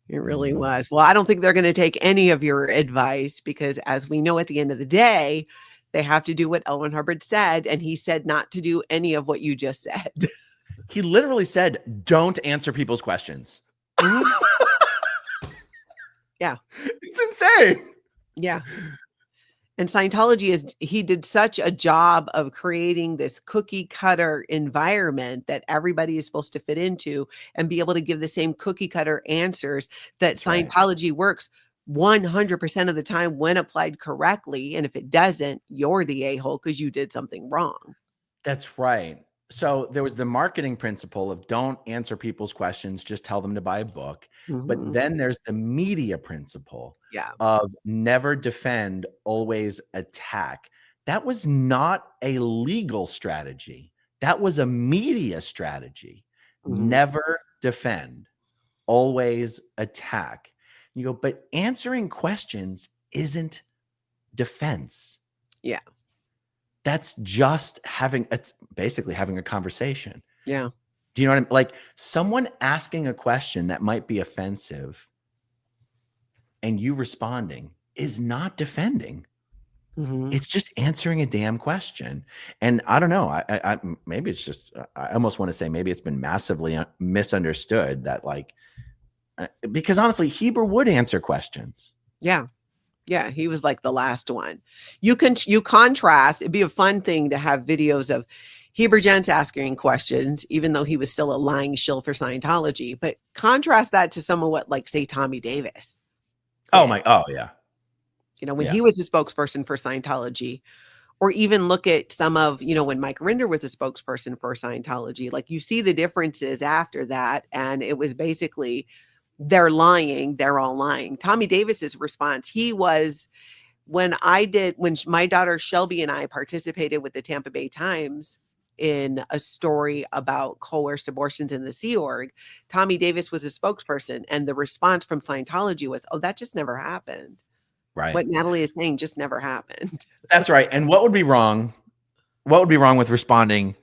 It really was. Well, I don't think they're going to take any of your advice because, as we know, at the end of the day, they have to do what Elwin Hubbard said, and he said not to do any of what you just said. He literally said, don't answer people's questions. Yeah. It's insane. Yeah. And Scientology he did such a job of creating this cookie cutter environment that everybody is supposed to fit into and be able to give the same cookie cutter answers that Scientology works 100% of the time when applied correctly. And if it doesn't, you're the a-hole because you did something wrong. That's right. So there was the marketing principle of don't answer people's questions, just tell them to buy a book. But then there's the media principle of never defend, always attack. That was not a legal strategy. That was a media strategy. Never defend, always attack. You go, but answering questions isn't defense. Yeah. That's just it's basically having a conversation. Yeah. Do you know what I'm like? Someone asking a question that might be offensive and you responding is not defending. Mhm. It's just answering a damn question. And I don't know. I maybe it's just, I almost want to say maybe it's been massively misunderstood that like, because honestly, Heber would answer questions. Yeah. Yeah, he was like the last one. You contrast, it'd be a fun thing to have videos of Heber Gents asking questions, even though he was still a lying shill for Scientology. But contrast that to some of what, like, say, Tommy Davis. Oh did. my, oh yeah. You know, when Yeah. he was the spokesperson for Scientology, or even look at some of, you know, when Mike Rinder was a spokesperson for Scientology, like you see the differences after that. And it was basically, they're lying, they're all lying. Tommy Davis's response, he was, when my daughter Shelby and I participated with the Tampa Bay Times in a story about coerced abortions in the Sea Org, Tommy Davis was a spokesperson. And the response from Scientology was, oh, that just never happened. Right. What Natalie is saying just never happened. That's right. And what would be wrong? What would be wrong with responding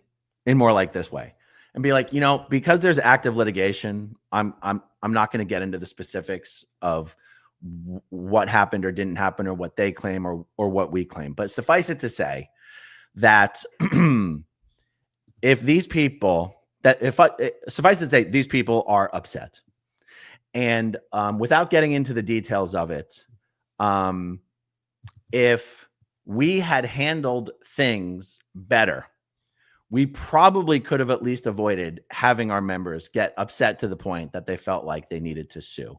in more like this way and be like, you know, because there's active litigation, I'm not going to get into the specifics of what happened or didn't happen or what they claim or what we claim. But suffice it to say that if these people suffice it to say, these people are upset. And without getting into the details of it, if we had handled things better, we probably could have at least avoided having our members get upset to the point that they felt like they needed to sue.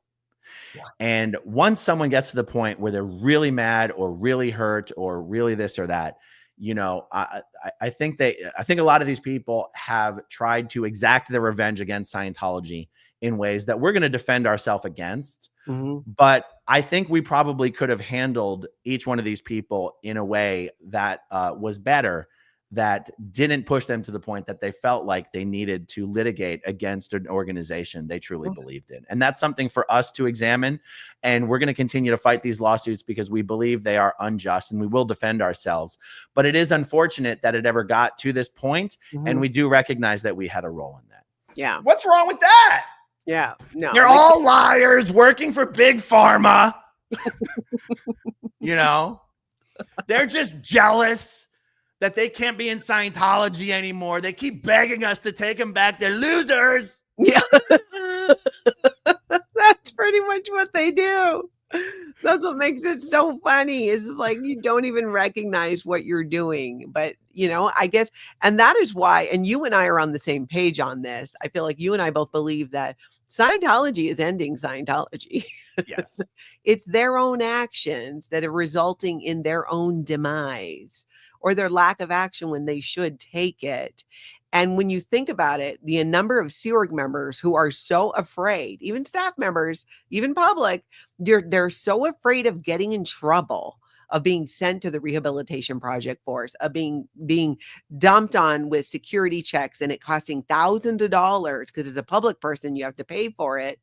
Yeah. And once someone gets to the point where they're really mad or really hurt or really this or that, you know, I think a lot of these people have tried to exact their revenge against Scientology in ways that we're going to defend ourselves against. Mm-hmm. But I think we probably could have handled each one of these people in a way that was better, that didn't push them to the point that they felt like they needed to litigate against an organization they truly believed in. And that's something for us to examine. And we're going to continue to fight these lawsuits because we believe they are unjust and we will defend ourselves. But it is unfortunate that it ever got to this point. Mm-hmm. And we do recognize that we had a role in that. Yeah. What's wrong with that? Yeah. No. They're all liars working for Big Pharma. You know, they're just jealous that they can't be in Scientology anymore. They keep begging us to take them back. They're losers. Yeah. That's pretty much what they do. That's what makes it so funny. Is it's like you don't even recognize what you're doing. But, you know, I guess, and that is why, and you and I are on the same page on this. I feel like you and I both believe that Scientology is ending Scientology. Yes. It's their own actions that are resulting in their own demise or their lack of action when they should take it. And when you think about it, the number of Sea Org members who are so afraid, even staff members, even public, they're so afraid of getting in trouble, of being sent to the Rehabilitation Project Force, of being dumped on with security checks and it costing thousands of dollars because as a public person, you have to pay for it,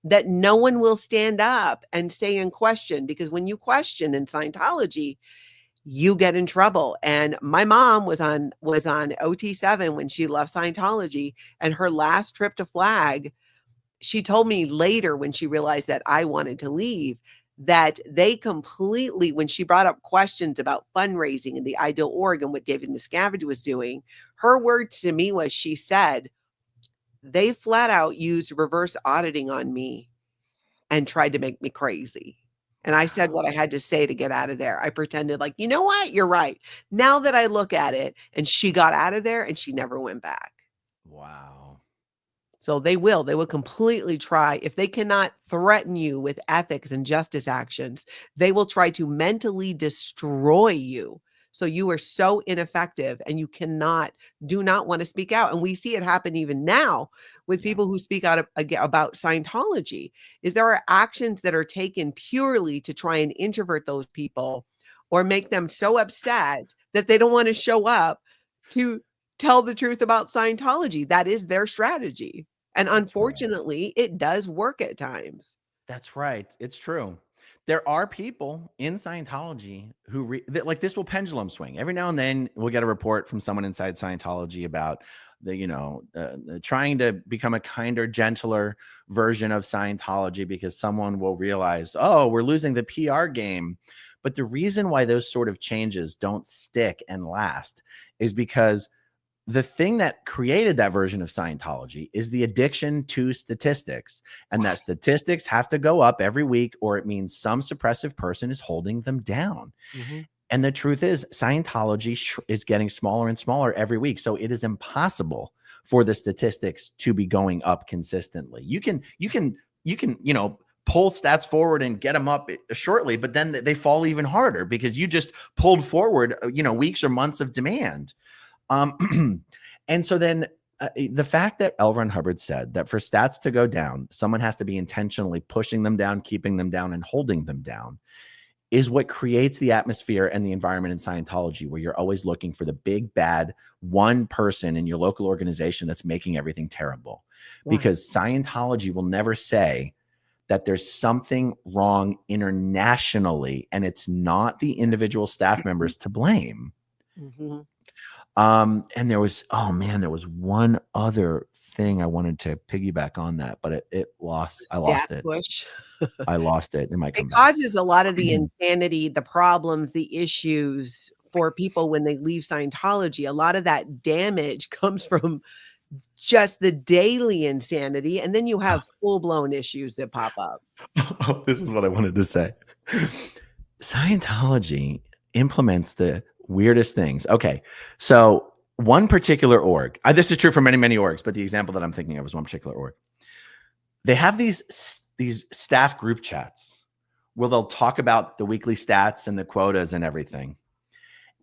that no one will stand up and stay in question. Because when you question in Scientology, you get in trouble. And my mom was on OT7 when she left Scientology, and her last trip to Flag, she told me later when she realized that I wanted to leave, that they completely, when she brought up questions about fundraising and the Ideal Org and what David Miscavige was doing, her words to me was, she said, they flat out used reverse auditing on me and tried to make me crazy. And I said what I had to say to get out of there. I pretended like, you know what? You're right. Now that I look at it, and she got out of there and she never went back. Wow. So they will completely try. If they cannot threaten you with ethics and justice actions, they will try to mentally destroy you. So you are so ineffective and you do not want to speak out. And we see it happen even now with people who speak out about Scientology. Is there are actions that are taken purely to try and introvert those people or make them so upset that they don't want to show up to tell the truth about Scientology. That is their strategy. And unfortunately, it does work at times. That's right. It's true. There are people in Scientology who that, like, this will pendulum swing. Every now and then we'll get a report from someone inside Scientology about trying to become a kinder, gentler version of Scientology because someone will realize, oh, we're losing the PR game. But the reason why those sort of changes don't stick and last is because the thing that created that version of Scientology is the addiction to statistics, and that statistics have to go up every week, or it means some suppressive person is holding them down. And the truth is, Scientology is getting smaller and smaller every week. So it is impossible for the statistics to be going up consistently. You can, pull stats forward and get them up shortly, but then they fall even harder because you just pulled forward, weeks or months of demand. And so then the fact that L. Ron Hubbard said that for stats to go down, someone has to be intentionally pushing them down, keeping them down, and holding them down is what creates the atmosphere and the environment in Scientology, where you're always looking for the big, bad one person in your local organization that's making everything terrible. Because Scientology will never say that there's something wrong internationally, and it's not the individual staff members to blame. And there was one other thing I wanted to piggyback on that, but I lost it. I lost it. It might come It back. causes a lot of the insanity, the problems, the issues for people when they leave Scientology. A lot of that damage comes from just the daily insanity, and then you have full-blown issues that pop up. Oh, this is what I wanted to say. Scientology implements the weirdest things. Okay, so one particular org, this is true for many, many orgs, but the example that I'm thinking of is one particular org. They have these staff group chats where they'll talk about the weekly stats and the quotas and everything.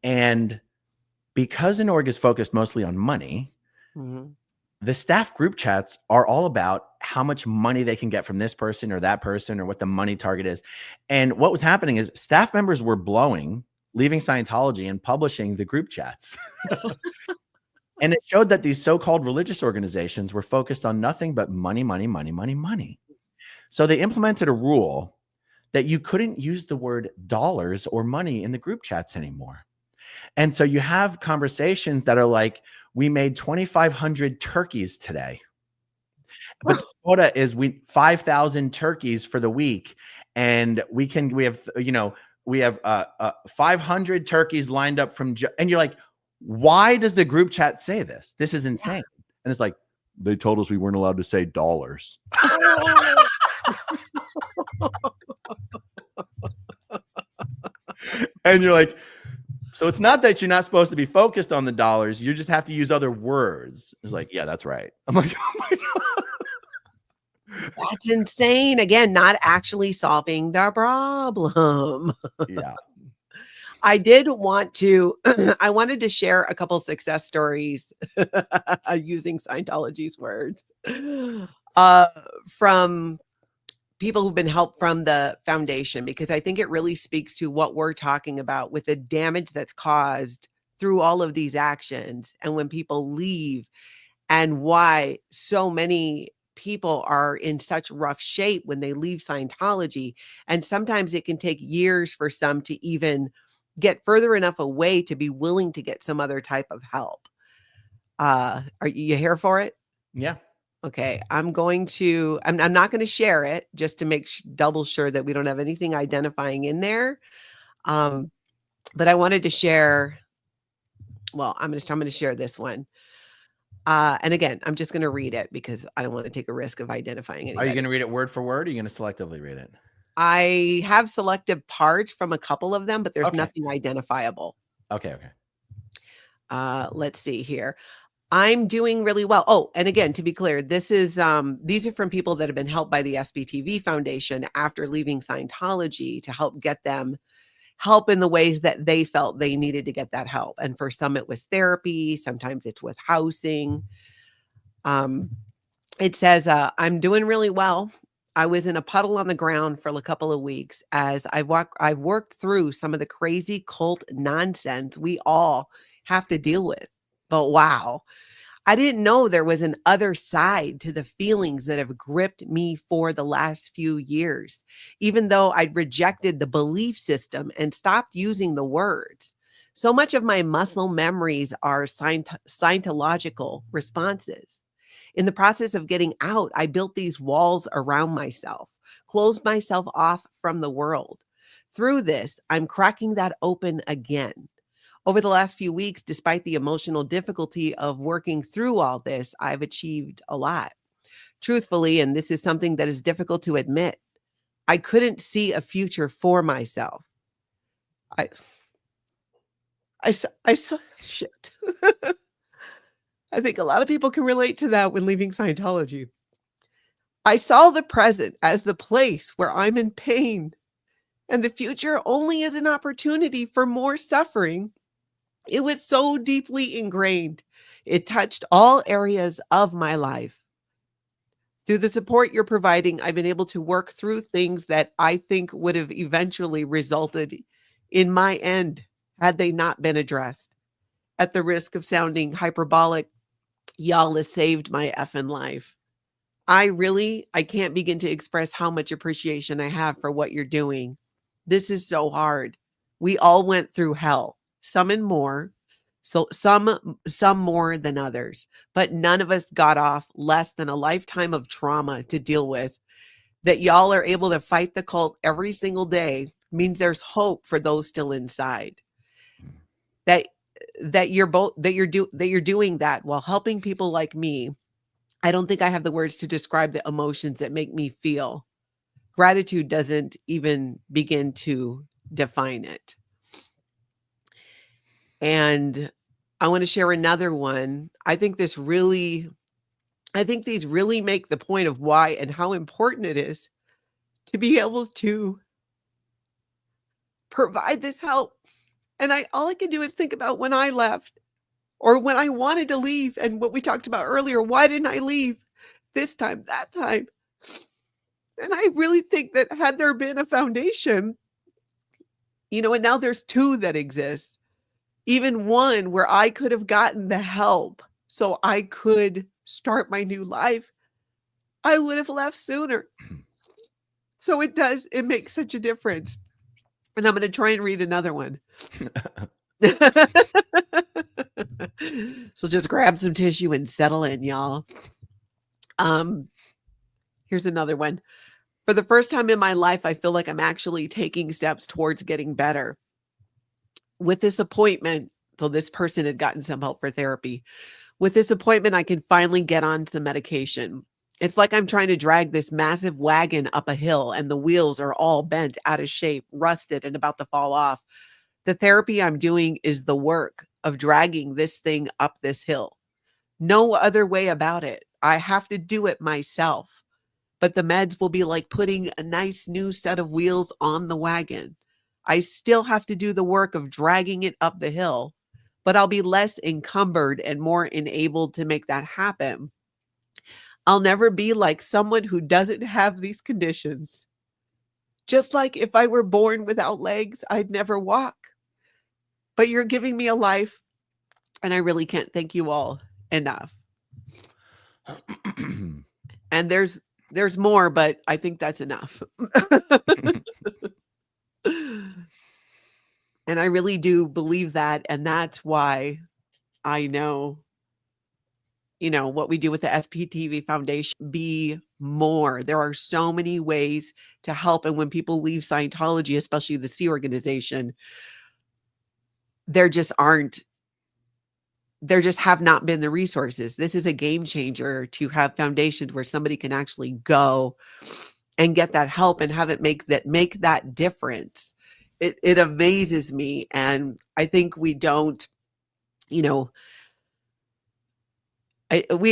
And because an org is focused mostly on money, the staff group chats are all about how much money they can get from this person or that person or what the money target is. And what was happening is staff members were leaving Scientology and publishing the group chats. And it showed that these so-called religious organizations were focused on nothing but money, money, money, money, money. So they implemented a rule that you couldn't use the word dollars or money in the group chats anymore. And so you have conversations that are like, we made 2,500 turkeys today. But the quota is 5,000 turkeys for the week. And we have 500 turkeys lined up and you're like, why does the group chat say this? This is insane. And it's like, they told us we weren't allowed to say dollars. And you're like, so it's not that you're not supposed to be focused on the dollars. You just have to use other words. It's like, yeah, that's right. I'm like, oh my God. That's insane. Again, not actually solving the problem. Yeah. I wanted to share a couple success stories using Scientology's words from people who've been helped from the foundation, because I think it really speaks to what we're talking about with the damage that's caused through all of these actions. And when people leave, and why so many people are in such rough shape when they leave Scientology. And sometimes it can take years for some to even get further enough away to be willing to get some other type of help. Are you here for it? Yeah. Okay. I'm not going to share it just to make double sure that we don't have anything identifying in there. But I wanted to share, I'm going to share this one. And again, I'm just going to read it because I don't want to take a risk of identifying anybody. Are you going to read it word for word, or are you going to selectively read it? I have selected parts from a couple of them, but there's nothing identifiable. Okay. Let's see here. I'm doing really well. Oh, and again, to be clear, these are from people that have been helped by the SPTV Foundation after leaving Scientology to help get them help in the ways that they felt they needed to get that help. And for some, it was therapy. Sometimes it's with housing. It says, I'm doing really well. I was in a puddle on the ground for a couple of weeks as I've worked through some of the crazy cult nonsense we all have to deal with. But wow, I didn't know there was an other side to the feelings that have gripped me for the last few years, even though I'd rejected the belief system and stopped using the words. So much of my muscle memories are Scientological responses. In the process of getting out, I built these walls around myself, closed myself off from the world. Through this, I'm cracking that open again. Over the last few weeks, despite the emotional difficulty of working through all this, I've achieved a lot. Truthfully, and this is something that is difficult to admit, I couldn't see a future for myself. Shit. I think a lot of people can relate to that when leaving Scientology. I saw the present as the place where I'm in pain, and the future only as an opportunity for more suffering. It was so deeply ingrained. It touched all areas of my life. Through the support you're providing, I've been able to work through things that I think would have eventually resulted in my end had they not been addressed. At the risk of sounding hyperbolic, y'all has saved my effing life. I can't begin to express how much appreciation I have for what you're doing. This is so hard. We all went through hell, some and more. So some more than others, but none of us got off less than a lifetime of trauma to deal with. That y'all are able to fight the cult every single day means there's hope for those still inside. That you're doing that while helping people like me. I don't think I have the words to describe the emotions that make me feel. Gratitude doesn't even begin to define it. And I want to share another one. I think these really make the point of why and how important it is to be able to provide this help. And all I can do is think about when I left or when I wanted to leave and what we talked about earlier. Why didn't I leave this time, that time? And I really think that had there been a foundation, and now there's two that exist, even one where I could have gotten the help so I could start my new life, I would have left sooner. So it makes such a difference. And I'm going to try and read another one. So just grab some tissue and settle in, y'all. Here's another one. For the first time in my life, I feel like I'm actually taking steps towards getting better. With this appointment, so this person had gotten some help for therapy. With this appointment, I can finally get on some medication. It's like I'm trying to drag this massive wagon up a hill and the wheels are all bent, out of shape, rusted, and about to fall off. The therapy I'm doing is the work of dragging this thing up this hill. No other way about it. I have to do it myself. But the meds will be like putting a nice new set of wheels on the wagon. I still have to do the work of dragging it up the hill, but I'll be less encumbered and more enabled to make that happen. I'll never be like someone who doesn't have these conditions. Just like if I were born without legs, I'd never walk. But you're giving me a life, and I really can't thank you all enough. And there's more, but I think that's enough. And I really do believe that. And that's why I know, what we do with the SPTV Foundation, be more. There are so many ways to help. And when people leave Scientology, especially the C organization, there just have not been the resources. This is a game changer to have foundations where somebody can actually go and get that help and have it make that difference. It amazes me. And I think we don't, we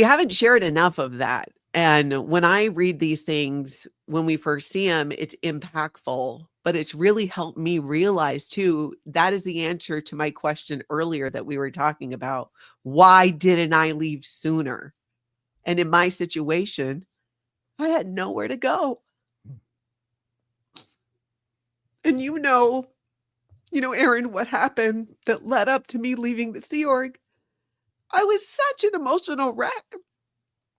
haven't shared enough of that. And when I read these things, when we first see them, it's impactful, but it's really helped me realize too, that is the answer to my question earlier that we were talking about. Why didn't I leave sooner? And in my situation, I had nowhere to go. And Aaron, what happened that led up to me leaving the Sea Org? I was such an emotional wreck.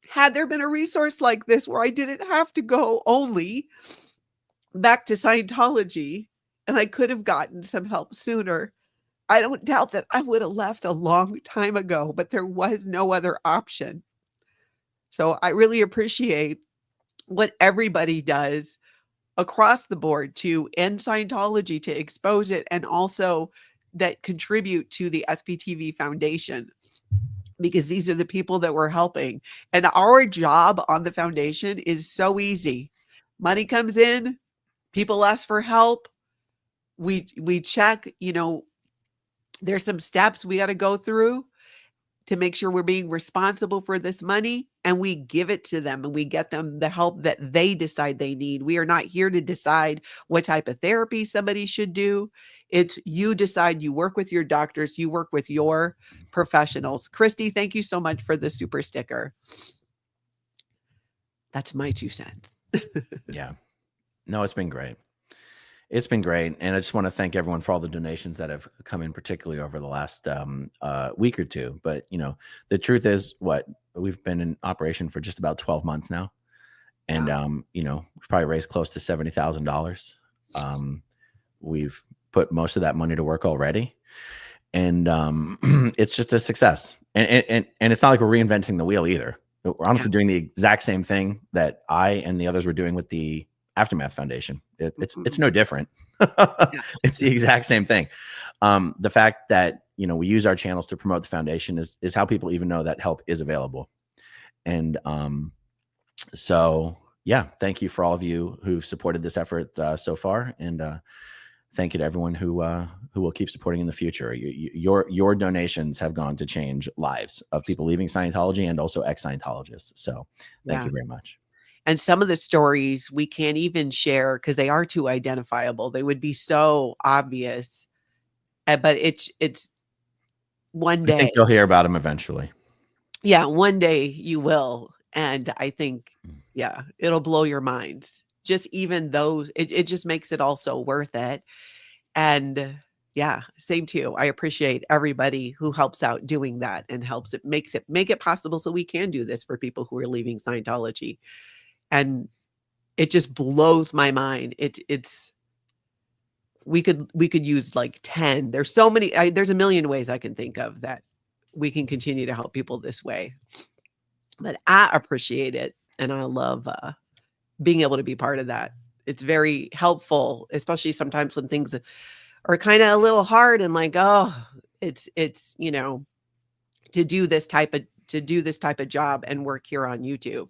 Had there been a resource like this where I didn't have to go only back to Scientology and I could have gotten some help sooner, I don't doubt that I would have left a long time ago, but there was no other option. So I really appreciate what everybody does across the board to end Scientology, to expose it, and also that contribute to the SPTV Foundation, because these are the people that we're helping. And our job on the foundation is so easy. Money comes in, people ask for help. We check, there's some steps we got to go through to make sure we're being responsible for this money, and we give it to them and we get them the help that they decide they need. We are not here to decide what type of therapy somebody should do. It's you decide, you work with your doctors, you work with your professionals. Christy, thank you so much for the super sticker. That's my 2 cents. Yeah. No, it's been great. It's been great. And I just want to thank everyone for all the donations that have come in, particularly over the last week or two. But, the truth is we've been in operation for just about 12 months now. And, we've probably raised close to $70,000. We've put most of that money to work already. And it's just a success. And it's not like we're reinventing the wheel either. We're honestly doing the exact same thing that I and the others were doing with the Aftermath Foundation. It's no different. It's the exact same thing. The fact that, we use our channels to promote the foundation is how people even know that help is available. And so, yeah, thank you for all of you who've supported this effort so far. And thank you to everyone who will keep supporting in the future. Your donations have gone to change lives of people leaving Scientology and also ex-Scientologists. So thank you very much. And some of the stories we can't even share because they are too identifiable. They would be so obvious. But it's one day. I think you'll hear about them eventually. Yeah, one day you will. And I think, it'll blow your minds. Just even those, it just makes it all so worth it. And same to you. I appreciate everybody who helps out doing that and make it possible so we can do this for people who are leaving Scientology. And it just blows my mind. We could use like 10. There's so many, there's a million ways I can think of that we can continue to help people this way. But I appreciate it. And I love being able to be part of that. It's very helpful, especially sometimes when things are kind of a little hard and like, it's to do this type of job and work here on YouTube.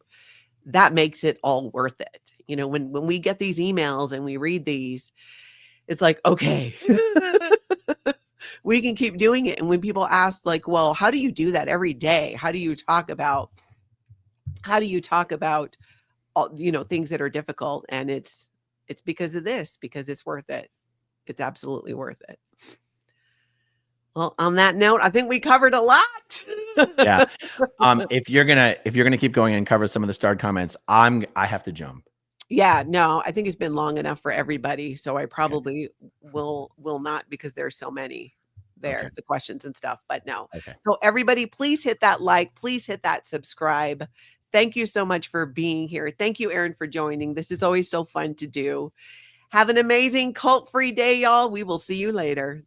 That makes it all worth it. When we get these emails and we read these, it's like, okay, we can keep doing it. And when people ask like, well, how do you do that every day? How do you talk about all, things that are difficult? And it's because of this, because it's worth it. It's absolutely worth it. Well, on that note, I think we covered a lot. Yeah. If you're gonna keep going and cover some of the starred comments, I have to jump. Yeah, no, I think it's been long enough for everybody. So I probably will not, because there's so many there, the questions and stuff, but no. Okay. So everybody, please hit that like, please hit that subscribe. Thank you so much for being here. Thank you, Aaron, for joining. This is always so fun to do. Have an amazing cult-free day, y'all. We will see you later.